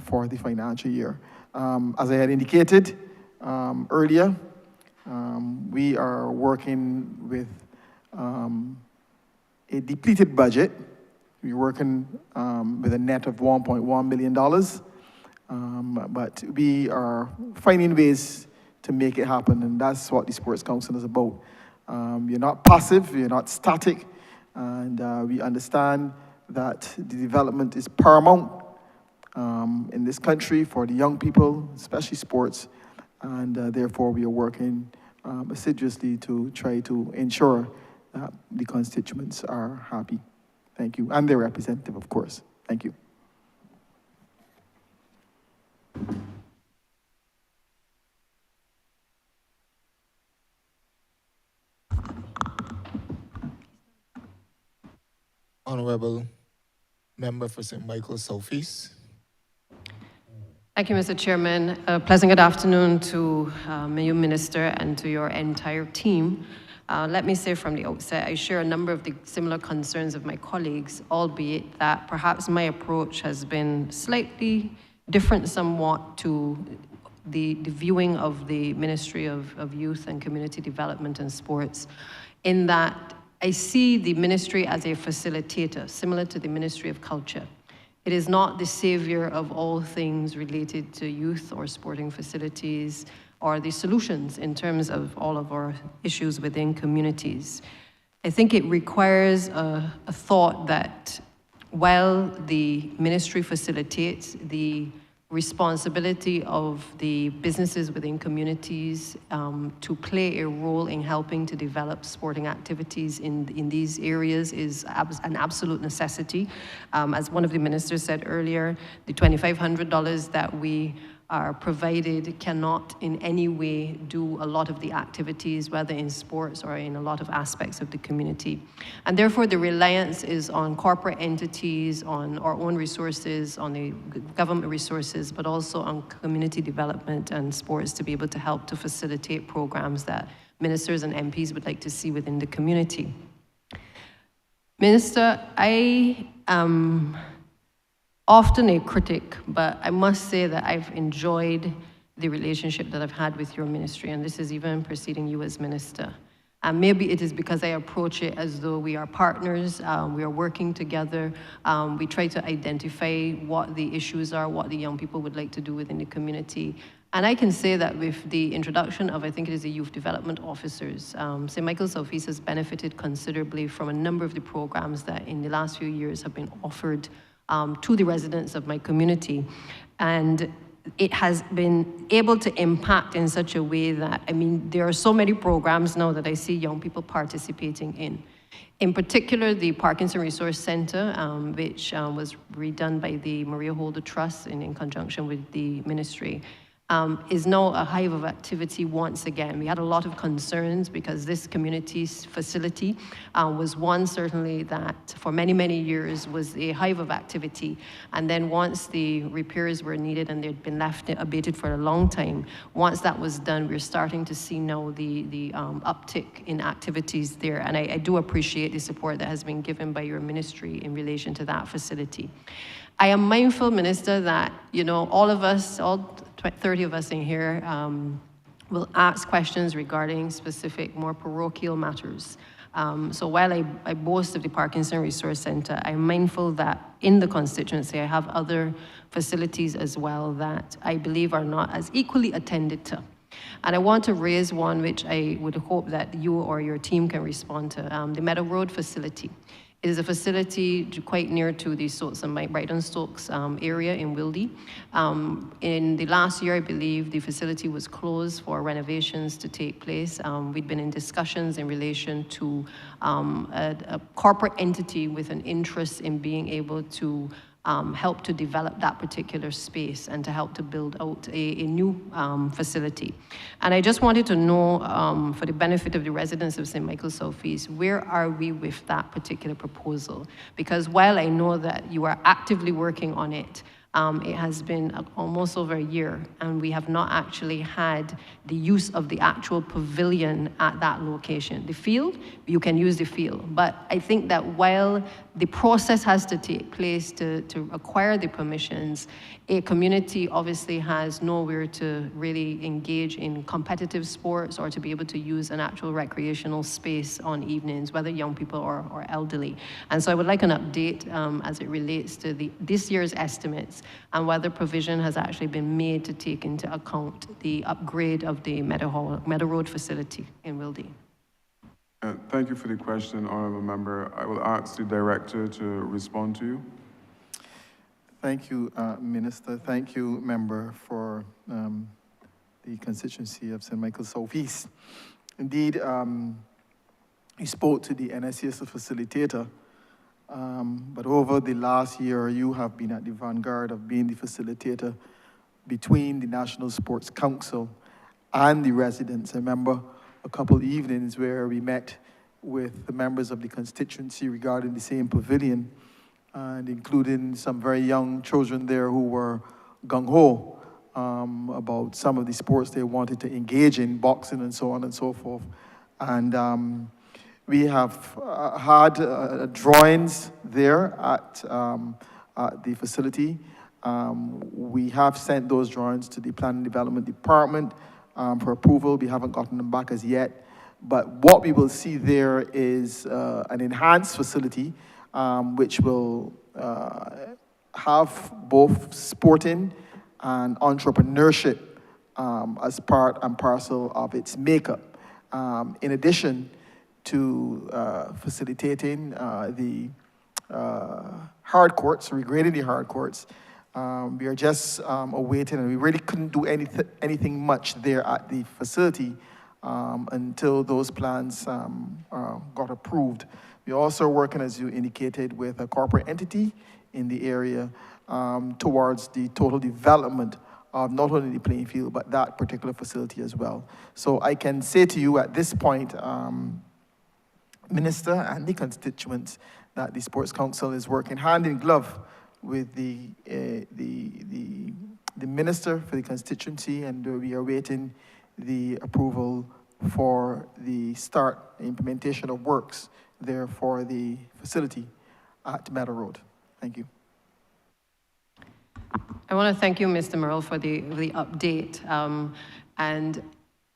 for the financial year. As I had indicated earlier, we are working with a depleted budget. We're working with a net of $1.1 million, but we are finding ways to make it happen, and that's what the Sports Council is about. You're not passive, you're not static, and we understand that the development is paramount in this country for the young people, especially sports, and therefore we are working assiduously to try to ensure that the constituents are happy. Thank you, and their representative, of course. Thank you. Honourable Member for St. Michael's Southeast. Thank you, Mr. Chairman. Pleasant good afternoon to you, Minister, and to your entire team. Let me say from the outset, I share a number of the similar concerns of my colleagues, albeit that perhaps my approach has been slightly different somewhat to the viewing of the Ministry of Youth and Community Development and Sports, in that I see the ministry as a facilitator, similar to the Ministry of Culture. It is not the savior of all things related to youth or sporting facilities or the solutions in terms of all of our issues within communities. I think it requires a thought that while the ministry facilitates, the responsibility of the businesses within communities to play a role in helping to develop sporting activities in these areas is an absolute necessity. As one of the ministers said earlier, the $2,500 that we are provided cannot in any way do a lot of the activities, whether in sports or in a lot of aspects of the community. And therefore, the reliance is on corporate entities, on our own resources, on the government resources, but also on community development and sports to be able to help to facilitate programs that ministers and MPs would like to see within the community. Minister, I am often a critic, but I must say that I've enjoyed the relationship that I've had with your ministry, and this is even preceding you as minister. And maybe it is because I approach it as though we are partners, we are working together, we try to identify what the issues are, what the young people would like to do within the community. And I can say that with the introduction of, I think it is the youth development officers, St. Michael's Office has benefited considerably from a number of the programs that in the last few years have been offered to the residents of my community. And it has been able to impact in such a way that, I mean, there are so many programs now that I see young people participating in. In particular, the Parkinson Resource Center, which was redone by the Maria Holder Trust in conjunction with the ministry, is now a hive of activity once again. We had a lot of concerns because this community's facility was one certainly that for many, many years was a hive of activity. And then once the repairs were needed and they'd been left abated for a long time, once that was done, we're starting to see now the uptick in activities there. And I do appreciate the support that has been given by your ministry in relation to that facility. I am mindful, Minister, that, you know, all of us, all 30 of us in here will ask questions regarding specific, more parochial matters. So while I boast of the Parkinson Resource Center, I'm mindful that in the constituency I have other facilities as well that I believe are not as equally attended to. And I want to raise one which I would hope that you or your team can respond to, the Meadow Road facility. It is a facility quite near to the Stokes and Brighton Stokes area in Wildy. In the last year, I believe, the facility was closed for renovations to take place. We'd been in discussions in relation to a corporate entity with an interest in being able to help to develop that particular space and to help to build out a new facility. And I just wanted to know, for the benefit of the residents of St. Michael's Southeast, where are we with that particular proposal? Because while I know that you are actively working on it, it has been almost over a year, and we have not actually had the use of the actual pavilion at that location. The field, you can use the field, but I think that while the process has to take place to acquire the permissions, a community obviously has nowhere to really engage in competitive sports or to be able to use an actual recreational space on evenings, whether young people or elderly. And so I would like an update as it relates to this year's estimates and whether provision has actually been made to take into account the upgrade of the Meadow Road facility in Wildy. Thank you for the question, Honourable Member. I will ask the Director to respond to you. Thank you, Minister. Thank you, Member, for the constituency of St. Michael's Southeast. Indeed, you spoke to the NSCS facilitator, but over the last year, you have been at the vanguard of being the facilitator between the National Sports Council and the residents. I remember a couple of evenings where we met with the members of the constituency regarding the same pavilion, and including some very young children there who were gung-ho about some of the sports they wanted to engage in, boxing and so on and so forth. And we have had drawings there at the facility. We have sent those drawings to the Planning and Development Department for approval. We haven't gotten them back as yet. But what we will see there is an enhanced facility which will have both sporting and entrepreneurship as part and parcel of its makeup. In addition to facilitating the hard courts, regrading the hard courts, We are just awaiting, and we really couldn't do anything much there at the facility until those plans got approved. We're also working, as you indicated, with a corporate entity in the area towards the total development of not only the playing field, but that particular facility as well. So I can say to you at this point, Minister and the constituents, that the Sports Council is working hand in glove with the Minister for the constituency, and we are waiting the approval for the implementation of works there for the facility at Meadow Road. Thank you. I want to thank you, Mr. Merle, for the update. And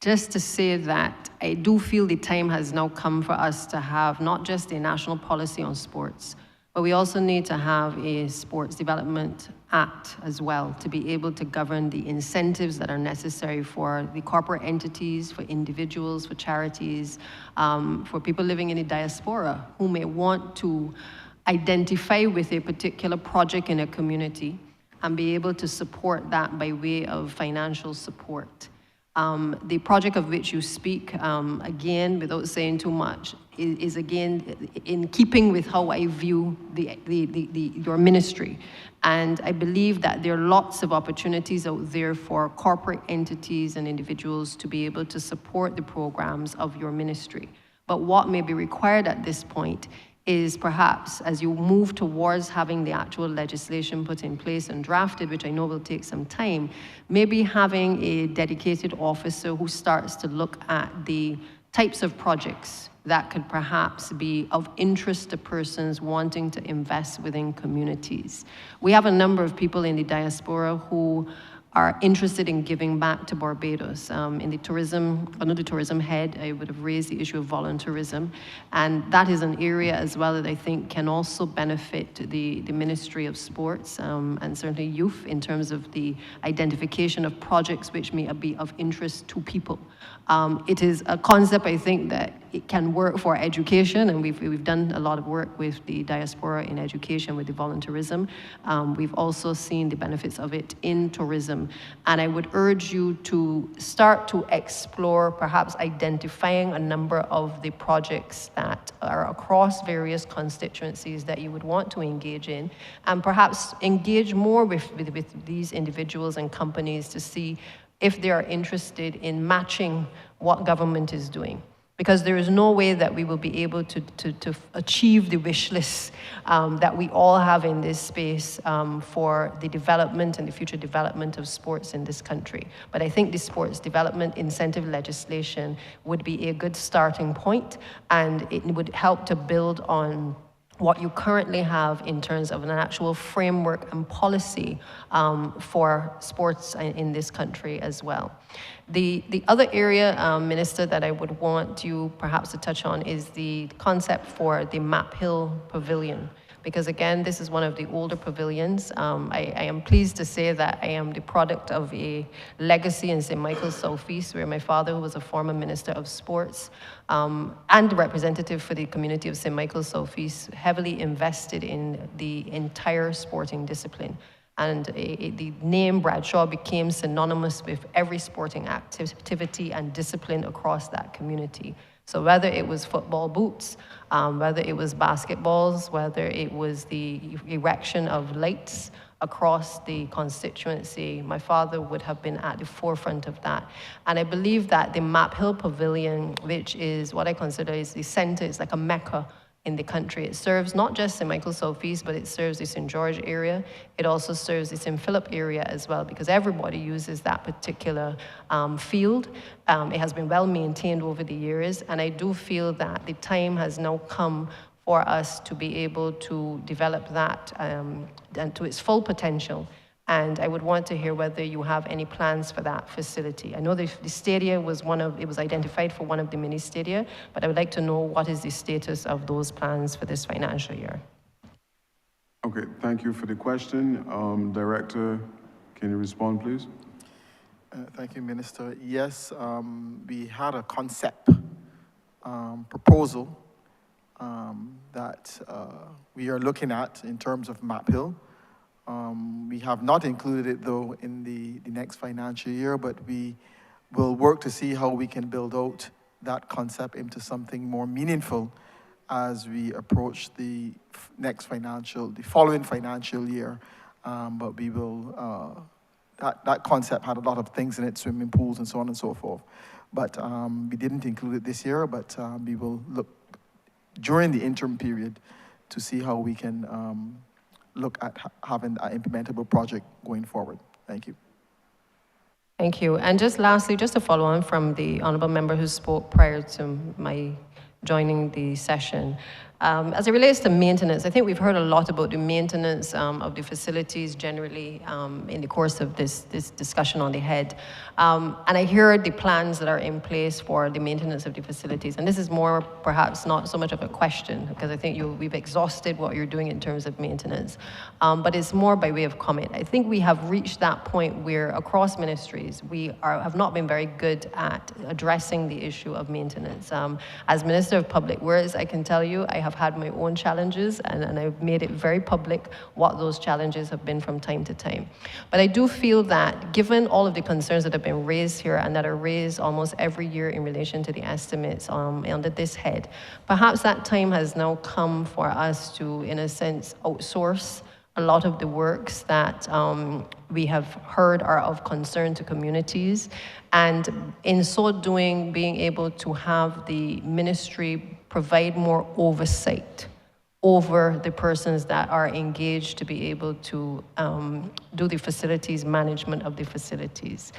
just to say that I do feel the time has now come for us to have not just a national policy on sports, but we also need to have a Sports Development Act as well to be able to govern the incentives that are necessary for the corporate entities, for individuals, for charities, for people living in the diaspora who may want to identify with a particular project in a community and be able to support that by way of financial support. The project of which you speak, again, without saying too much, is again in keeping with how I view your ministry. And I believe that there are lots of opportunities out there for corporate entities and individuals to be able to support the programs of your ministry. But what may be required at this point is perhaps as you move towards having the actual legislation put in place and drafted, which I know will take some time, maybe having a dedicated officer who starts to look at the types of projects that could perhaps be of interest to persons wanting to invest within communities. We have a number of people in the diaspora who are interested in giving back to Barbados. In the tourism, under the tourism head, I would have raised the issue of volunteerism. And that is an area as well that I think can also benefit the Ministry of Sports and certainly youth in terms of the identification of projects which may be of interest to people. It is a concept, I think, that it can work for education, and we've done a lot of work with the diaspora in education with the volunteerism. We've also seen the benefits of it in tourism. And I would urge you to start to explore perhaps identifying a number of the projects that are across various constituencies that you would want to engage in, and perhaps engage more with these individuals and companies to see if they are interested in matching what government is doing. Because there is no way that we will be able to achieve the wish list that we all have in this space for the development and the future development of sports in this country. But I think the sports development incentive legislation would be a good starting point, and it would help to build on what you currently have in terms of an actual framework and policy for sports in this country as well. The other area, Minister, that I would want you perhaps to touch on is the concept for the Map Hill Pavilion. Because again, this is one of the older pavilions. I am pleased to say that I am the product of a legacy in St. Michael's Southeast, where my father, who was a former Minister of Sports and representative for the community of St. Michael's Southeast, heavily invested in the entire sporting discipline. And the name Bradshaw became synonymous with every sporting activity and discipline across that community. So whether it was football boots, whether it was basketballs, whether it was the erection of lights across the constituency, my father would have been at the forefront of that. And I believe that the Map Hill Pavilion, which is what I consider is the center, is like a mecca in the country. It serves not just St. Michael's Southeast, but it serves the St. George area. It also serves the St. Philip area as well, because everybody uses that particular field. It has been well maintained over the years, and I do feel that the time has now come for us to be able to develop that and to its full potential. And I would want to hear whether you have any plans for that facility. I know the stadia was it was identified for one of the mini stadia, but I would like to know what is the status of those plans for this financial year. Okay, thank you for the question. Director, can you respond, please? Thank you, Minister. Yes, we had a concept proposal that we are looking at in terms of Map Hill. We have not included it, though, in the next financial year, but we will work to see how we can build out that concept into something more meaningful as we approach the following financial year. But we will, that concept had a lot of things in it, swimming pools and so on and so forth. But we didn't include it this year, but we will look during the interim period to see how we can look at having an implementable project going forward. Thank you. Thank you. And just lastly, just to follow on from the honourable member who spoke prior to my joining the session. As it relates to maintenance, I think we've heard a lot about the maintenance of the facilities generally in the course of this discussion on the head. And I hear the plans that are in place for the maintenance of the facilities. And this is more perhaps not so much of a question, because I think we've exhausted what you're doing in terms of maintenance. But it's more by way of comment. I think we have reached that point where across ministries, we have not been very good at addressing the issue of maintenance. As Minister of Public Works, I can tell you, I have had my own challenges, and I've made it very public what those challenges have been from time to time. But I do feel that given all of the concerns that have been raised here and that are raised almost every year in relation to the estimates under this head, perhaps that time has now come for us to, in a sense, outsource a lot of the works that we have heard are of concern to communities. And in so doing, being able to have the ministry provide more oversight over the persons that are engaged to be able to do the facilities management of the facilities.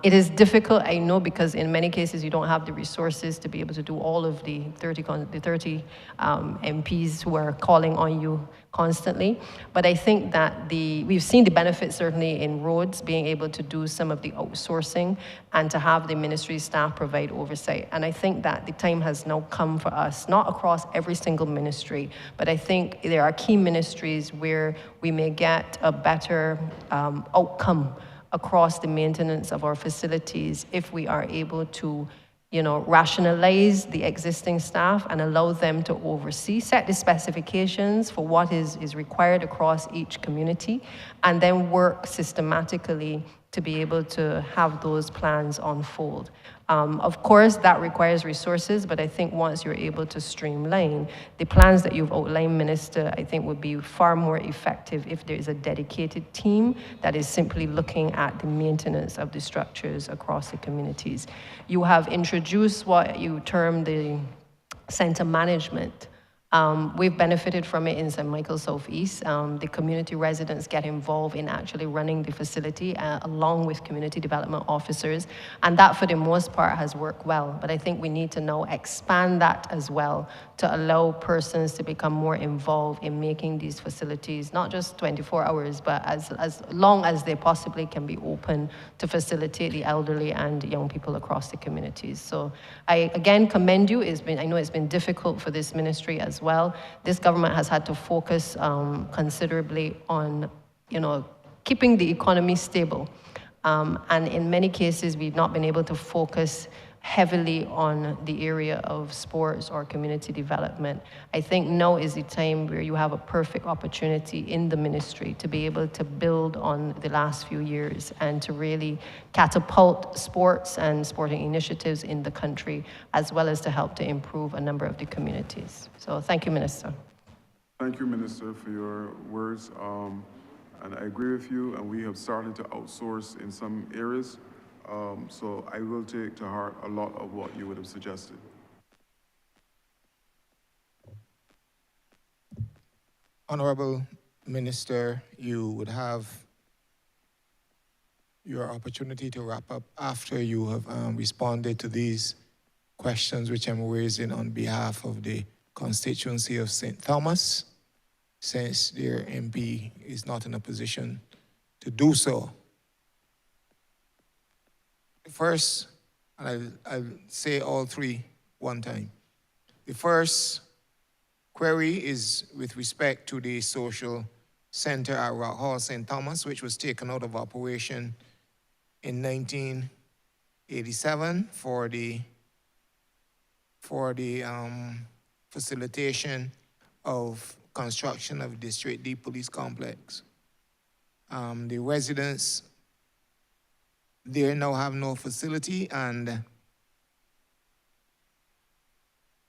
It is difficult, I know, because in many cases you don't have the resources to be able to do all of the 30 MPs who are calling on you constantly. But I think that we've seen the benefits certainly in roads, being able to do some of the outsourcing and to have the ministry staff provide oversight. And I think that the time has now come for us, not across every single ministry, but I think there are key ministries where we may get a better outcome across the maintenance of our facilities if we are able to rationalize the existing staff and allow them to oversee, set the specifications for what is required across each community, and then work systematically to be able to have those plans unfold. Of course, that requires resources, but I think once you're able to streamline, the plans that you've outlined, Minister, I think would be far more effective if there is a dedicated team that is simply looking at the maintenance of the structures across the communities. You have introduced what you term the center management. We've benefited from it in St. Michael Southeast. The community residents get involved in actually running the facility along with community development officers. And that, for the most part, has worked well. But I think we need to now expand that as well to allow persons to become more involved in making these facilities, not just 24 hours, but as long as they possibly can be open to facilitate the elderly and young people across the communities. So I, again, commend you. I know it's been difficult for this ministry as well. This government has had to focus considerably on, keeping the economy stable. And in many cases, we've not been able to focus heavily on the area of sports or community development. I think now is the time where you have a perfect opportunity in the ministry to be able to build on the last few years and to really catapult sports and sporting initiatives in the country, as well as to help to improve a number of the communities. So thank you, Minister. Thank you, Minister, for your words. And I agree with you, and we have started to outsource in some areas. So I will take to heart a lot of what you would have suggested. Honourable Minister, you would have your opportunity to wrap up after you have responded to these questions which I'm raising on behalf of the constituency of St. Thomas, since their MP is not in a position to do so. First, and I'll say all three one time. The first query is with respect to the social center at Rock Hall, St. Thomas, which was taken out of operation in 1987 for the facilitation of construction of District D Police Complex. The residents there now have no facility, and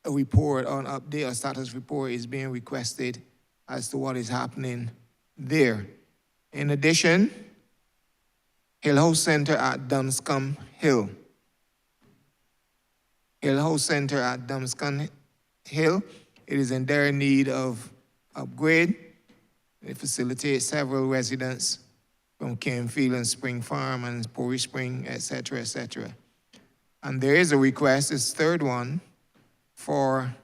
a report on update, a status report is being requested as to what is happening there. In addition, Hill House Center at Dunscombe Hill. Hill House Center at Dunscombe Hill, it is in dire need of upgrade. It facilitates several residents from Canefield and Spring Farm and Pori Spring, et cetera, And there is a request, this third one, for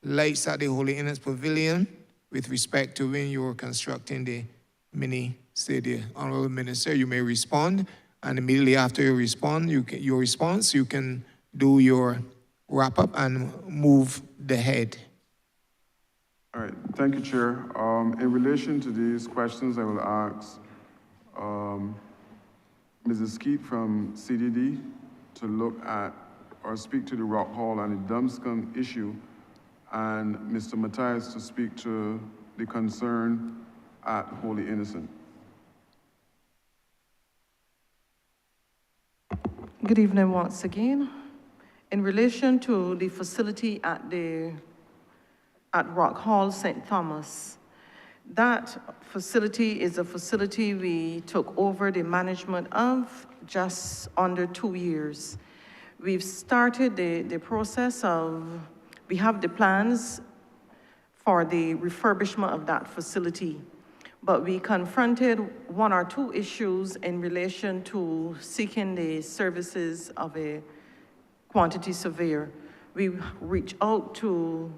lights at the Holy Innocents Pavilion with respect to when you are constructing the mini stadium. Honourable Minister, you may respond, and immediately after you respond, your response, you can do your wrap-up and move the head. All right, thank you, Chair. In relation to these questions, I will ask Mrs. Skeet from CDD to look at or speak to the Rock Hall and the Dunscombe issue, and Mr. Matthias to speak to the concern at Holy Innocent. Good evening once again. In relation to the facility at Rock Hall, St. Thomas, that facility is a facility we took over the management of just under 2 years. We've started the process of, we have the plans for the refurbishment of that facility, but we confronted one or two issues in relation to seeking the services of a quantity surveyor. We reached out to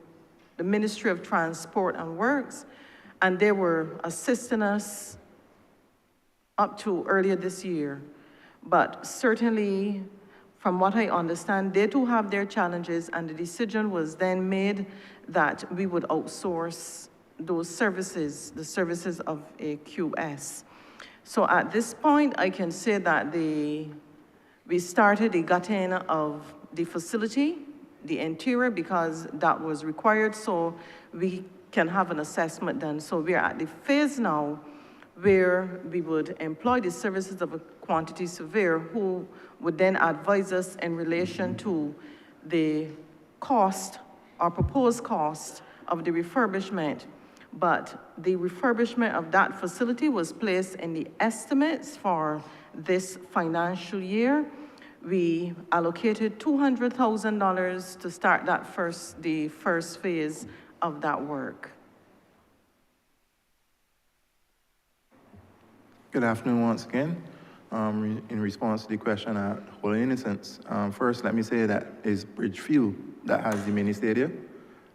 the Ministry of Transport and Works, and they were assisting us up to earlier this year. But certainly, from what I understand, they too have their challenges, and the decision was then made that we would outsource those services, the services of a QS. So at this point, I can say that we started the gutting of the facility, the interior, because that was required, so we can have an assessment done. So we're at the phase now where we would employ the services of a quantity surveyor who would then advise us in relation to the cost or proposed cost of the refurbishment. But the refurbishment of that facility was placed in the estimates for this financial year. We allocated $200,000 to start the first phase of that work. Good afternoon once again. In response to the question at Holy Innocents, first let me say that it's Bridgefield that has the mini stadium.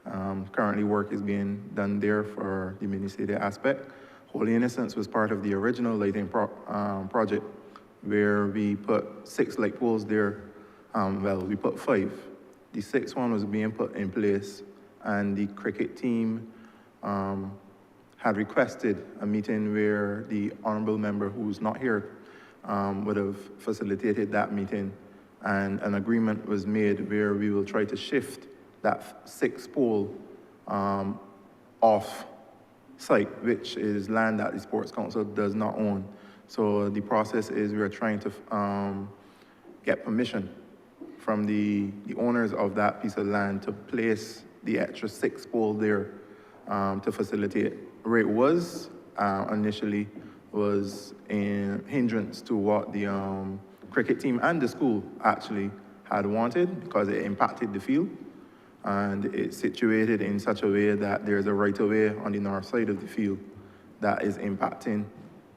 Currently work is being done there for the mini stadium aspect. Holy Innocents was part of the original lighting project where we put 6 light poles there. Well, we put 5. The 6th one was being put in place, and the cricket team had requested a meeting where the honourable member who's not here would have facilitated that meeting, and an agreement was made where we will try to shift that 6th pole off site, which is land that the Sports Council does not own. So the process is we're trying to get permission from the owners of that piece of land to place the extra 6th pole there to facilitate. Where it was initially was a hindrance to what the cricket team and the school actually had wanted, because it impacted the field. And it's situated in such a way that there's a right-of-way on the north side of the field that is impacting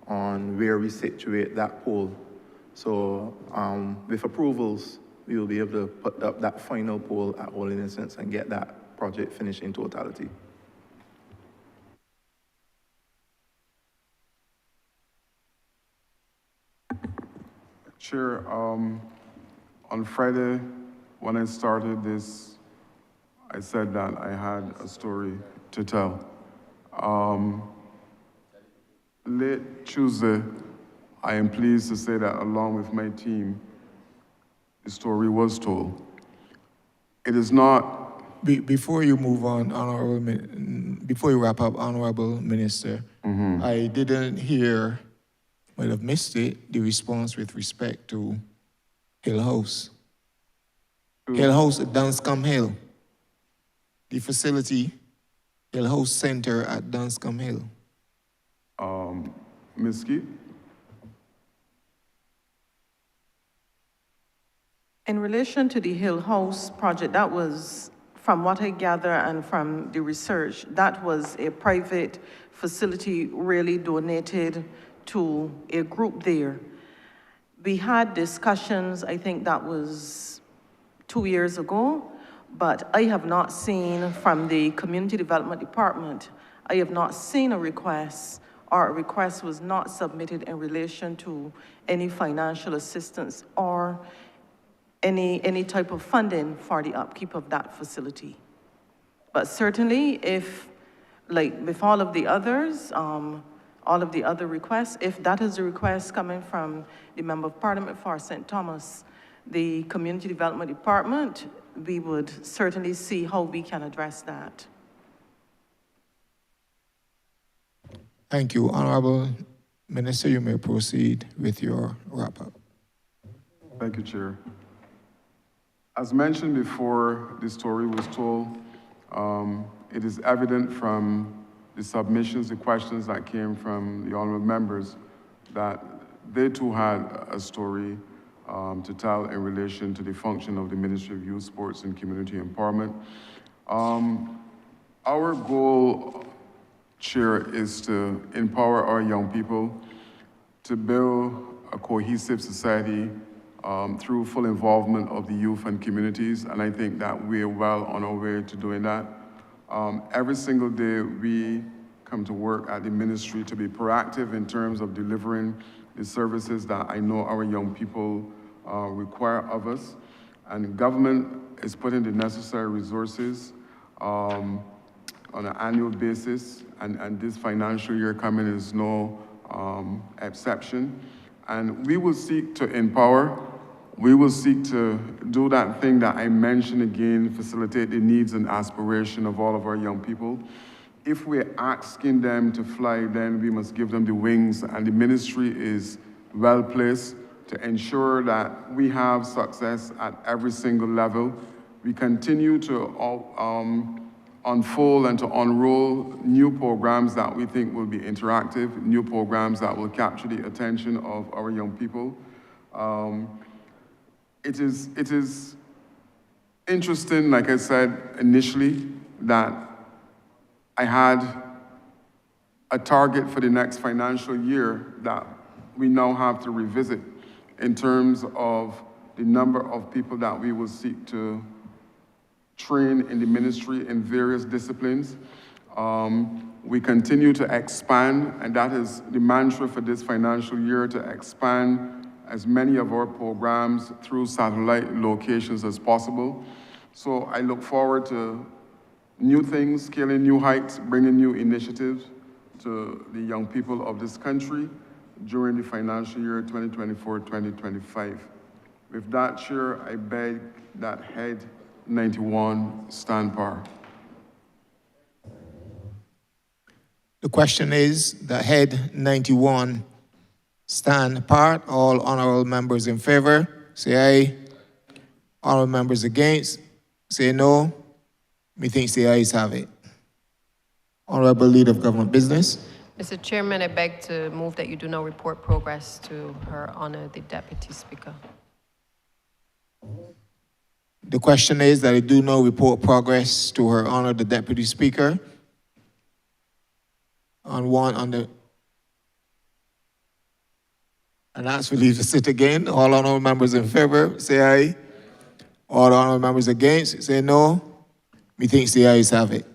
on where we situate that pole. So with approvals, we will be able to put up that final pole at Holy Innocents and get that project finished in totality. Chair, on Friday, when I started this, I said that I had a story to tell. Late Tuesday, I am pleased to say that along with my team, the story was told. It is not... Before you move on, before you wrap up, Honourable Minister, I didn't hear might have missed it, the response with respect to Hill House. Hill House at Dunscombe Hill. The facility, Hill House Center at Dunscombe Hill. Ms. Keith? In relation to the Hill House project, that was, from what I gather and from the research, that was a private facility really donated to a group there. We had discussions, I think that was 2 years ago, but I have not seen from the Community Development Department, I have not seen a request, or a request was not submitted in relation to any financial assistance or any type of funding for the upkeep of that facility. But certainly, if, like with all of the others, all of the other requests, if that is a request coming from the Member of Parliament for St. Thomas, the Community Development Department, we would certainly see how we can address that. Thank you. Honorable Minister, you may proceed with your wrap-up. Thank you, Chair. As mentioned before this story was told, it is evident from the submissions, the questions that came from the honorable members, that they too had a story to tell in relation to the function of the Ministry of Youth, Sports and Community Empowerment. Our goal, Chair, is to empower our young people to build a cohesive society through full involvement of the youth and communities, and I think that we're well on our way to doing that. Every single day we come to work at the ministry to be proactive in terms of delivering the services that I know our young people require of us, and government is putting the necessary resources on an annual basis, and this financial year coming is no exception. And we will seek to empower, we will seek to do that thing that I mentioned again, facilitate the needs and aspiration of all of our young people. If we're asking them to fly, then we must give them the wings, and the ministry is well placed to ensure that we have success at every single level. We continue to unfold and to unroll new programs that we think will be interactive, new programs that will capture the attention of our young people. It is interesting, like I said initially, that I had a target for the next financial year that we now have to revisit in terms of the number of people that we will seek to train in the ministry in various disciplines. We continue to expand, and that is the mantra for this financial year, to expand as many of our programs through satellite locations as possible. So I look forward to new things, scaling new heights, bringing new initiatives to the young people of this country during the financial year 2024-2025. With that, Chair, I beg that Head 91 stand par. The question is that Head 91 stand par. All honorable members in favor, say aye. Honorable members against, say no. Methinks the ayes have it. Honorable Leader of Government Business. Mr. Chairman, I beg to move that you do not report progress to Her Honor, the Deputy Speaker. The question is that I do not report progress to Her Honor, the Deputy Speaker. And ask for leave to sit again. All honorable members in favor, say aye. All honorable members against, say no. Methinks the ayes have it.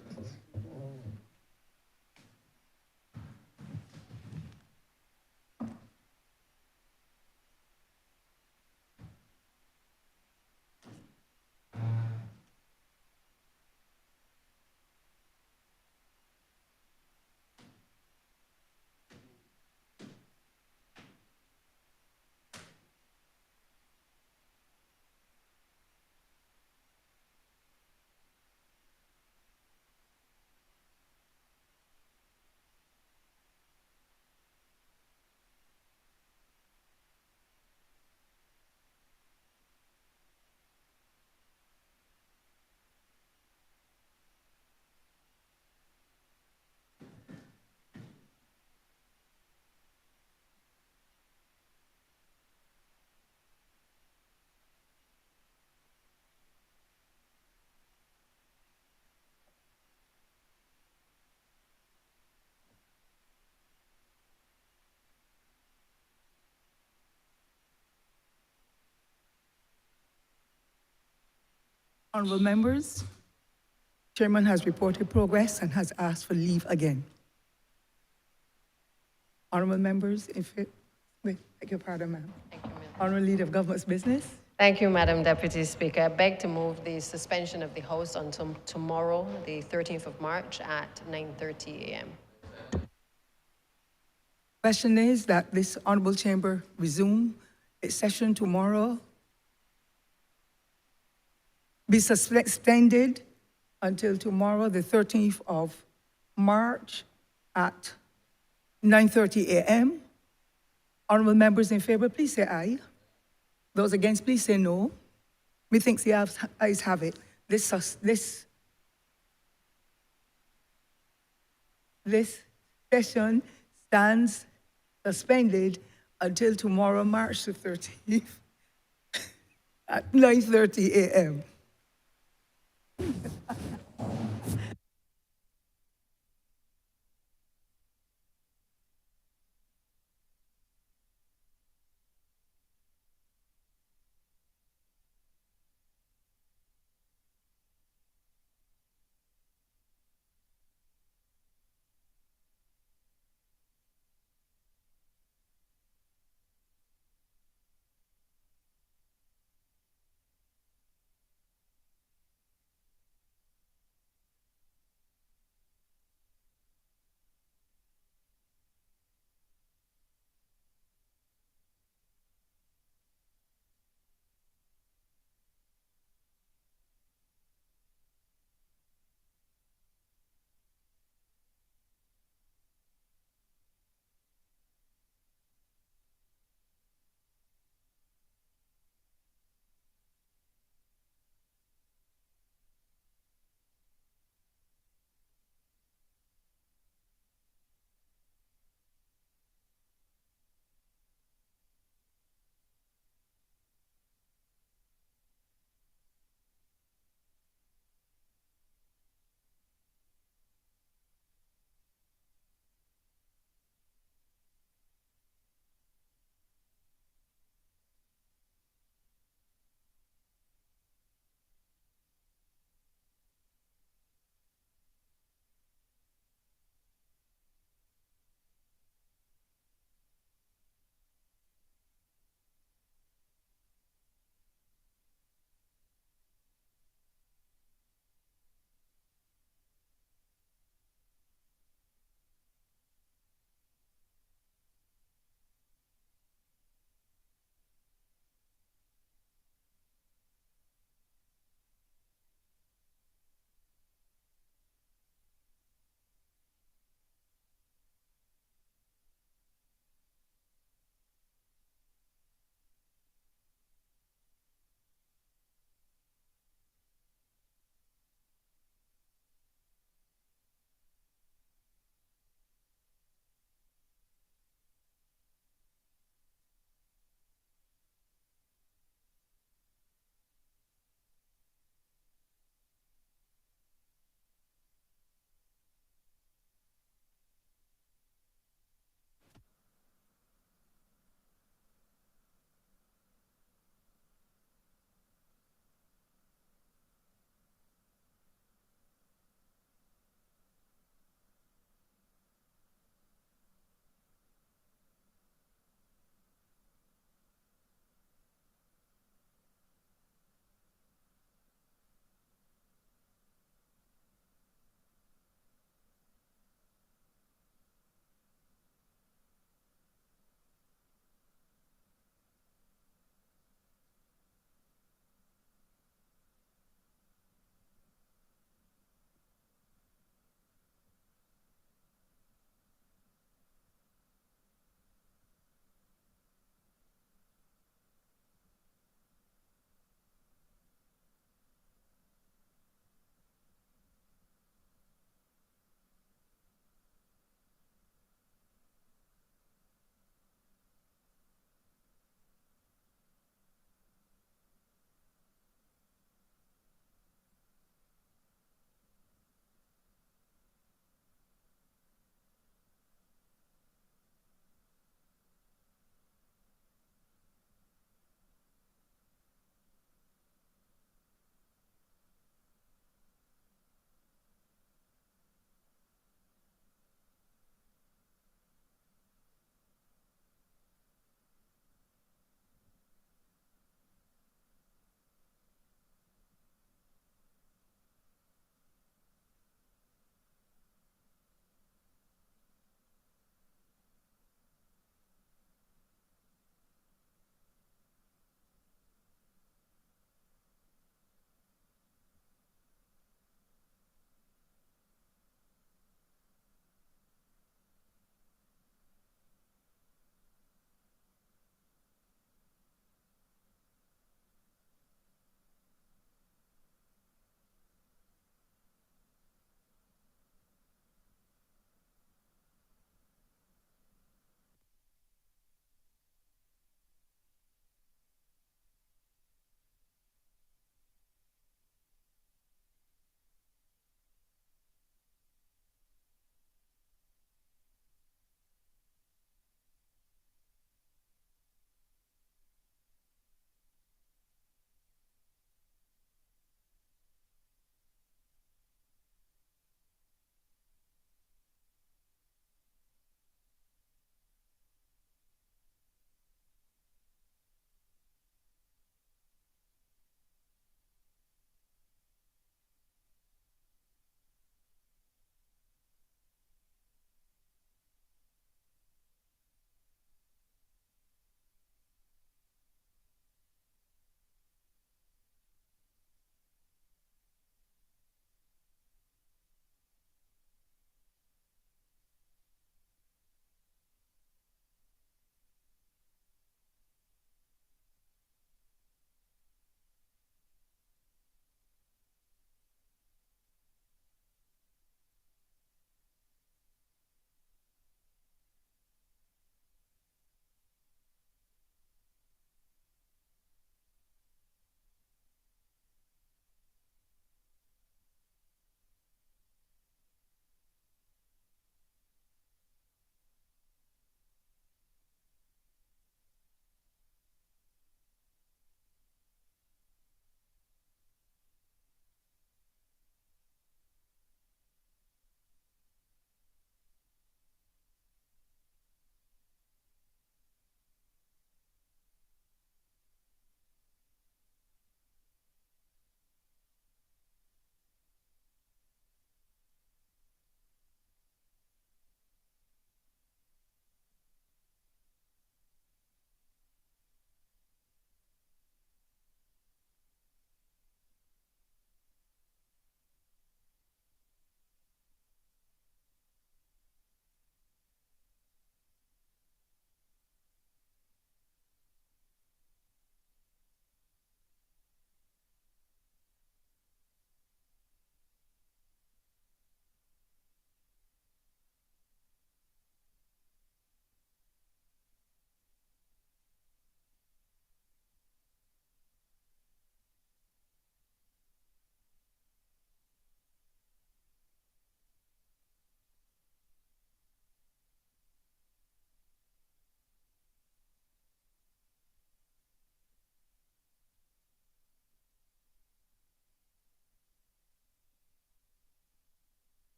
Honourable members, Chairman has reported progress and has asked for leave again. Honourable members, beg your pardon, ma'am. Thank you, ma'am. Honourable Leader of Government's Business. Thank you, Madam Deputy Speaker. I beg to move the suspension of the House until tomorrow, the 13th of March at 9:30 a.m. Question is that this Honourable Chamber resume its session tomorrow, be suspended until tomorrow, the 13th of March at 9:30 a.m. Honourable members in favor, please say aye. Those against, please say no. Methinks the ayes have it. This session stands suspended until tomorrow, March the 13th at 9:30 a.m.